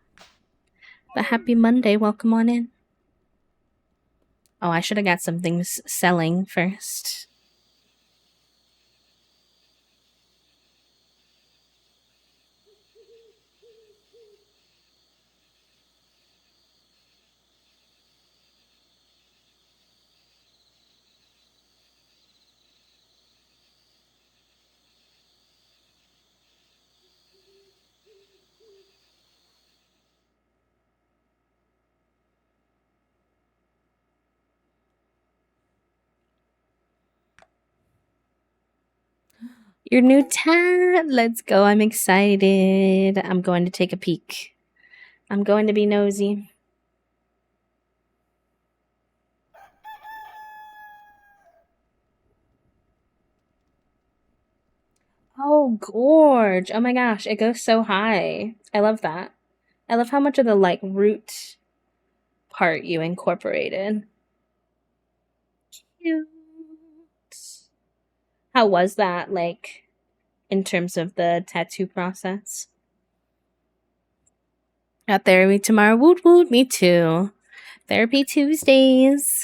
But happy Monday. Welcome on in. Oh, I should have got some things selling first. Your new tat. Let's go. I'm excited. I'm going to take a peek. I'm going to be nosy. Oh, gorge. Oh my gosh, it goes so high. I love that. I love how much of the like root part you incorporated. Cute. How was that like in terms of the tattoo process? Got therapy tomorrow. Woot woot, me too. Therapy Tuesdays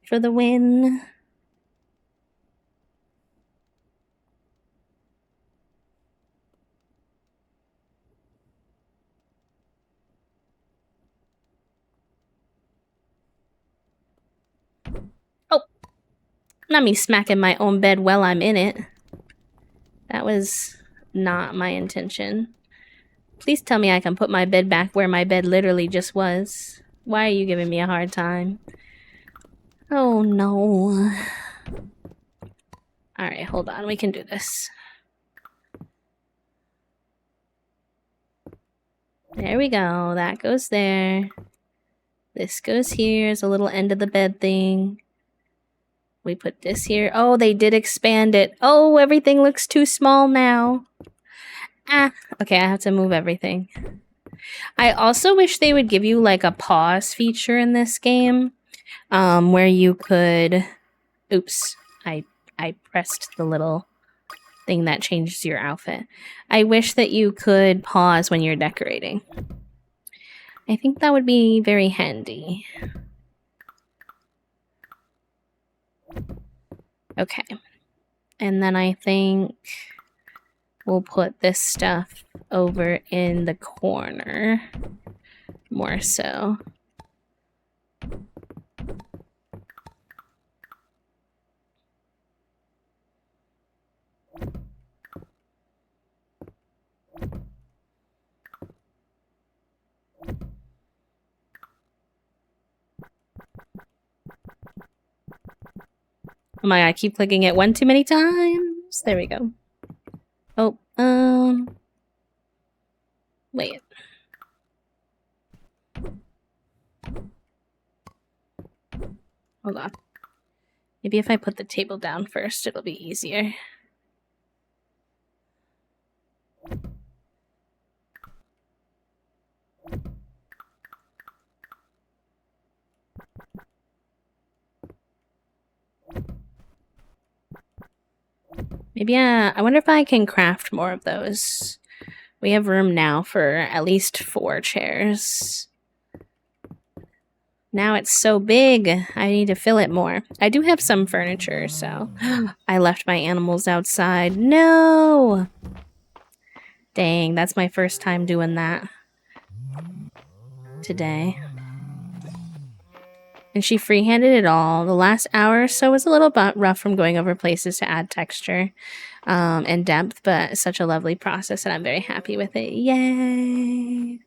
for the win. Oh, not me smacking my own bed while I'm in it. That was not my intention. Please tell me I can put my bed back where my bed literally just was. Why are you giving me a hard time? Oh no. Alright, hold on. We can do this. There we go. That goes there. This goes here. It's a little end of the bed thing. We put this here. Oh, they did expand it. Oh, everything looks too small now. Ah, okay, I have to move everything. I also wish they would give you like a pause feature in this game, where you could. Oops, I pressed the little thing that changes your outfit. I wish that you could pause when you're decorating. I think that would be very handy. Okay, and then I think we'll put this stuff over in the corner more so. Oh my god, I keep clicking it one too many times. There we go. Oh, wait. Hold on. Maybe if I put the table down first, it'll be easier. Maybe, I wonder if I can craft more of those. We have room now for at least 4 chairs. Now it's so big, I need to fill it more. I do have some furniture, so I left my animals outside. No! Dang, that's my first time doing that today. And she freehanded it all. The last hour or so was a little bit rough from going over places to add texture and depth, but such a lovely process, and I'm very happy with it. Yay!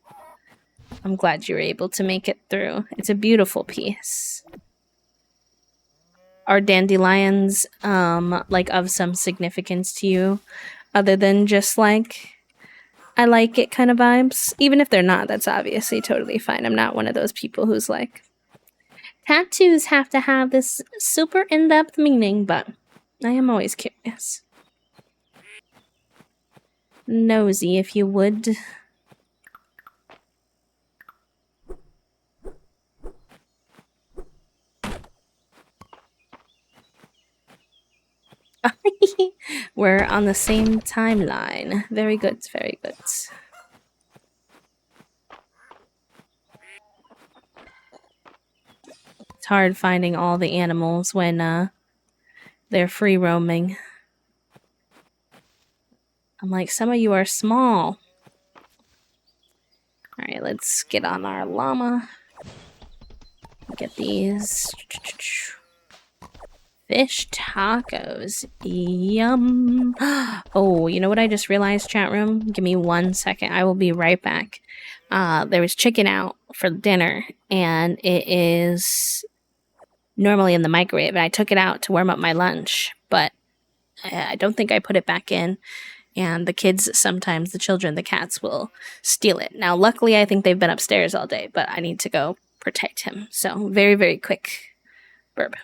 I'm glad you were able to make it through. It's a beautiful piece. Are dandelions like of some significance to you, other than just like I like it kind of vibes? Even if they're not, that's obviously totally fine. I'm not one of those people who's like, tattoos have to have this super in-depth meaning, but I am always curious. Nosy, if you would. We're on the same timeline. Very good, very good. It's hard finding all the animals when they're free roaming. I'm like, some of you are small. Alright, let's get on our llama. Get these. Fish tacos. Yum. Oh, you know what I just realized, chat room? Give me 1 second. I will be right back. There was chicken out for dinner, and it is normally in the microwave, and I took it out to warm up my lunch, but I don't think I put it back in. And the kids, sometimes the children, the cats, will steal it. Now, luckily, I think they've been upstairs all day, but I need to go protect him. So, very, very quick burp.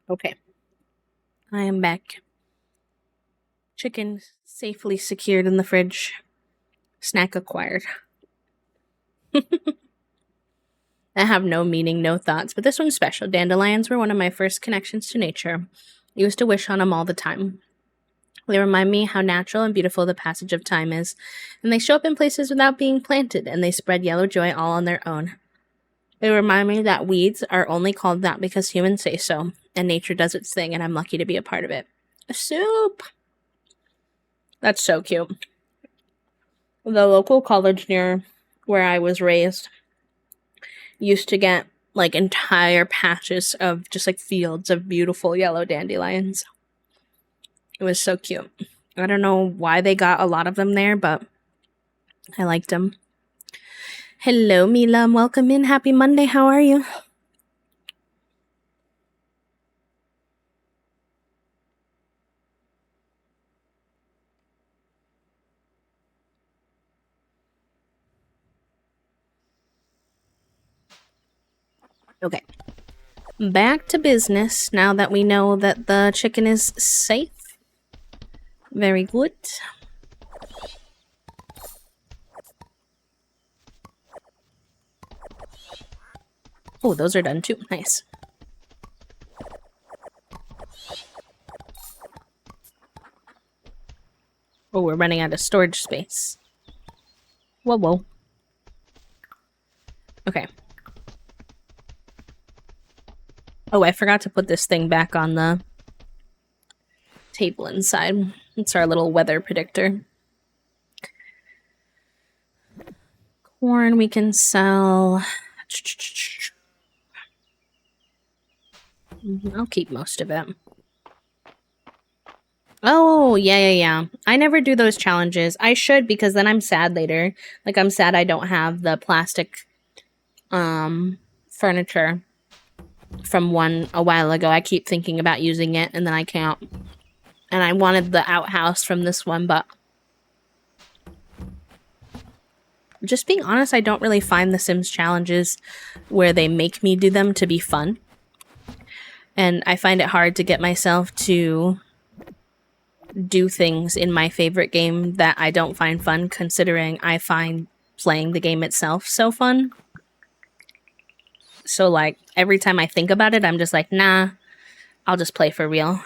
Okay, I am back. Chicken safely secured in the fridge. Snack acquired. I have no meaning, no thoughts, but this one's special. Dandelions were one of my first connections to nature. I used to wish on them all the time. They remind me how natural and beautiful the passage of time is, and they show up in places without being planted, and they spread yellow joy all on their own. They remind me that weeds are only called that because humans say so, and nature does its thing, and I'm lucky to be a part of it. A soup! That's so cute. The local college near where I was raised used to get like entire patches of just like fields of beautiful yellow dandelions. It was so cute. I don't know why they got a lot of them there, but I liked them. Hello, Mila. Welcome in. Happy Monday. How are you? Okay. Back to business now that we know that the chicken is safe. Very good. Oh, those are done too. Nice. Oh, we're running out of storage space. Whoa, whoa. Okay. Oh, I forgot to put this thing back on the table inside. It's our little weather predictor. Corn we can sell. I'll keep most of it. Oh, yeah. I never do those challenges. I should, because then I'm sad later. Like, I'm sad I don't have the plastic furniture from one a while ago. I keep thinking about using it, and then I can't. And I wanted the outhouse from this one, but just being honest, I don't really find the Sims challenges where they make me do them to be fun. And I find it hard to get myself to do things in my favorite game that I don't find fun, considering I find playing the game itself so fun. So, like, every time I think about it, I'm just like, nah, I'll just play for real.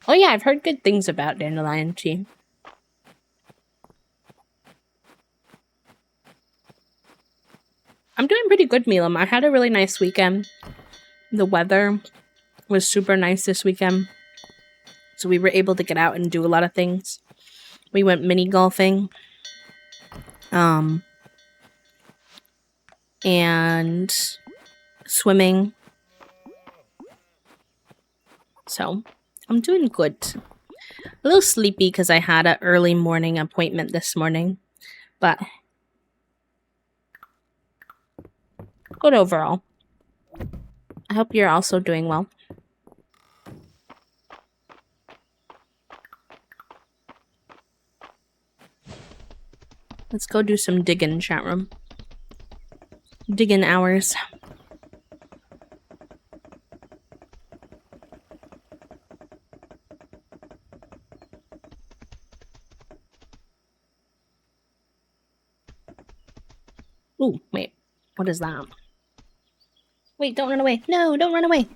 Oh yeah, I've heard good things about dandelion tea. I'm doing pretty good, Milam. I had a really nice weekend. The weather was super nice this weekend. So we were able to get out and do a lot of things. We went mini golfing. And swimming. So I'm doing good. A little sleepy because I had an early morning appointment this morning. But good overall. I hope you're also doing well. Let's go do some digging, chat room. Digging hours. Ooh, wait. What is that? Wait, don't run away. No, don't run away.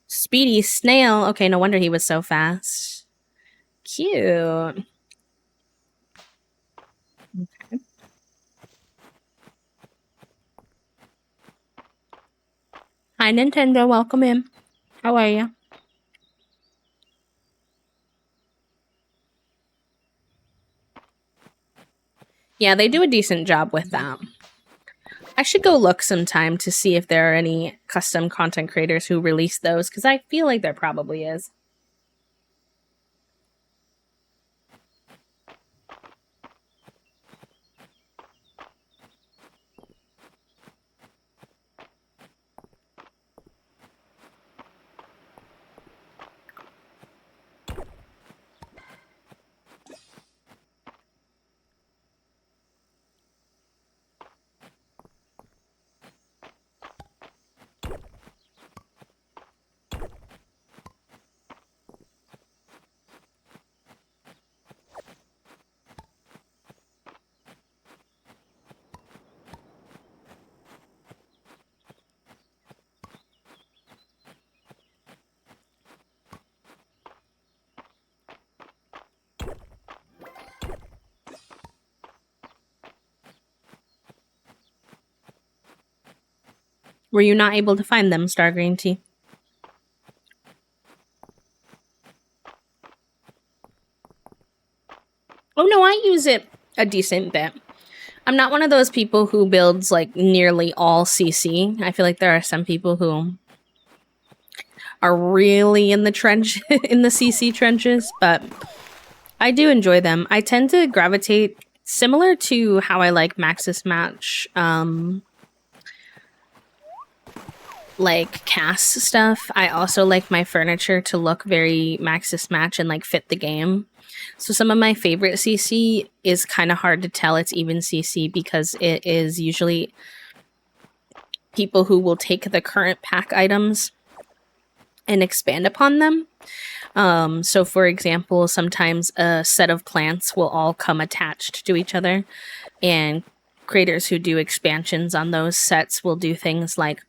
Speedy snail. Okay, no wonder he was so fast. Cute. Okay. Hi, Nintendo. Welcome in. How are you? Yeah, they do a decent job with that. I should go look sometime to see if there are any custom content creators who release those, because I feel like there probably is. Were you not able to find them, Star Green Tea? Oh no, I use it a decent bit. I'm not one of those people who builds like nearly all CC. I feel like there are some people who are really in the trench in the CC trenches, but I do enjoy them. I tend to gravitate similar to how I like Maxis Match, like cast stuff. I also like my furniture to look very Maxis Match and like fit the game. So some of my favorite CC is kind of hard to tell it's even CC because it is usually people who will take the current pack items and expand upon them. So for example, sometimes a set of plants will all come attached to each other, and creators who do expansions on those sets will do things like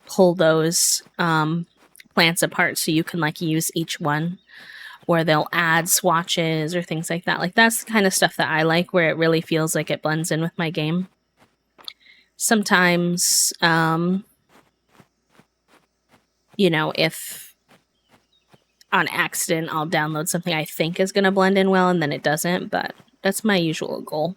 pull those plants apart so you can like use each one, or they'll add swatches or things like that. Like that's the kind of stuff that I like, where it really feels like it blends in with my game. Sometimes, you know, if on accident I'll download something I think is going to blend in well and then it doesn't, but that's my usual goal.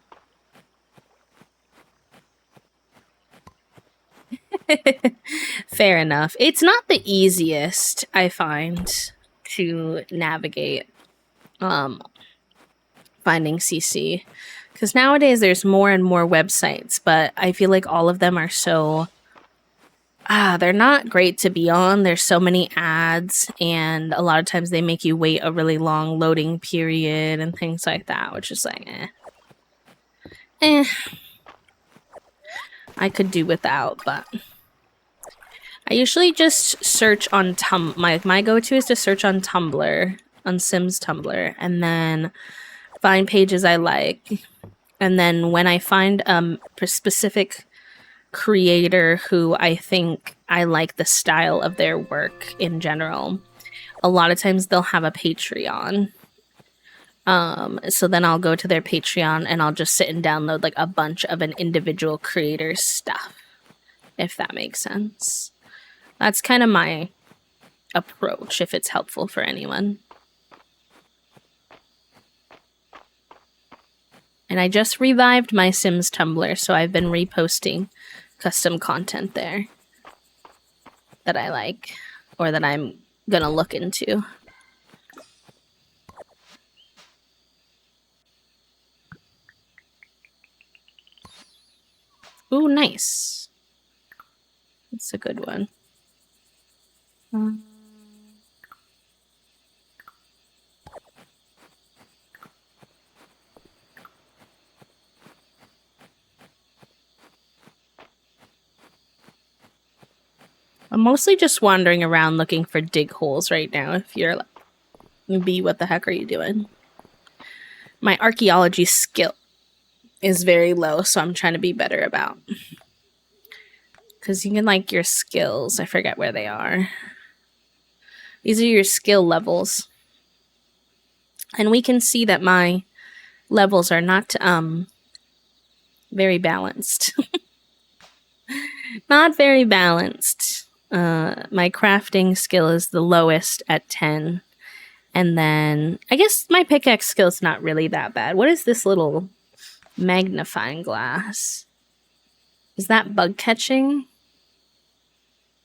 Fair enough. It's not the easiest, I find, to navigate finding CC, because nowadays there's more and more websites, but I feel like all of them are so they're not great to be on. There's so many ads, and a lot of times they make you wait a really long loading period and things like that, which is like I could do without. But I usually just search on my go-to is to search on Tumblr, on Sims Tumblr, and then find pages I like. And then when I find a specific creator who I think I like the style of their work in general, a lot of times they'll have a Patreon. So then I'll go to their Patreon and I'll just sit and download like a bunch of an individual creator's stuff, if that makes sense. That's kind of my approach, if it's helpful for anyone. And I just revived my Sims Tumblr, so I've been reposting custom content there that I like, or that I'm gonna look into. Ooh, nice. That's a good one. I'm mostly just wandering around looking for dig holes right now. If you're like, B, what the heck are you doing? My archaeology skill is very low, so I'm trying to be better about. Because you can like your skills. I forget where they are. These are your skill levels. And we can see that my levels are not very balanced. Not very balanced. My crafting skill is the lowest at 10. And then I guess my pickaxe skill is not really that bad. What is this little magnifying glass? Is that bug catching?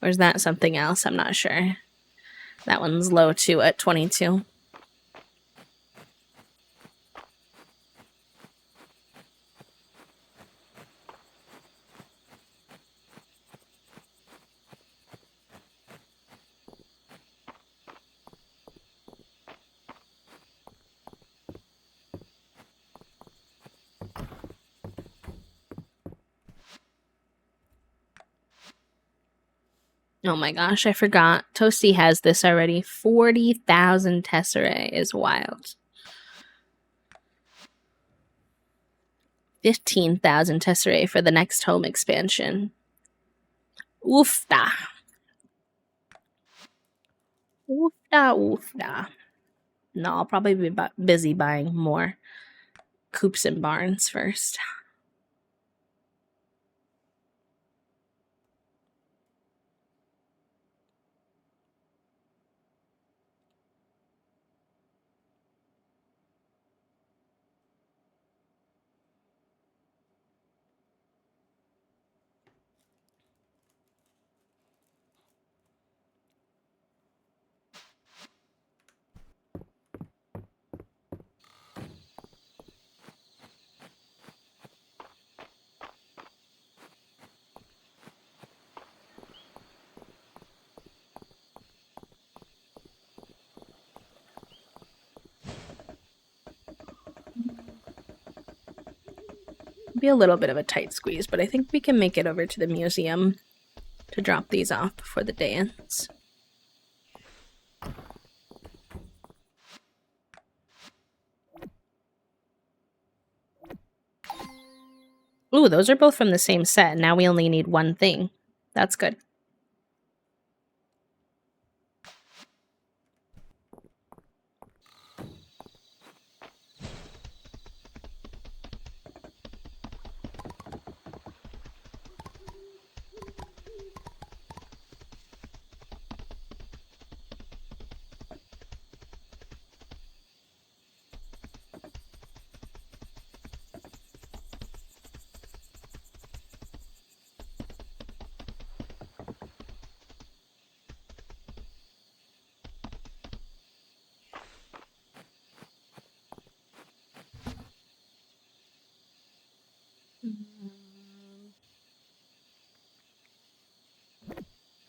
Or is that something else? I'm not sure. That one's low too at 22. Oh my gosh, I forgot. Toasty has this already. 40,000 tesserae is wild. 15,000 tesserae for the next home expansion. Oofda. Oofda, oofda. No, I'll probably be busy buying more coops and barns first. be a little bit of a tight squeeze, but I think we can make it over to the museum to drop these off before the day ends. Ooh, those are both from the same set. Now we only need one thing. That's good.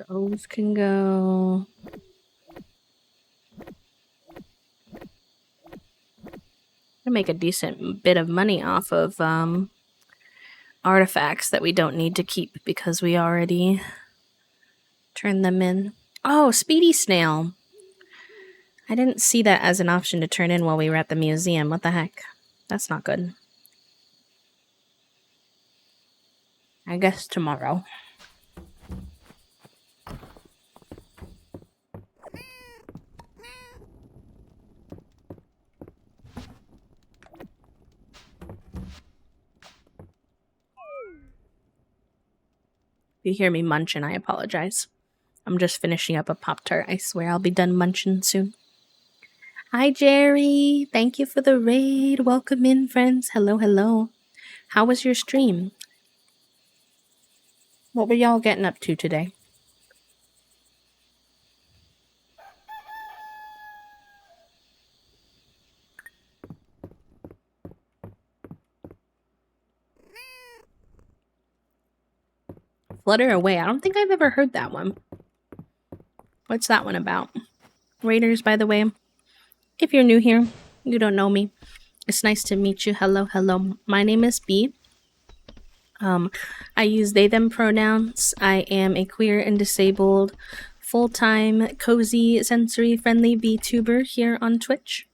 Those can go. To make a decent bit of money off of artifacts that we don't need to keep because we already turned them in. Oh, Speedy Snail. I didn't see that as an option to turn in while we were at the museum. What the heck? That's not good. I guess tomorrow. If you hear me munching, I apologize. I'm just finishing up a Pop-Tart. I swear I'll be done munching soon. Hi, Jerry. Thank you for the raid. Welcome in, friends. Hello, hello. How was your stream? What were y'all getting up to today? Flutter Away. I don't think I've ever heard that one. What's that one about? Raiders, by the way, if you're new here, you don't know me, it's nice to meet you. Hello, hello. My name is B. I use they, them pronouns. I am a queer and disabled, full-time, cozy, sensory-friendly VTuber here on Twitch.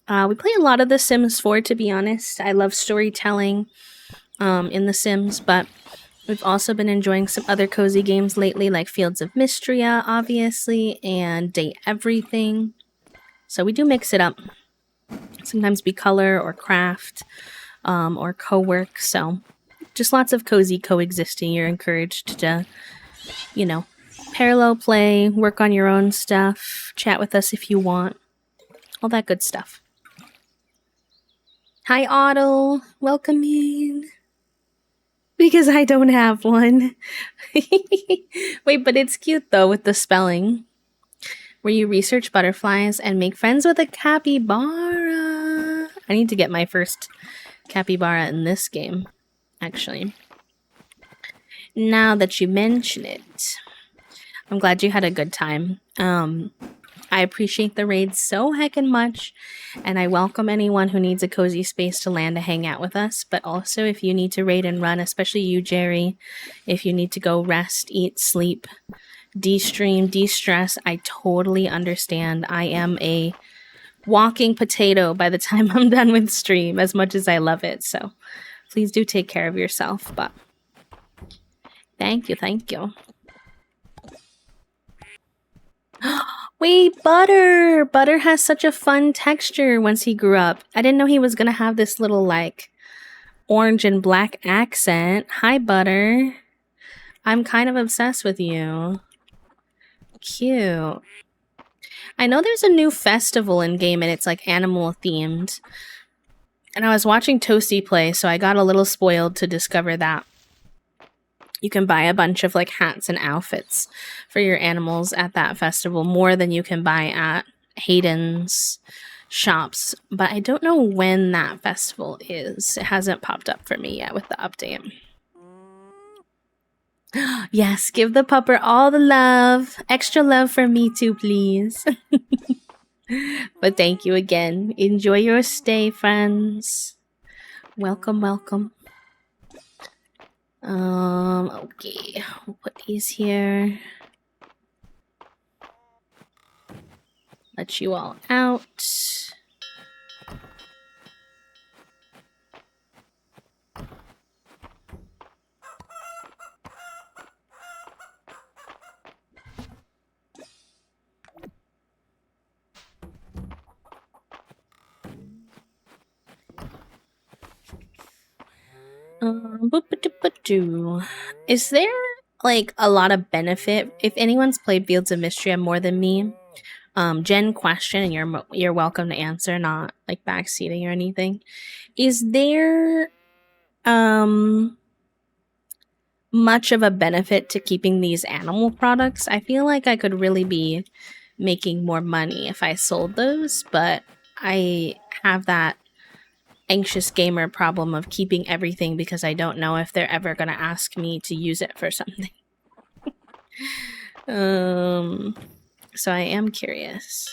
We play a lot of The Sims 4, to be honest. I love storytelling in The Sims, but we've also been enjoying some other cozy games lately, like Fields of Mistria, obviously, and Date Everything. So we do mix it up. Sometimes we color or craft or co-work. So just lots of cozy coexisting. You're encouraged to, you know, parallel play, work on your own stuff, chat with us if you want. All that good stuff. Hi, Otto. Welcome in. Because I don't have one. Wait, but it's cute though with the spelling. Where you research butterflies and make friends with a capybara. I need to get my first capybara in this game, actually. Now that you mention it, I'm glad you had a good time. I appreciate the raid so heckin' much, and I welcome anyone who needs a cozy space to land to hang out with us. But also, if you need to raid and run, especially you, Jerry, if you need to go rest, eat, sleep, de-stream, de-stress, I totally understand. I am a walking potato by the time I'm done with stream, as much as I love it. So please do take care of yourself. But thank you, thank you. Wait, Butter! Butter has such a fun texture once he grew up. I didn't know he was gonna have this little, like, orange and black accent. Hi, Butter. I'm kind of obsessed with you. Cute. I know there's a new festival in game and it's like animal themed. And I was watching Toasty play, so I got a little spoiled to discover that you can buy a bunch of like hats and outfits for your animals at that festival, more than you can buy at Hayden's shops. But I don't know when that festival is. It hasn't popped up for me yet with the update. Yes, give the pupper all the love. Extra love for me too, please. But thank you again. Enjoy your stay, friends. Welcome, welcome. Okay. We'll put these here. Let you all out. Is there like a lot of benefit if anyone's played Fields of Mistria more than me? Jen question, and you're welcome to answer, not like backseating or anything. Is there much of a benefit to keeping these animal products? I feel like I could really be making more money if I sold those, but I have that anxious gamer problem of keeping everything because I don't know if they're ever going to ask me to use it for something. So I am curious.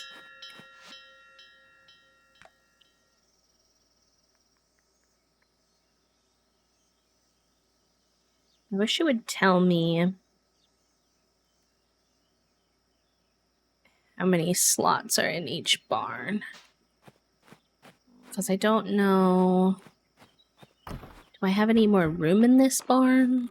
I wish it would tell me how many slots are in each barn. Because I don't know. Do I have any more room in this barn?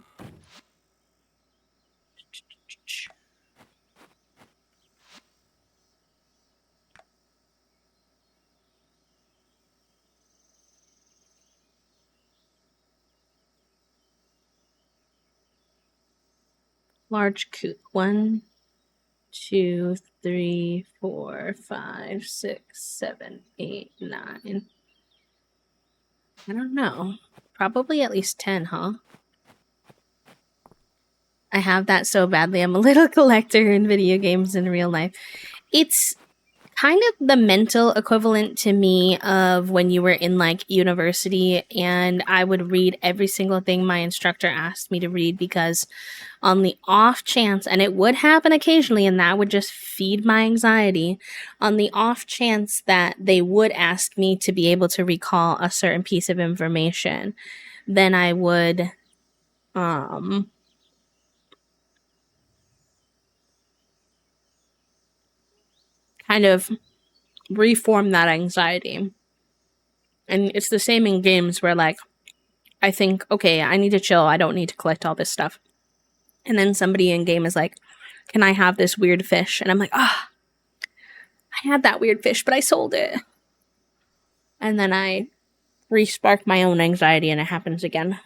Large coop. 1, 2, 3, 4, 5, 6, 7, 8, 9. I don't know. Probably at least 10, huh? I have that so badly. I'm a little collector in video games in real life. It's kind of the mental equivalent to me of when you were in like university and I would read every single thing my instructor asked me to read because on the off chance, and it would happen occasionally and that would just feed my anxiety, on the off chance that they would ask me to be able to recall a certain piece of information, then I would kind of reform that anxiety. And it's the same in games where like I think, okay, I need to chill, I don't need to collect all this stuff. And then somebody in game is like, can I have this weird fish? And I'm like, ah, I had that weird fish, but I sold it. And then I re-spark my own anxiety and it happens again.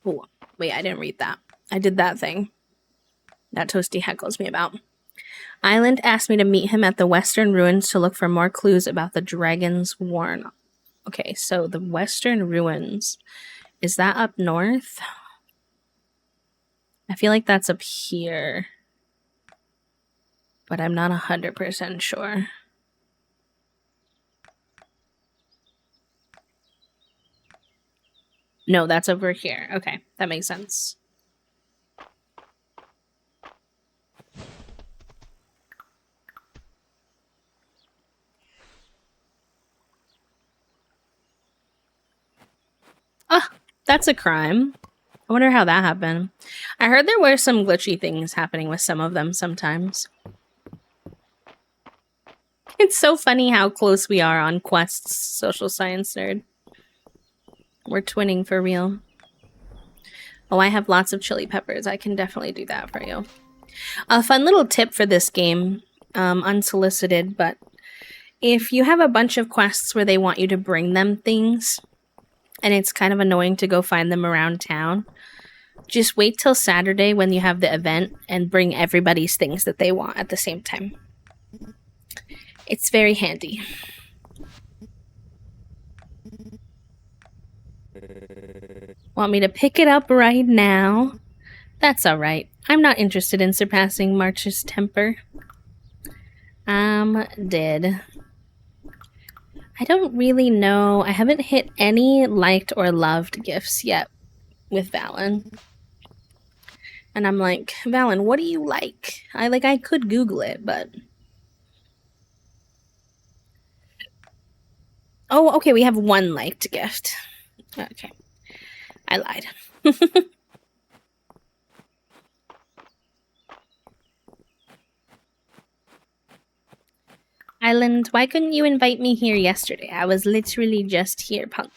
Oh, wait, I didn't read that. I did that thing that Toasty heckles me about. Island asked me to meet him at the Western Ruins to look for more clues about the Dragon's Warren. Okay, so the Western Ruins, is that up north? I feel like that's up here, but I'm not 100% sure. No, that's over here. Okay, that makes sense. Oh, that's a crime. I wonder how that happened. I heard there were some glitchy things happening with some of them sometimes. It's so funny how close we are on quests, social science nerd. We're twinning for real. Oh, I have lots of chili peppers. I can definitely do that for you. A fun little tip for this game, unsolicited, but if you have a bunch of quests where they want you to bring them things, and it's kind of annoying to go find them around town, just wait till Saturday when you have the event and bring everybody's things that they want at the same time. It's very handy. Want me to pick it up right now? That's alright. I'm not interested in surpassing March's temper. I'm dead. I don't really know. I haven't hit any liked or loved gifts yet with Valen. And I'm like, Valen, what do you like? I could Google it, but oh, okay, we have one liked gift. Okay. I lied. Island, why couldn't you invite me here yesterday? I was literally just here, punk.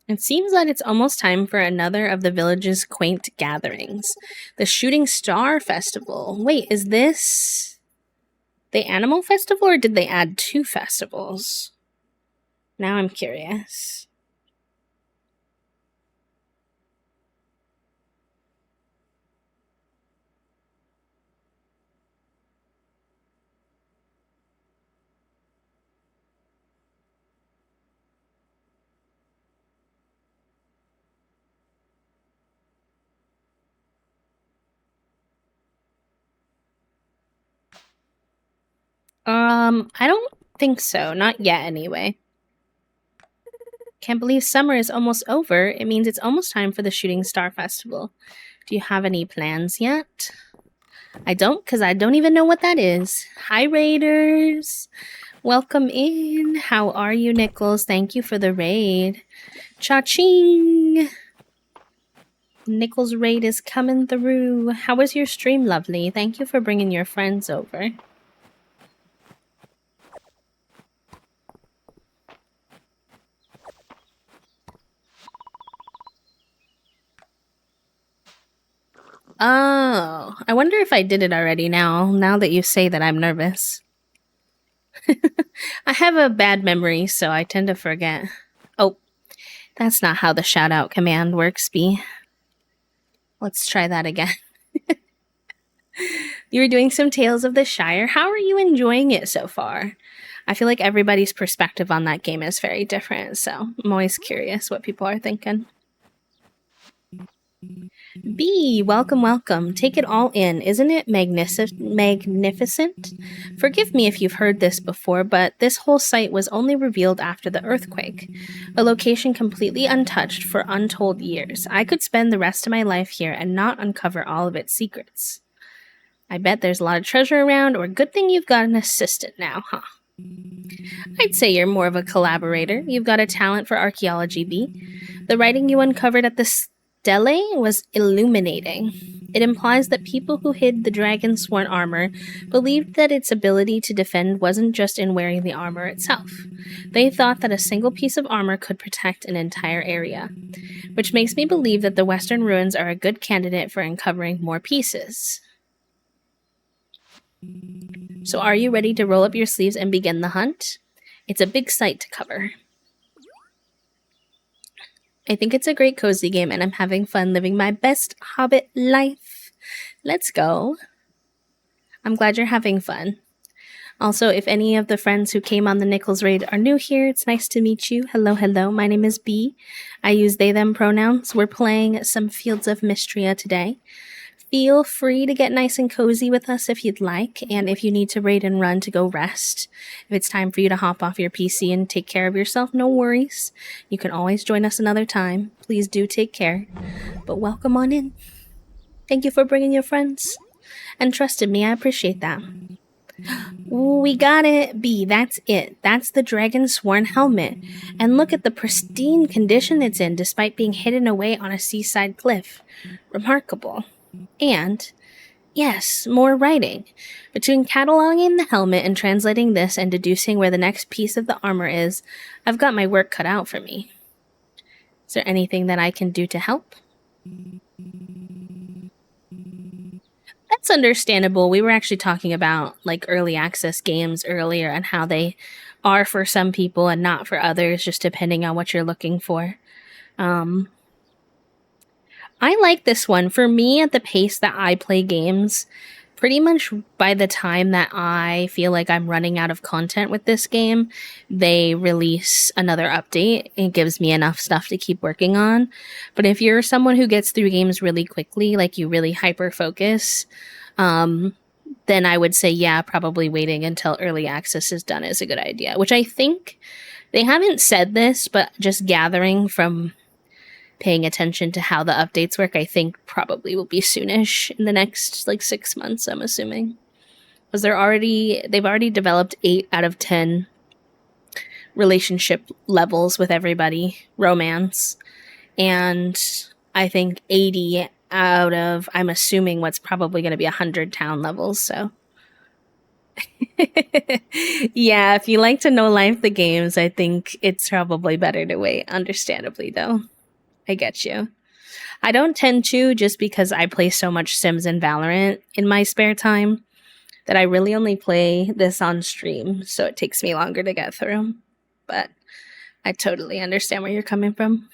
It seems that it's almost time for another of the village's quaint gatherings. The Shooting Star Festival. Wait, is this the Animal Festival or did they add two festivals? Now I'm curious. I don't think so. Not yet, anyway. Can't believe summer is almost over. It means it's almost time for the Shooting Star Festival. Do you have any plans yet? I don't, because I don't even know what that is. Hi, Raiders. Welcome in. How are you, Nichols? Thank you for the raid. Cha-ching! Nichols' raid is coming through. How was your stream, lovely? Thank you for bringing your friends over. Oh, I wonder if I did it already now that you say that I'm nervous. I have a bad memory, so I tend to forget. Oh, that's not how the shout out command works, B. Let's try that again. You were doing some Tales of the Shire. How are you enjoying it so far? I feel like everybody's perspective on that game is very different, so I'm always curious what people are thinking. B, welcome, welcome. Take it all in. Isn't it magnificent? Forgive me if you've heard this before, but this whole site was only revealed after the earthquake. A location completely untouched for untold years. I could spend the rest of my life here and not uncover all of its secrets. I bet there's a lot of treasure around, or good thing you've got an assistant now, huh? I'd say you're more of a collaborator. You've got a talent for archaeology, B. The writing you uncovered at the stele was illuminating. It implies that people who hid the dragon's sworn armor believed that its ability to defend wasn't just in wearing the armor itself. They thought that a single piece of armor could protect an entire area, which makes me believe that the Western ruins are a good candidate for uncovering more pieces. So are you ready to roll up your sleeves and begin the hunt? It's a big site to cover. I think it's a great cozy game and I'm having fun living my best hobbit life. Let's go. I'm glad you're having fun. Also, if any of the friends who came on the Nichols raid are new here, it's nice to meet you. Hello, hello. My name is B. I use they, them pronouns. We're playing some Fields of Mistria today. Feel free to get nice and cozy with us if you'd like, and if you need to raid and run to go rest, if it's time for you to hop off your PC and take care of yourself, no worries. You can always join us another time. Please do take care. But welcome on in. Thank you for bringing your friends. And trusted me, I appreciate that. We got it, B. That's it. That's the dragon's sworn helmet. And look at the pristine condition it's in despite being hidden away on a seaside cliff. Remarkable. And, yes, more writing. Between cataloging the helmet and translating this and deducing where the next piece of the armor is, I've got my work cut out for me. Is there anything that I can do to help? That's understandable. We were actually talking about like early access games earlier and how they are for some people and not for others, just depending on what you're looking for. I like this one. For me, at the pace that I play games, pretty much by the time that I feel like I'm running out of content with this game, they release another update. It gives me enough stuff to keep working on. But if you're someone who gets through games really quickly, like you really hyper focus, then I would say, yeah, probably waiting until early access is done is a good idea. Which I think they haven't said this, but just gathering from paying attention to how the updates work, I think probably will be soonish in the next like 6 months, I'm assuming. Because they've already developed 8 out of 10 relationship levels with everybody, romance. And I think 80 out of, I'm assuming, what's probably going to be 100 town levels, so. Yeah, if you like to know life the games, I think it's probably better to wait, understandably, though. I get you. I don't tend to, just because I play so much Sims and Valorant in my spare time that I really only play this on stream, so it takes me longer to get through. But I totally understand where you're coming from.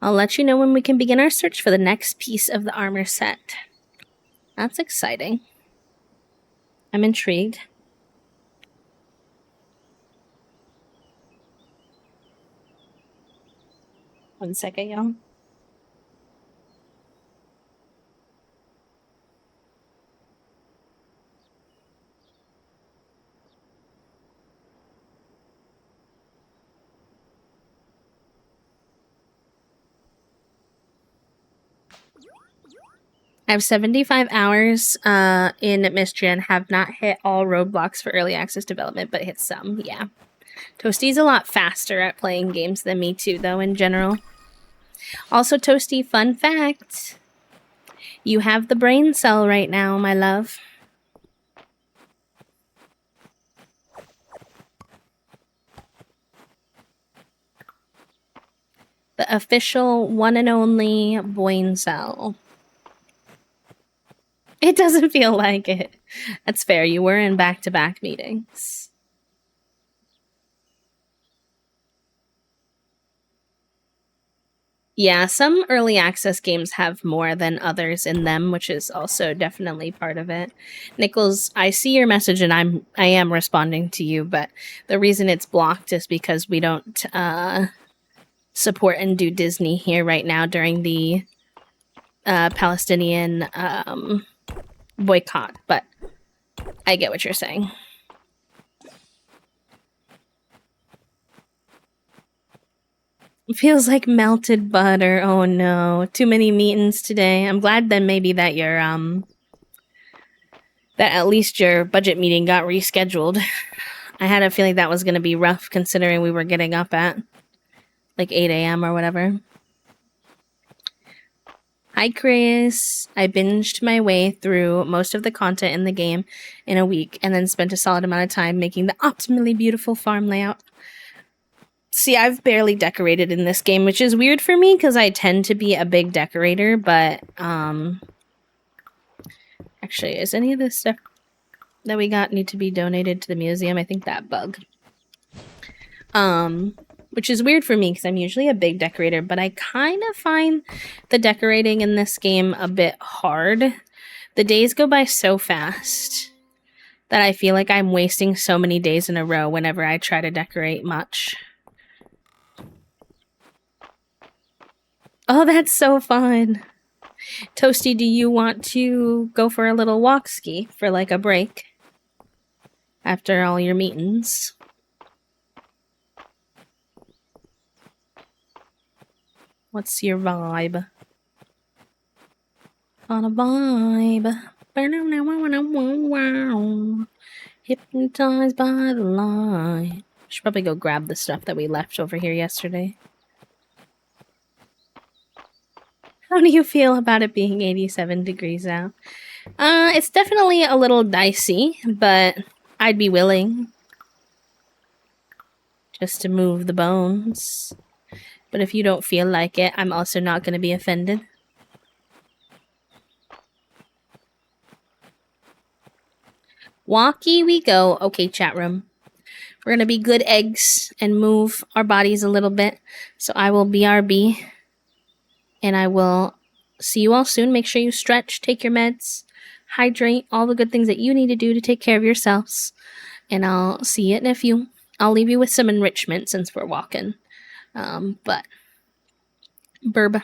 I'll let you know when we can begin our search for the next piece of the armor set. That's exciting. I'm intrigued. One second, y'all. I have 75 hours in Mistria and have not hit all roadblocks for early access development, but hit some, yeah. Toasty's a lot faster at playing games than me too, though, in general. Also, Toasty, fun fact. You have the brain cell right now, my love. The official one and only brain cell. It doesn't feel like it. That's fair. You were in back-to-back meetings. Yeah, some early access games have more than others in them, which is also definitely part of it. Nichols, I see your message and I am responding to you, but the reason it's blocked is because we don't support and do Disney here right now during the Palestinian boycott, but I get what you're saying. It feels like melted butter. Oh no, too many meetings today. I'm glad then maybe that your that at least your budget meeting got rescheduled. I had a feeling that was going to be rough considering we were getting up at like 8 a.m. or whatever. Hi, Chris. I binged my way through most of the content in the game in a week and then spent a solid amount of time making the optimally beautiful farm layout. See, I've barely decorated in this game, which is weird for me because I tend to be a big decorator, but actually, is any of this stuff that we got need to be donated to the museum? I think that bug. Which is weird for me because I'm usually a big decorator, but I kind of find the decorating in this game a bit hard. The days go by so fast that I feel like I'm wasting so many days in a row whenever I try to decorate much. Oh, that's so fun. Toasty, do you want to go for a little walk ski for like a break after all your meetings? What's your vibe? On a vibe. Hypnotized by the light. Should probably go grab the stuff that we left over here yesterday. How do you feel about it being 87 degrees out? It's definitely a little dicey, but I'd be willing just to move the bones. But if you don't feel like it, I'm also not going to be offended. Walkie we go. Okay, chat room. We're going to be good eggs and move our bodies a little bit. So I will BRB. And I will see you all soon. Make sure you stretch, take your meds, hydrate, all the good things that you need to do to take care of yourselves. And I'll see you in a few. I'll leave you with some enrichment since we're walking. But burb.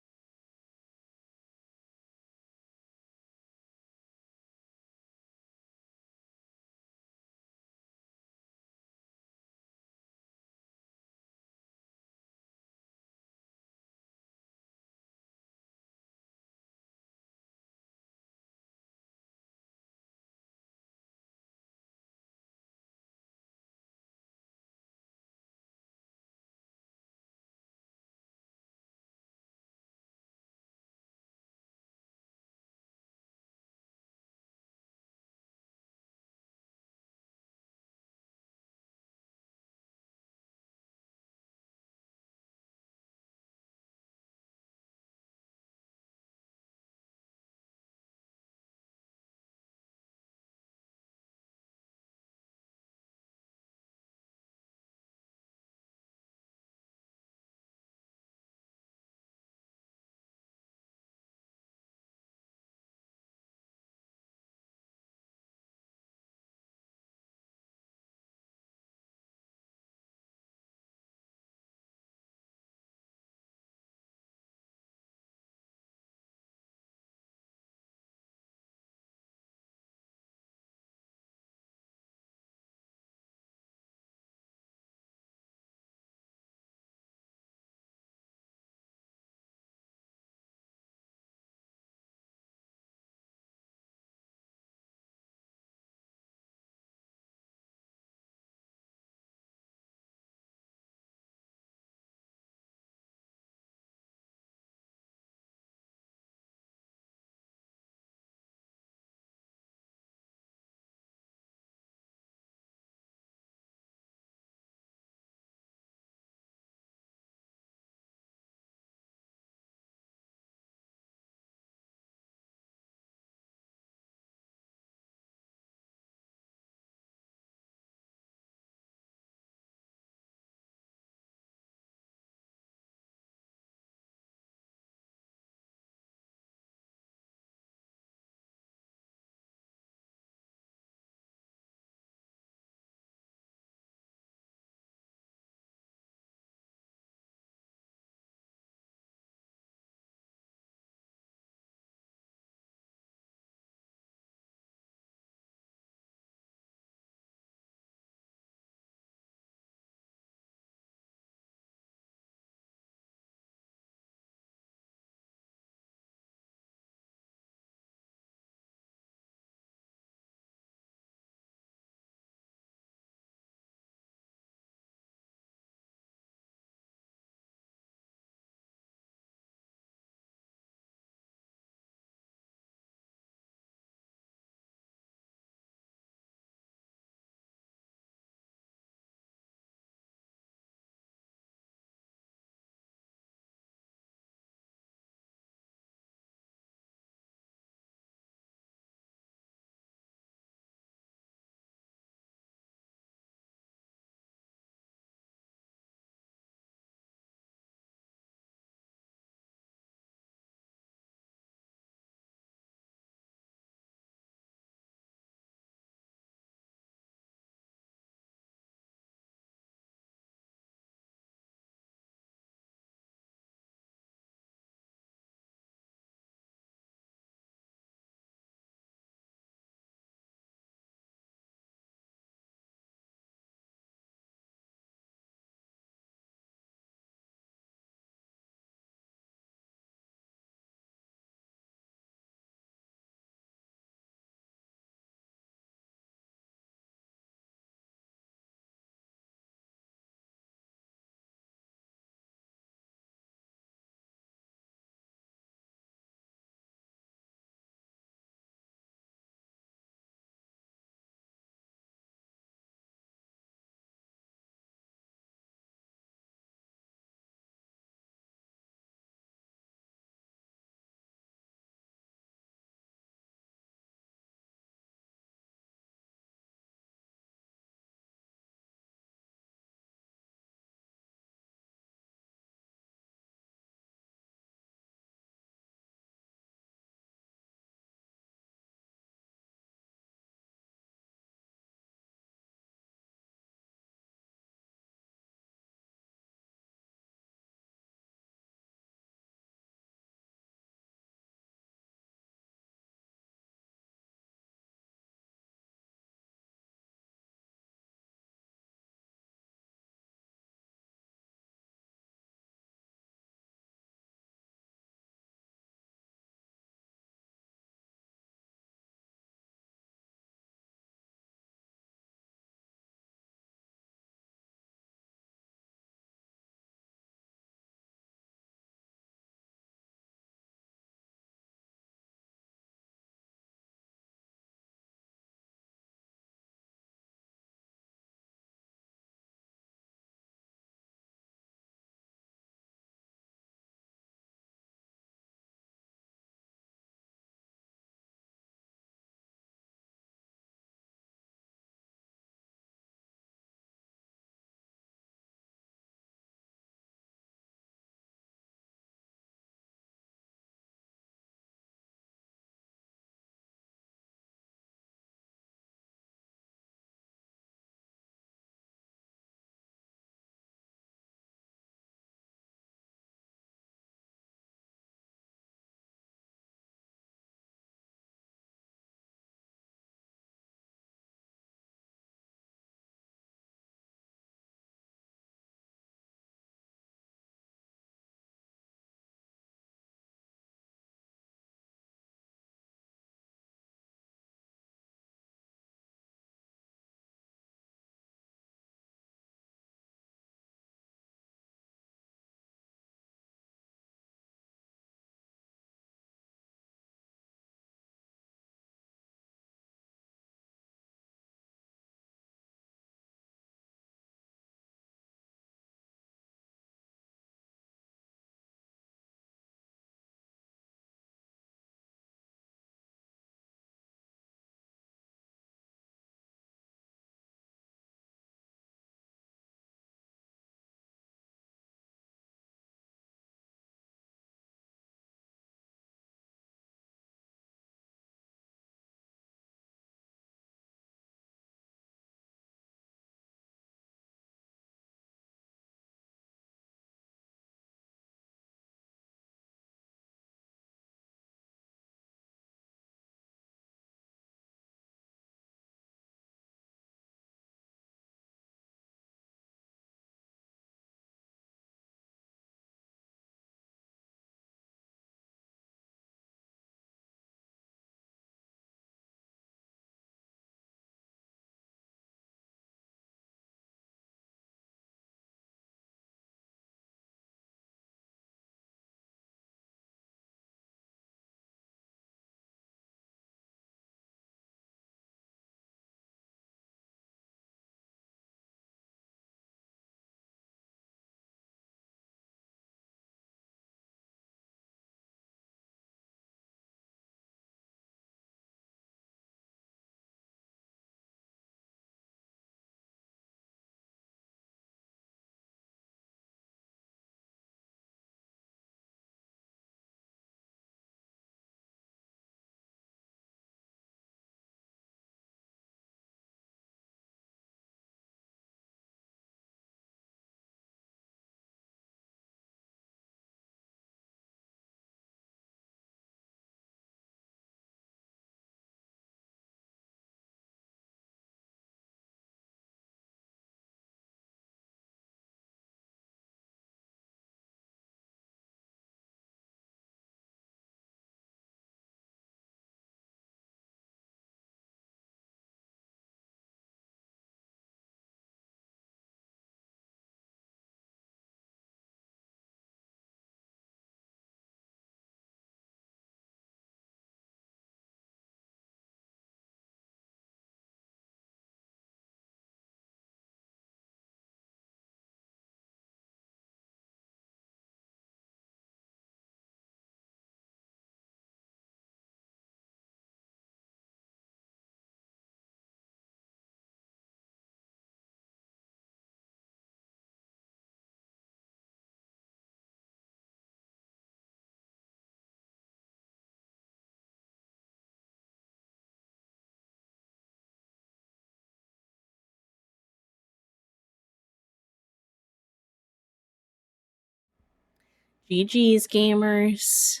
GG's, gamers.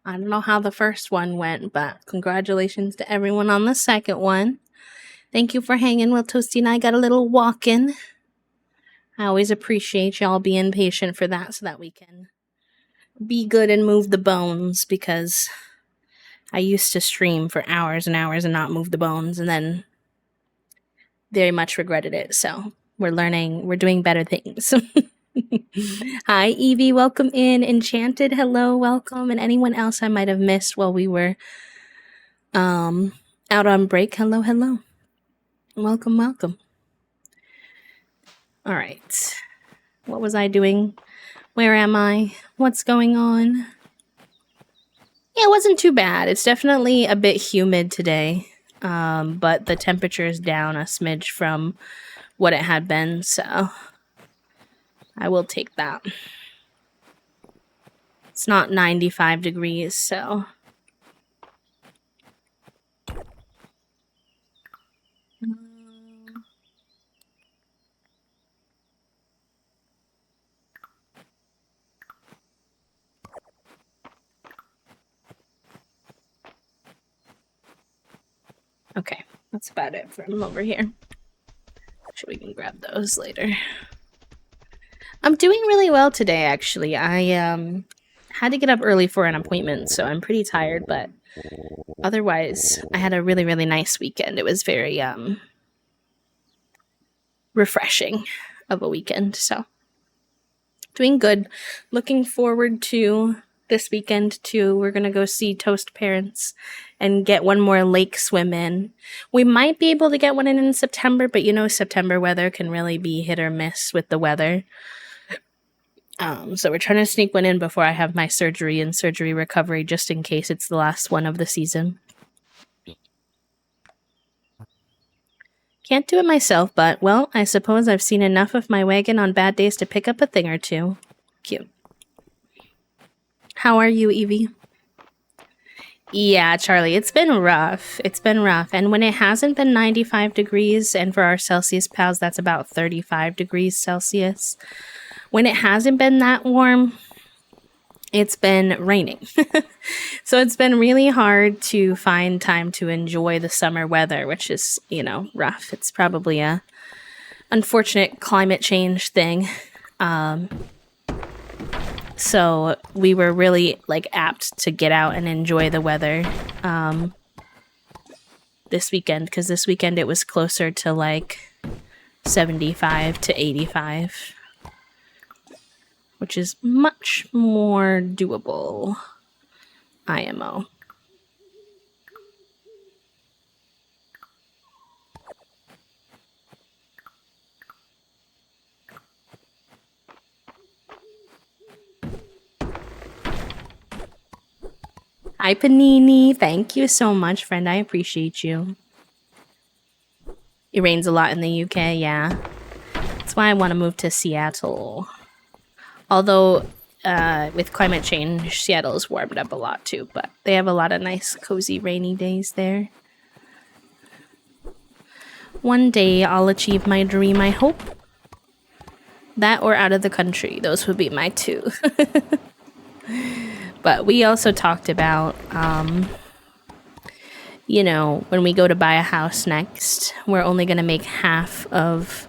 I don't know how the first one went, but congratulations to everyone on the second one. Thank you for hanging while Toasty and I got a little walk-in. I always appreciate y'all being patient for that so that we can be good and move the bones, because I used to stream for hours and hours and not move the bones, and then very much regretted it. So we're learning, we're doing better things. Hi, Evie. Welcome in. Enchanted. Hello. Welcome. And anyone else I might have missed while we were out on break. Hello. Hello. Welcome. Welcome. All right. What was I doing? Where am I? What's going on? Yeah, it wasn't too bad. It's definitely a bit humid today. But the temperature is down a smidge from what it had been, so I will take that. It's not 95 degrees, so. Okay, that's about it from over here. Sure, we can grab those later. I'm doing really well today, actually. I had to get up early for an appointment, so I'm pretty tired, but otherwise, I had a really, really nice weekend. It was very refreshing of a weekend, so doing good. Looking forward to this weekend too. We're gonna go see Toast Parents and get one more lake swim in. We might be able to get one in September, but you know, September weather can really be hit or miss with the weather. So we're trying to sneak one in before I have my surgery and surgery recovery, just in case it's the last one of the season. Can't do it myself, but, well, I suppose I've seen enough of my wagon on bad days to pick up a thing or two. Cute. How are you, Evie? Yeah, Charlie, it's been rough. It's been rough. And when it hasn't been 95 degrees, and for our Celsius pals, that's about 35 degrees Celsius. When it hasn't been that warm, it's been raining. So it's been really hard to find time to enjoy the summer weather, which is, you know, rough. It's probably a unfortunate climate change thing. So we were really apt to get out and enjoy the weather this weekend, because this weekend it was closer to 75 to 85. Which is much more doable. IMO. Hi, Panini. Thank you so much, friend. I appreciate you. It rains a lot in the UK, yeah. That's why I want to move to Seattle. Although, with climate change, Seattle's warmed up a lot too, but they have a lot of nice, cozy, rainy days there. One day I'll achieve my dream, I hope. That or out of the country. Those would be my two. But we also talked about, you know, when we go to buy a house next, we're only going to make half of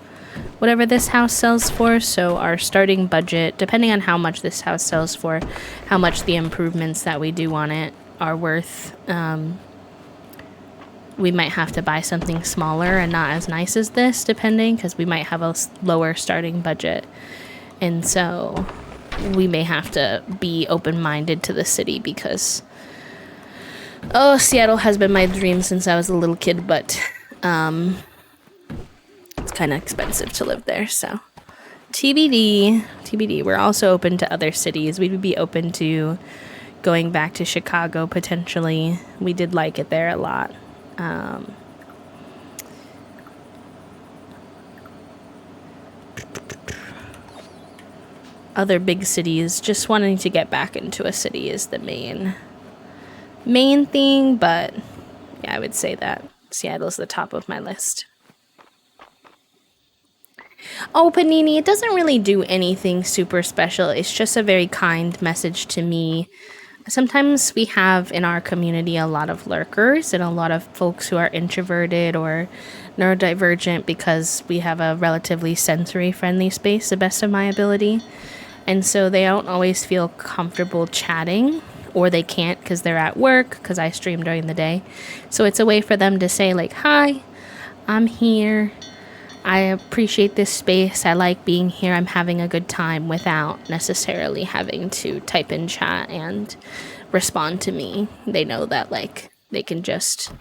whatever this house sells for. So our starting budget, depending on how much this house sells for, how much the improvements that we do on it are worth, we might have to buy something smaller and not as nice as this, depending, because we might have a lower starting budget. And so we may have to be open-minded to the city, because Seattle has been my dream since I was a little kid, but it's kind of expensive to live there, so TBD. We're also open to other cities. We would be open to going back to Chicago potentially. We did like it there a lot. Other big cities, just wanting to get back into a city is the main thing, but yeah, I would say that Seattle's the top of my list. Oh, Panini, it doesn't really do anything super special. It's just a very kind message to me. Sometimes we have in our community a lot of lurkers and a lot of folks who are introverted or neurodivergent because we have a relatively sensory friendly space, the best of my ability. And so they don't always feel comfortable chatting, or they can't because they're at work because I stream during the day. So it's a way for them to say, like, hi, I'm here. I appreciate this space. I like being here. I'm having a good time without necessarily having to type in chat and respond to me. They know that, like, they can just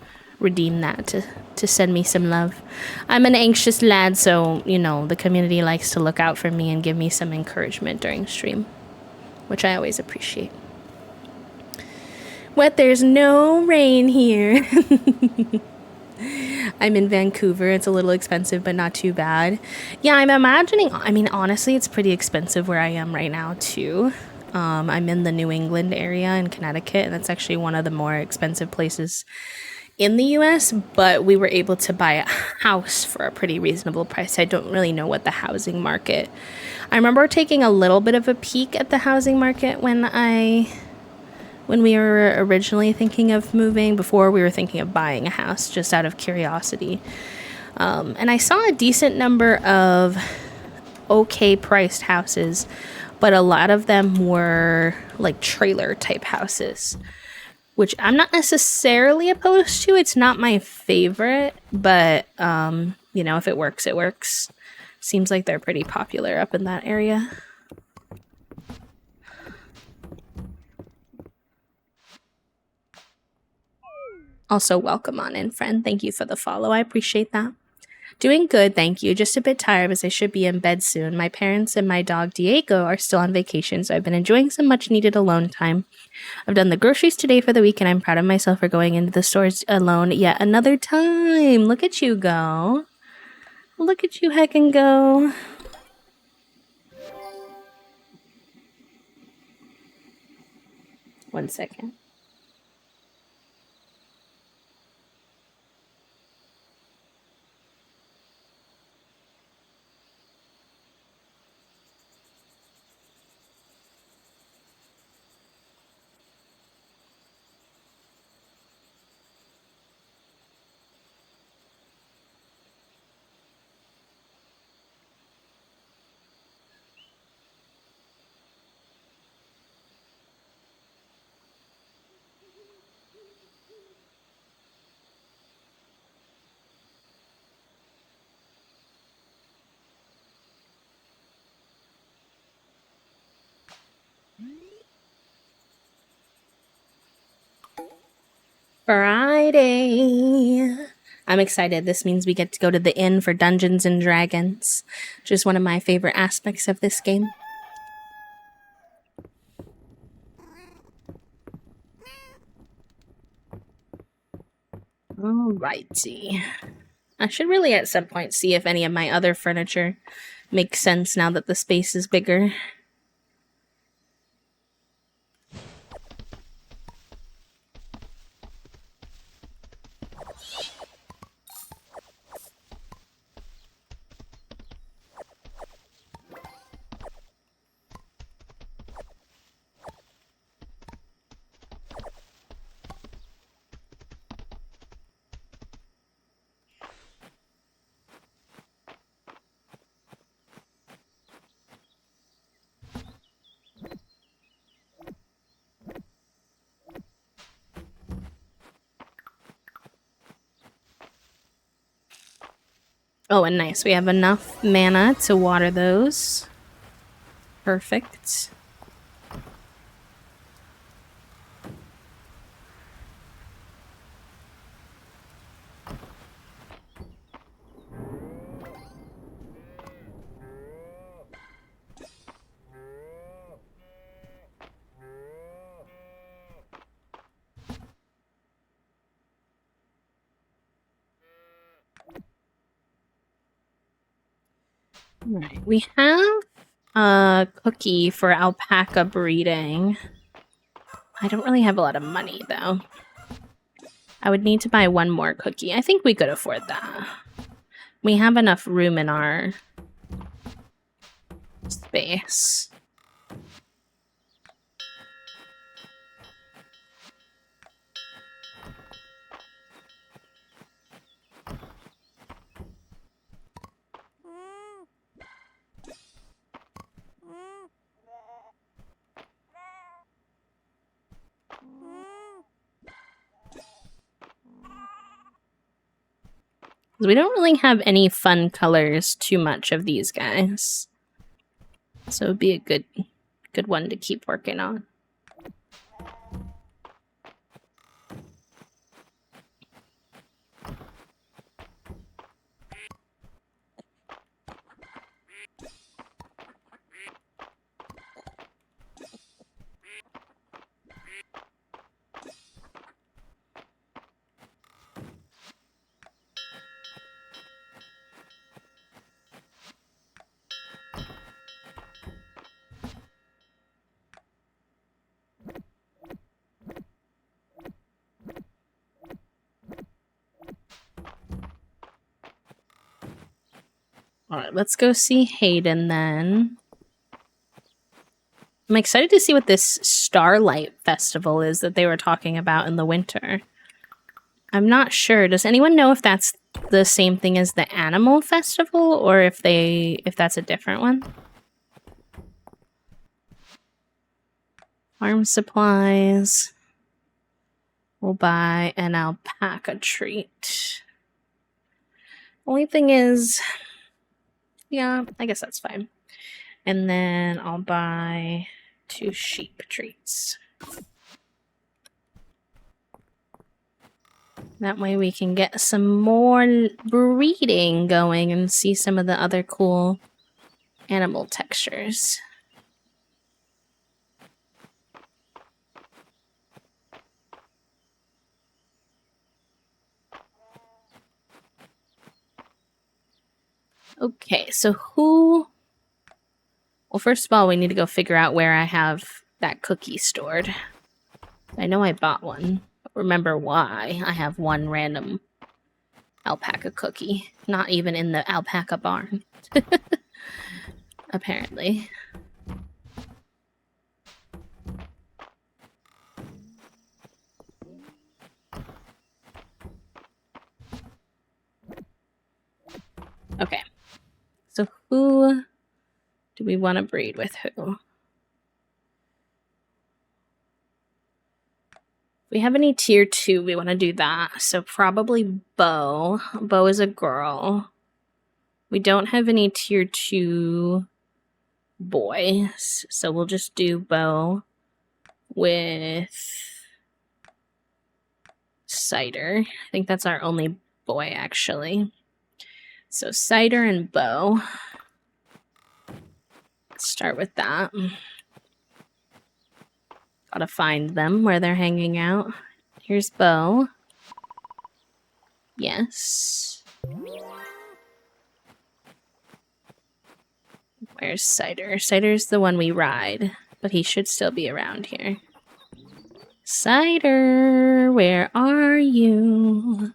redeem that to send me some love. I'm an anxious lad, so, you know, the community likes to look out for me and give me some encouragement during stream, which I always appreciate. What? There's no rain here. I'm in Vancouver. It's a little expensive, but not too bad. Yeah, I'm imagining, I mean, honestly, it's pretty expensive where I am right now, too. I'm in the New England area in Connecticut, and that's actually one of the more expensive places in the US, but we were able to buy a house for a pretty reasonable price. I don't really know what the housing market. I remember taking a little bit of a peek at the housing market when we were originally thinking of moving, before we were thinking of buying a house, just out of curiosity. And I saw a decent number of okay priced houses, but a lot of them were like trailer type houses, which I'm not necessarily opposed to. It's not my favorite, but you know, if it works, it works. Seems like they're pretty popular up in that area. Also, welcome on in, friend. Thank you for the follow. I appreciate that. Doing good, thank you. Just a bit tired as I should be in bed soon. My parents and my dog Diego are still on vacation, so I've been enjoying some much needed alone time. I've done the groceries today for the week, and I'm proud of myself for going into the stores alone yet another time. Look at you go. Look at you heck and go. One second. Friday. I'm excited. This means we get to go to the inn for Dungeons and Dragons, which is one of my favorite aspects of this game. Alrighty. I should really at some point see if any of my other furniture makes sense now that the space is bigger. Oh, and nice. We have enough mana to water those. Perfect. Alright, we have a cookie for alpaca breeding. I don't really have a lot of money, though. I would need to buy one more cookie. I think we could afford that. We have enough room in our space. We don't really have any fun colors too much of these guys. So it'd be a good one to keep working on. Alright, let's go see Hayden then. I'm excited to see what this Starlight Festival is that they were talking about in the winter. I'm not sure. Does anyone know if that's the same thing as the Animal Festival or if that's a different one? Farm supplies. We'll buy an alpaca treat. Only thing is, yeah, I guess that's fine. And then I'll buy 2 sheep treats. That way we can get some more breeding going and see some of the other cool animal textures. Okay, so who... Well, first of all, we need to go figure out where I have that cookie stored. I know I bought one, but remember why I have one random alpaca cookie. Not even in the alpaca barn. Apparently. Okay. So who do we want to breed with who? If we have any tier 2, we want to do that. So probably Bo. Bo is a girl. We don't have any tier 2 boys. So we'll just do Bo with Cider. I think that's our only boy, actually. So Cider and Bo. Let's start with that. Gotta find them where they're hanging out. Here's Bo. Yes. Where's Cider? Cider's the one we ride, but he should still be around here. Cider, where are you?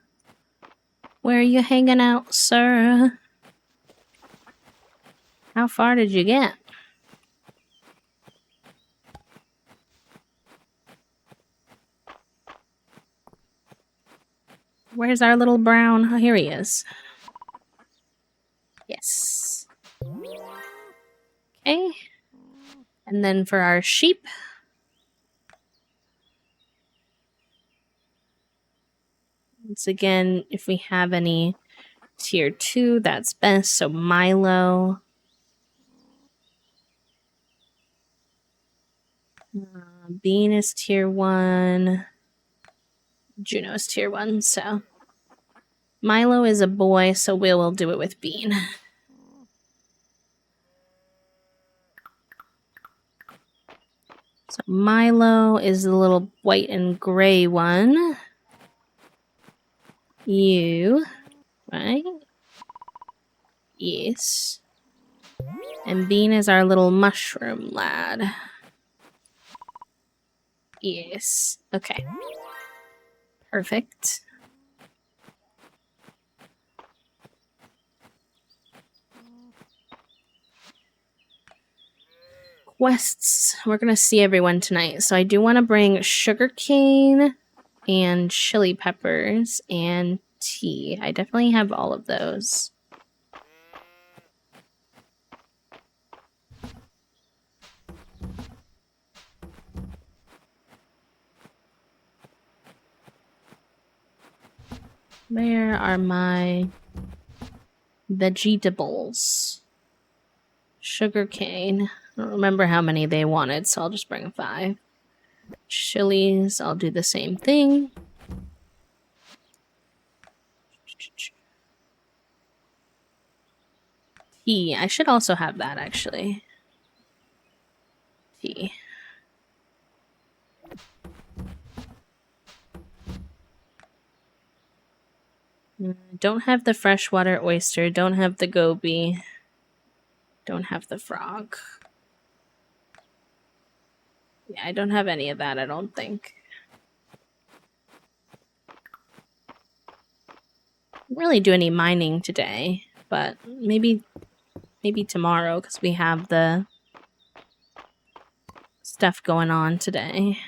Where are you hanging out, sir? How far did you get? Where's our little brown? Oh, here he is. Yes. Okay. And then for our sheep. Once again, if we have any tier 2, that's best. So Milo. Bean is tier 1. Juno's tier 1, so Milo is a boy, so we'll do it with Bean. So Milo is the little white and gray one. You, right? Yes. And Bean is our little mushroom lad. Yes. Okay. Perfect. quests. We're gonna see everyone tonight, so I do want to bring sugarcane and chili peppers and tea. I definitely have all of those. Where are my vegetables? Sugarcane. I don't remember how many they wanted, so I'll just bring 5. Chilies, I'll do the same thing. Tea. I should also have that, actually. Tea. Don't have the freshwater oyster. Don't have the goby. Don't have the frog. Yeah, I don't have any of that, I don't think. I didn't really do any mining today, but maybe tomorrow, because we have the stuff going on today.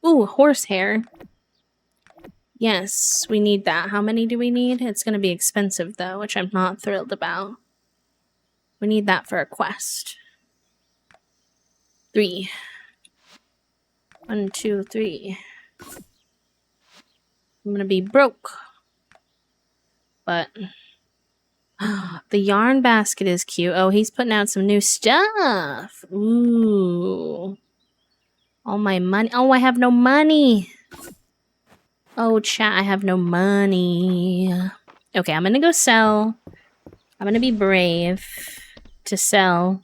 Ooh, horsehair. Yes, we need that. How many do we need? It's going to be expensive, though, which I'm not thrilled about. We need that for a quest. 3. 1, 2, 3. I'm going to be broke. But the yarn basket is cute. Oh, he's putting out some new stuff. Ooh. All my money. Oh, I have no money. Oh, chat, I have no money. Okay, I'm gonna go sell. I'm gonna be brave to sell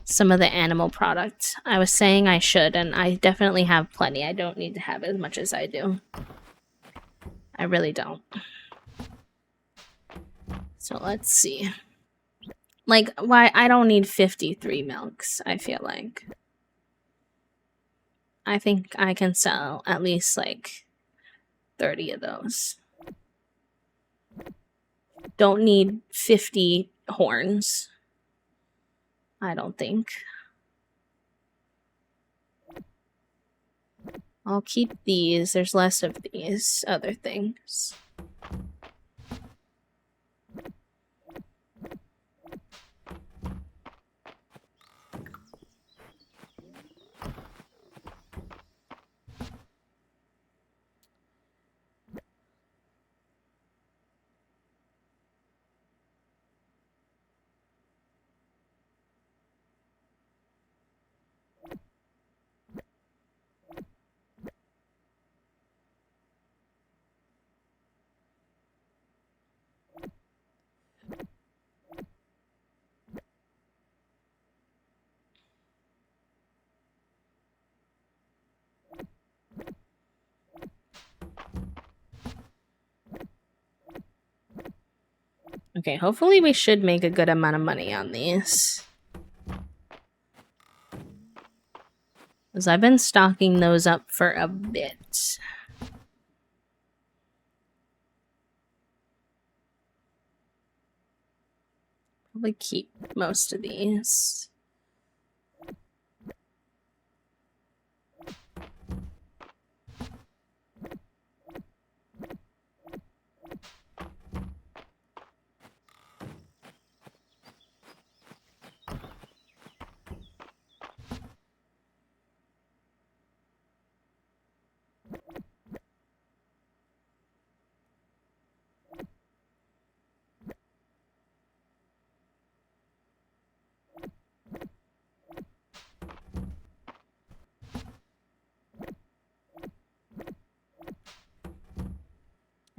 some of the animal products. I was saying I should, and I definitely have plenty. I don't need to have as much as I do. I really don't. So let's see. Like, why? I don't need 53 milks, I feel like. I think I can sell at least, like, 30 of those. Don't need 50 horns. I don't think. I'll keep these. There's less of these other things. Okay, hopefully we should make a good amount of money on these. Because I've been stocking those up for a bit. Probably keep most of these.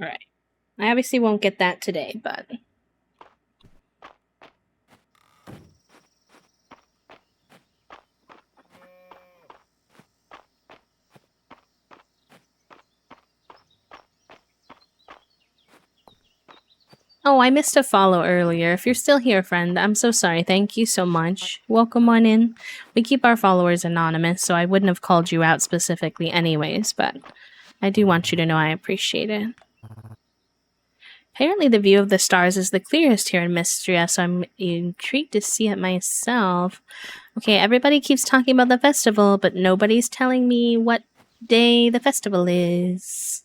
Alright. I obviously won't get that today, but... Oh, I missed a follow earlier. If you're still here, friend, I'm so sorry. Thank you so much. Welcome on in. We keep our followers anonymous, so I wouldn't have called you out specifically anyways, but I do want you to know I appreciate it. Apparently the view of the stars is the clearest here in Mistria, so I'm intrigued to see it myself. Okay, everybody keeps talking about the festival, but nobody's telling me what day the festival is.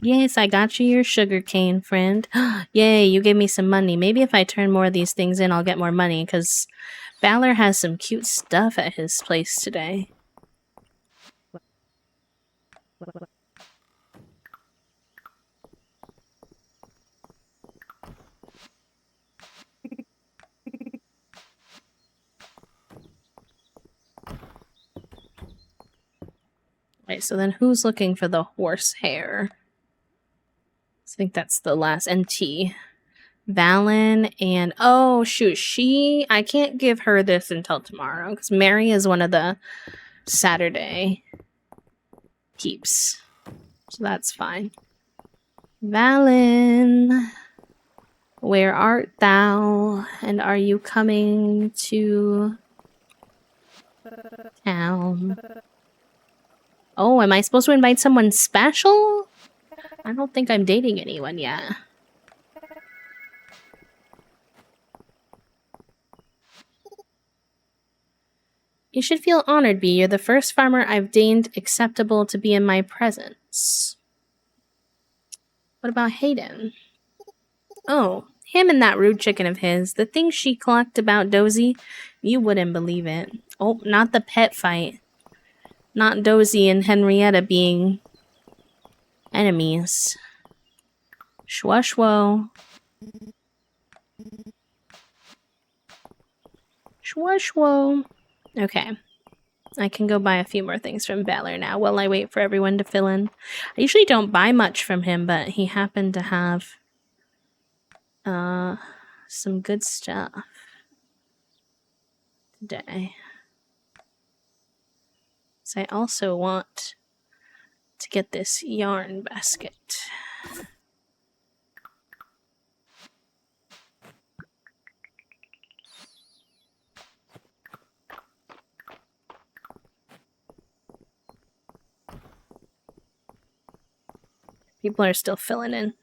Yes, I got you your sugar cane, friend. Yay, you gave me some money. Maybe if I turn more of these things in, I'll get more money, because Valor has some cute stuff at his place today. Right, so then who's looking for the horsehair? I think that's the last NT. Valen and oh shoot, I can't give her this until tomorrow because Mary is one of the Saturday peeps. So that's fine. Valen, where art thou? And are you coming to town? Oh, am I supposed to invite someone special? I don't think I'm dating anyone yet. You should feel honored, B. You're the first farmer I've deemed acceptable to be in my presence. What about Hayden? Oh, him and that rude chicken of his. The things she clucked about Dozy, you wouldn't believe it. Oh, not the pet fight. Not Dozy and Henrietta being enemies. Shwashwo. Shwashwo. Okay. I can go buy a few more things from Valor now while I wait for everyone to fill in. I usually don't buy much from him, but he happened to have some good stuff today. So I also want to get this yarn basket. People are still filling in.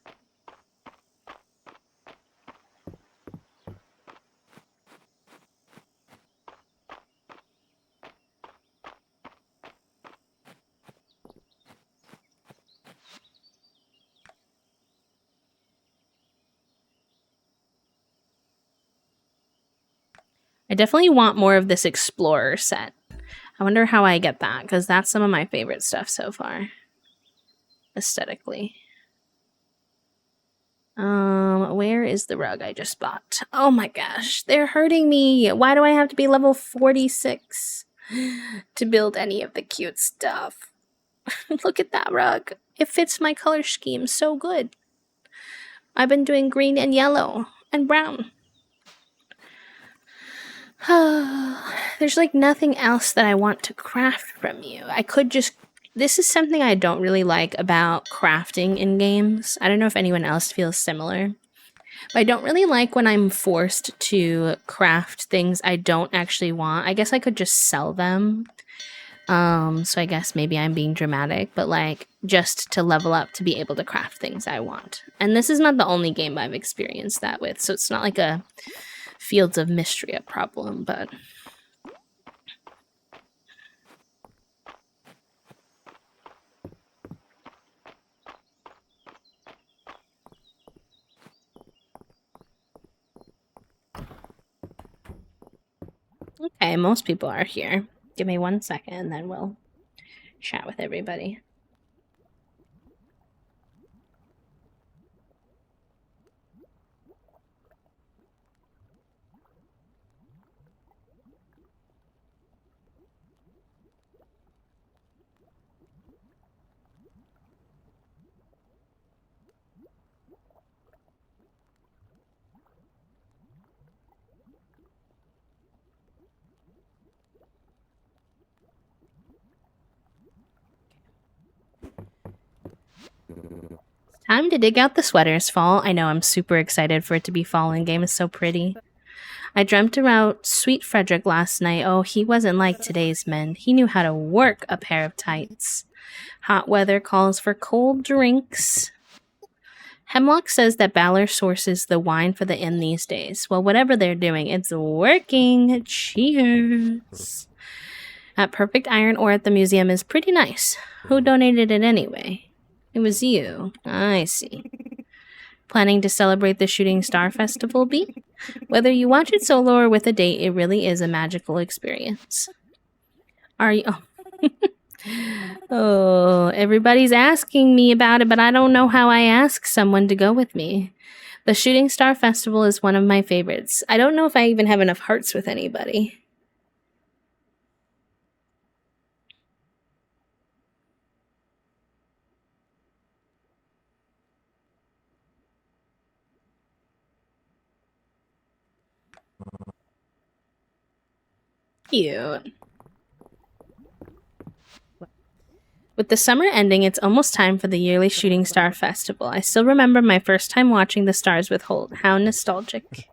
I definitely want more of this Explorer set. I wonder how I get that, because that's some of my favorite stuff so far. Aesthetically. Where is the rug I just bought? Oh my gosh, they're hurting me. Why do I have to be level 46 to build any of the cute stuff? Look at that rug. It fits my color scheme so good. I've been doing green and yellow and brown. There's like nothing else that I want to craft from you. I could just... This is something I don't really like about crafting in games. I don't know if anyone else feels similar. But I don't really like when I'm forced to craft things I don't actually want. I guess I could just sell them. So I guess maybe I'm being dramatic, but like just to level up to be able to craft things I want. And this is not the only game I've experienced that with, so it's not like a Fields of Mistria problem, but... Okay, most people are here. Give me 1 second and then we'll chat with everybody. Time to dig out the sweaters, fall. I know, I'm super excited for it to be fall and game is so pretty. I dreamt about Sweet Frederick last night. Oh, he wasn't like today's men. He knew how to work a pair of tights. Hot weather calls for cold drinks. Hemlock says that Balor sources the wine for the inn these days. Well, whatever they're doing, it's working. Cheers. That perfect iron ore at the museum is pretty nice. Who donated it anyway? It was you. I see. Planning to celebrate the Shooting Star Festival, B? Whether you watch it solo or with a date, it really is a magical experience. Are you... Oh. Oh, everybody's asking me about it, but I don't know how I ask someone to go with me. The Shooting Star Festival is one of my favorites. I don't know if I even have enough hearts with anybody. Cute. With the summer ending, it's almost time for the yearly Shooting Star Festival. I still remember my first time watching the stars with Holt. How nostalgic.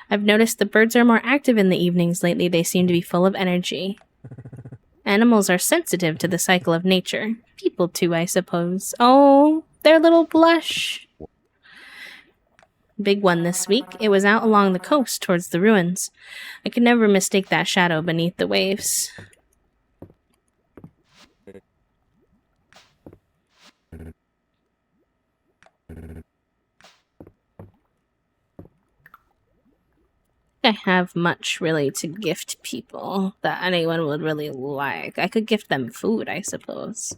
I've noticed the birds are more active in the evenings lately. They seem to be full of energy. Animals are sensitive to the cycle of nature. People too, I suppose. Oh, their little blush. Big one this week. It was out along the coast towards the ruins. I could never mistake that shadow beneath the waves. I have much really to gift people that anyone would really like. I could gift them food, I suppose.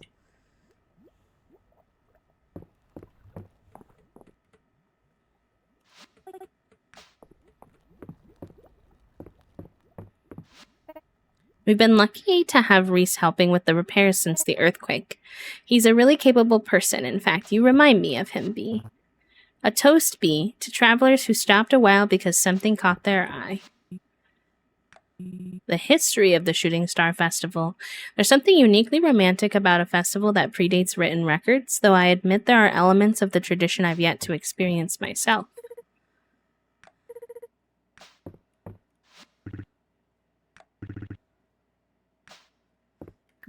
We've been lucky to have Reese helping with the repairs since the earthquake. He's a really capable person. In fact, you remind me of him, B. A toast, B, to travelers who stopped a while because something caught their eye. The history of the Shooting Star Festival. There's something uniquely romantic about a festival that predates written records, though I admit there are elements of the tradition I've yet to experience myself.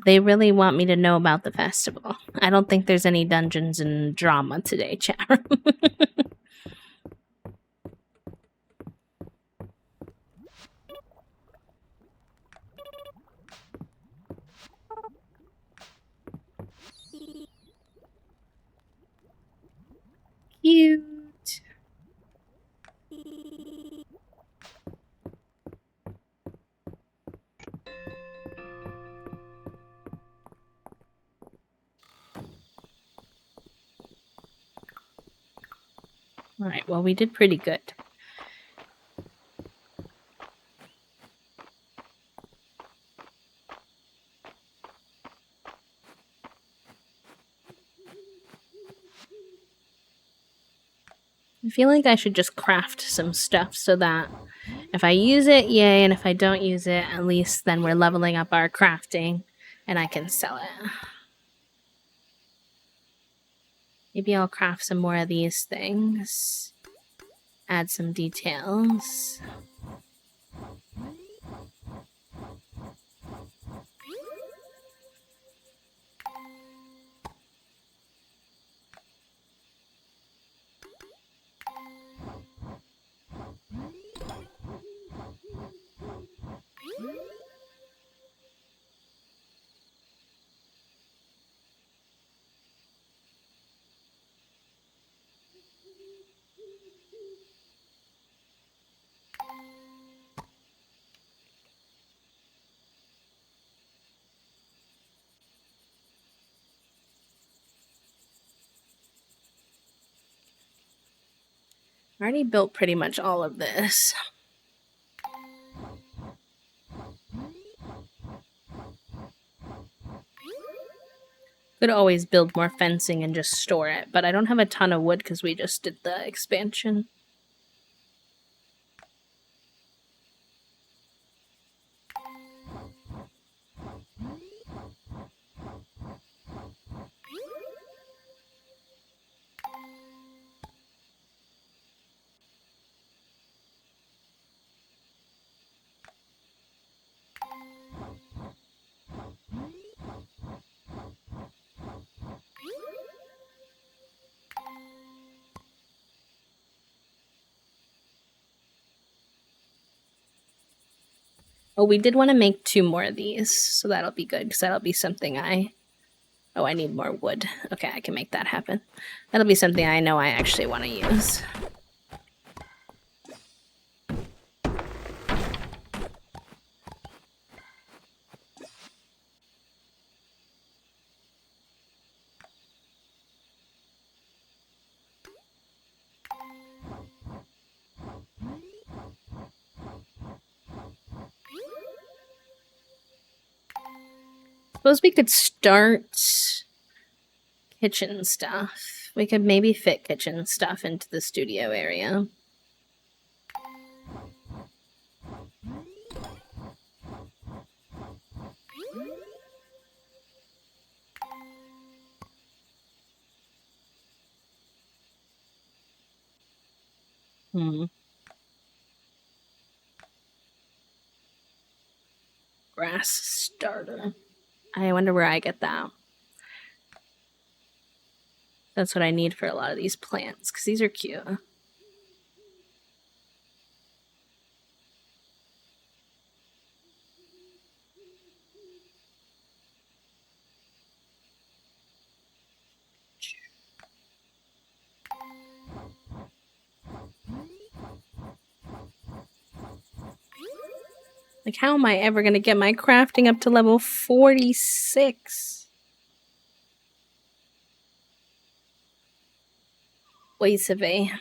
They really want me to know about the festival. I don't think there's any Dungeons and Drama today, chat room. Cute. Alright, well, we did pretty good. I feel like I should just craft some stuff so that if I use it, yay, and if I don't use it, at least then we're leveling up our crafting and I can sell it. Maybe I'll craft some more of these things. Add some details. I already built pretty much all of this. Could always build more fencing and just store it, but I don't have a ton of wood because we just did the expansion. Oh, we did want to make 2 more of these, so that'll be good, because that'll be something Oh, I need more wood. Okay, I can make that happen. That'll be something I know I actually want to use. Suppose we could start kitchen stuff. We could maybe fit kitchen stuff into the studio area. Grass starter. I wonder where I get that. That's what I need for a lot of these plants, because these are cute. Like, how am I ever going to get my crafting up to level 46? Wait a minute.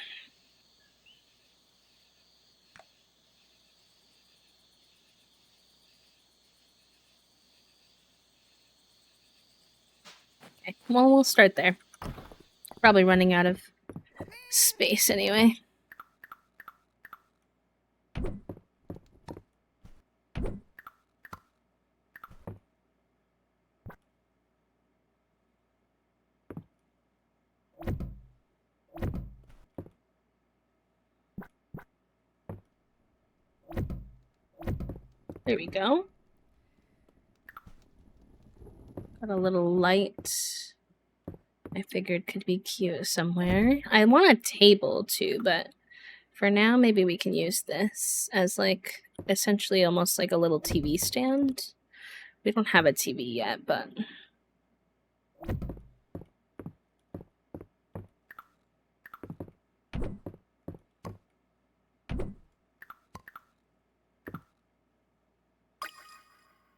Okay, well, we'll start there. Probably running out of space anyway. There we go. Got a little light I figured could be cute somewhere. I want a table too, but for now, maybe we can use this as like essentially almost like a little TV stand. We don't have a TV yet, but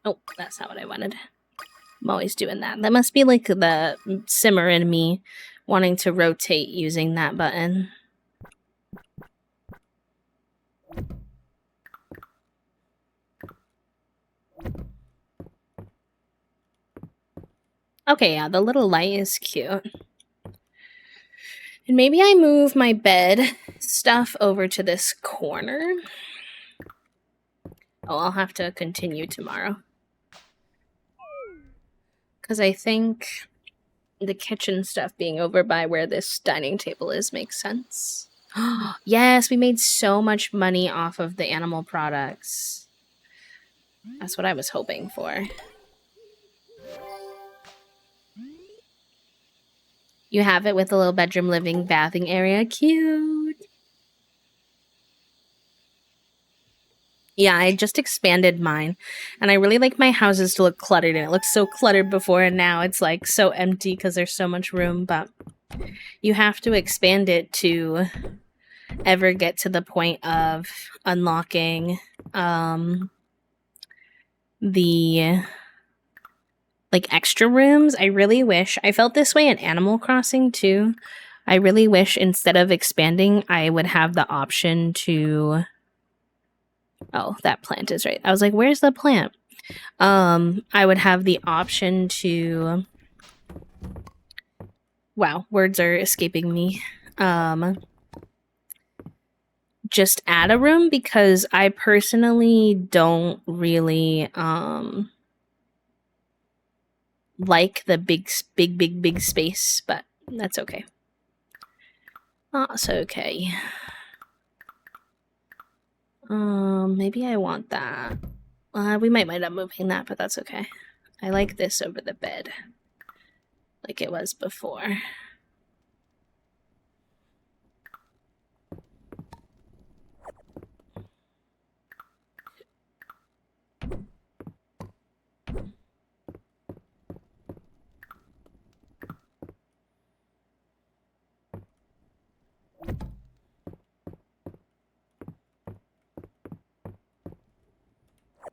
oh, that's not what I wanted. I'm always doing that. That must be like the simmer in me wanting to rotate using that button. Okay, yeah, the little light is cute. And maybe I move my bed stuff over to this corner. Oh, I'll have to continue tomorrow. Because I think the kitchen stuff being over by where this dining table is makes sense. Yes, we made so much money off of the animal products. That's what I was hoping for. You have it with a little bedroom, living, bathing area. Cute. Yeah, I just expanded mine. And I really like my houses to look cluttered. And it looks so cluttered before, and now it's like so empty because there's so much room. But you have to expand it to ever get to the point of unlocking the like extra rooms. I really wish I felt this way in Animal Crossing too. I really wish instead of expanding, I would have the option to. Oh, that plant is right. I was like, where's the plant? I would have the option to. Wow, words are escaping me. Just add a room, because I personally don't really like the big space, but that's okay. That's okay. Maybe I want that. We might end up moving that, but that's okay. I like this over the bed, like it was before.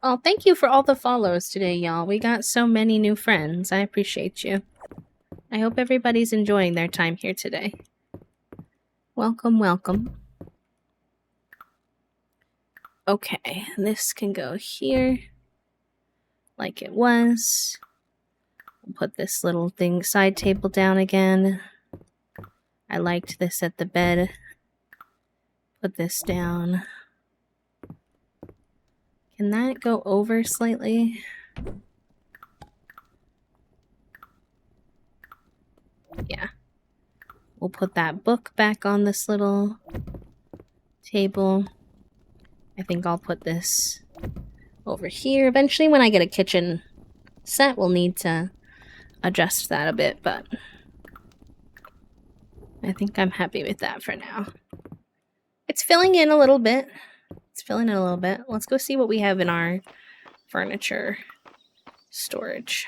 Oh, thank you for all the follows today, y'all. We got so many new friends. I appreciate you. I hope everybody's enjoying their time here today. Welcome, welcome. Okay, this can go here like it was. I'll put this little thing side table down again. I liked this at the bed. Put this down. Can that go over slightly? Yeah. We'll put that book back on this little table. I think I'll put this over here. Eventually, when I get a kitchen set, we'll need to adjust that a bit, but I think I'm happy with that for now. It's filling in a little bit. Let's go see what we have in our furniture storage.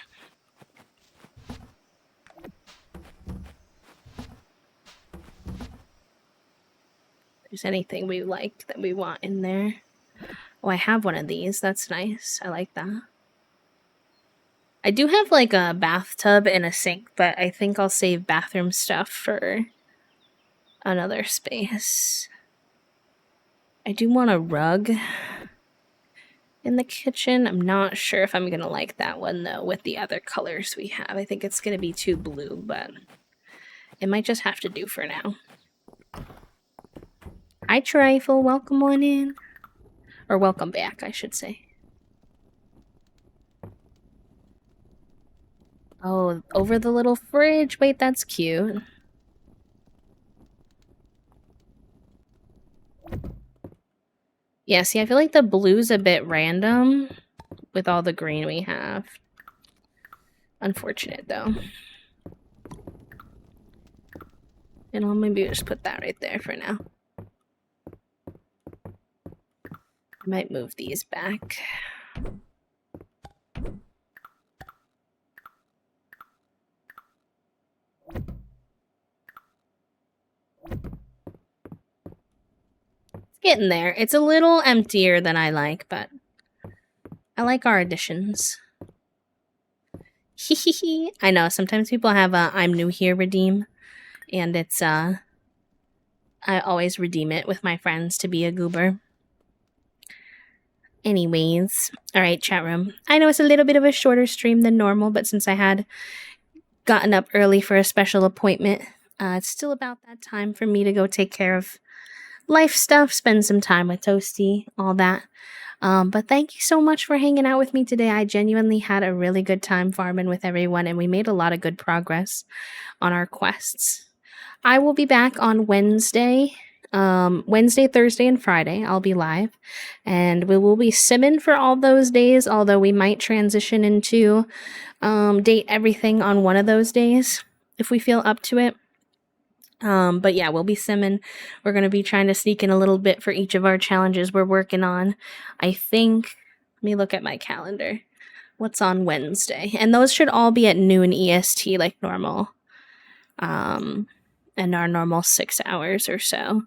If there's anything we like that we want in there. Oh, I have one of these. That's nice. I like that. I do have like a bathtub and a sink, but I think I'll save bathroom stuff for another space. I do want a rug in the kitchen. I'm not sure if I'm going to like that one though with the other colors we have. I think it's going to be too blue, but it might just have to do for now. Hi, Trifle. Welcome on in. Or welcome back, I should say. Oh, over the little fridge. Wait, that's cute. Yeah, see, I feel like the blue's a bit random with all the green we have. Unfortunate, though. And I'll maybe just put that right there for now. I might move these back. It's getting there. It's a little emptier than I like, but I like our additions. I know, sometimes people have a I'm new here redeem, and it's, I always redeem it with my friends to be a goober. Anyways, alright, chat room. I know it's a little bit of a shorter stream than normal, but since I had gotten up early for a special appointment, it's still about that time for me to go take care of life stuff, spend some time with Toasty, all that. But thank you so much for hanging out with me today. I genuinely had a really good time farming with everyone, and we made a lot of good progress on our quests. I will be back on Wednesday. Wednesday, Thursday, and Friday, I'll be live, and we will be simming for all those days, although we might transition into date everything on one of those days if we feel up to it. But yeah, we'll be simming. We're going to be trying to sneak in a little bit for each of our challenges we're working on. I think, let me look at my calendar. What's on Wednesday? And those should all be at noon EST like normal. And our normal 6 hours or so.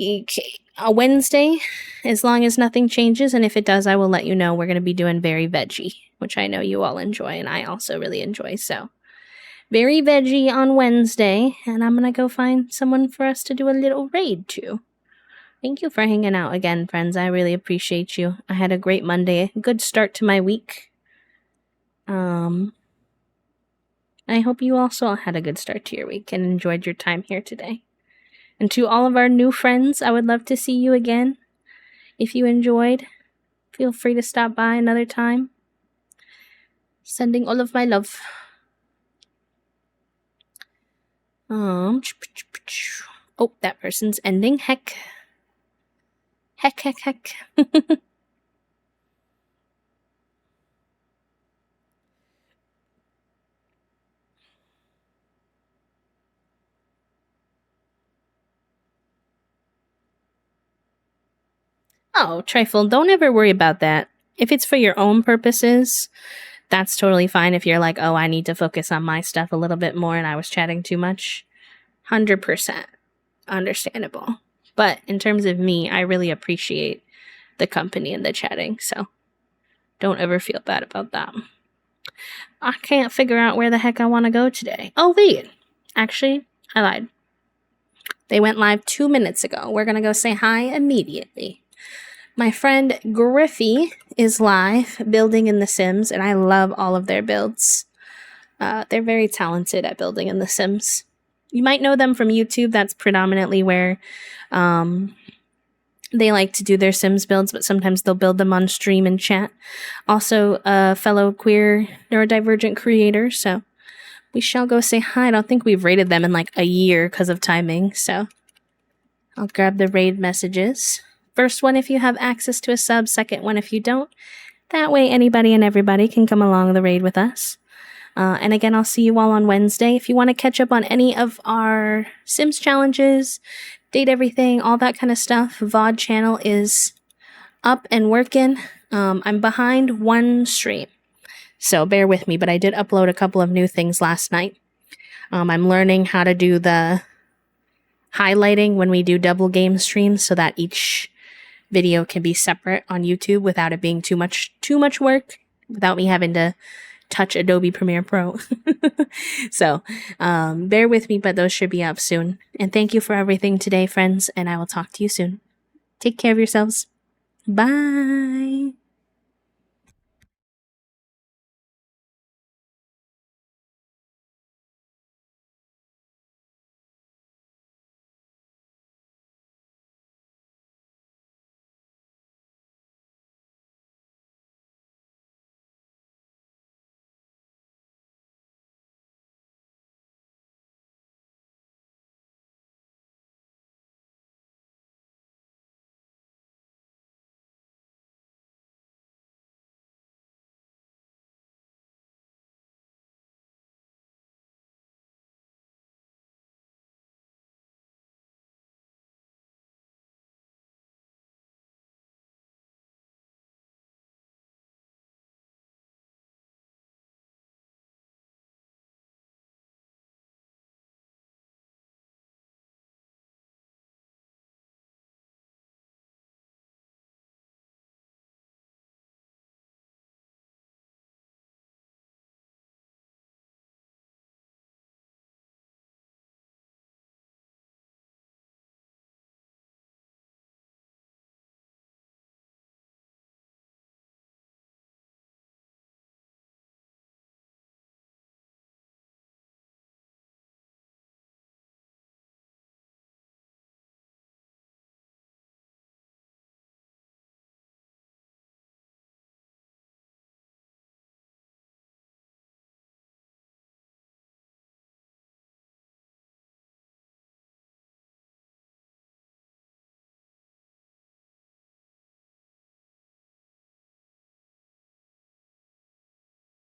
Okay. Wednesday, as long as nothing changes, and if it does, I will let you know. We're going to be doing very veggie, which I know you all enjoy, and I also really enjoy, so very veggie on Wednesday, and I'm gonna go find someone for us to do a little raid to. Thank you for hanging out again, friends. I really appreciate you. I had a great Monday, good start to my week. I hope you also had a good start to your week and enjoyed your time here today. And to all of our new friends, I would love to see you again. If you enjoyed, feel free to stop by another time. Sending all of my love. Oh, that person's ending. Heck. Oh, Trifle, don't ever worry about that. If it's for your own purposes, that's totally fine. If you're like, oh, I need to focus on my stuff a little bit more and I was chatting too much, 100% understandable. But in terms of me, I really appreciate the company and the chatting, so don't ever feel bad about that. I can't figure out where the heck I want to go today. Oh, wait. Actually, I lied. They went live 2 minutes ago. We're going to go say hi immediately. My friend Griffey is live building in The Sims, and I love all of their builds. They're very talented at building in The Sims. You might know them from YouTube. That's predominantly where they like to do their Sims builds, but sometimes they'll build them on stream and chat. Also, a fellow queer neurodivergent creator, so we shall go say hi. I don't think we've raided them in like a year because of timing, so I'll grab the raid messages. First one if you have access to a sub, second one if you don't. That way anybody and everybody can come along the raid with us. And again, I'll see you all on Wednesday. If you want to catch up on any of our Sims challenges, date everything, all that kind of stuff, VOD channel is up and working. I'm behind one stream, so bear with me, but I did upload a couple of new things last night. I'm learning how to do the highlighting when we do double game streams so that each video can be separate on YouTube without it being too much work, without me having to touch Adobe Premiere Pro. So bear with me, but those should be up soon. And thank you for everything today, friends, and I will talk to you soon. Take care of yourselves. Bye.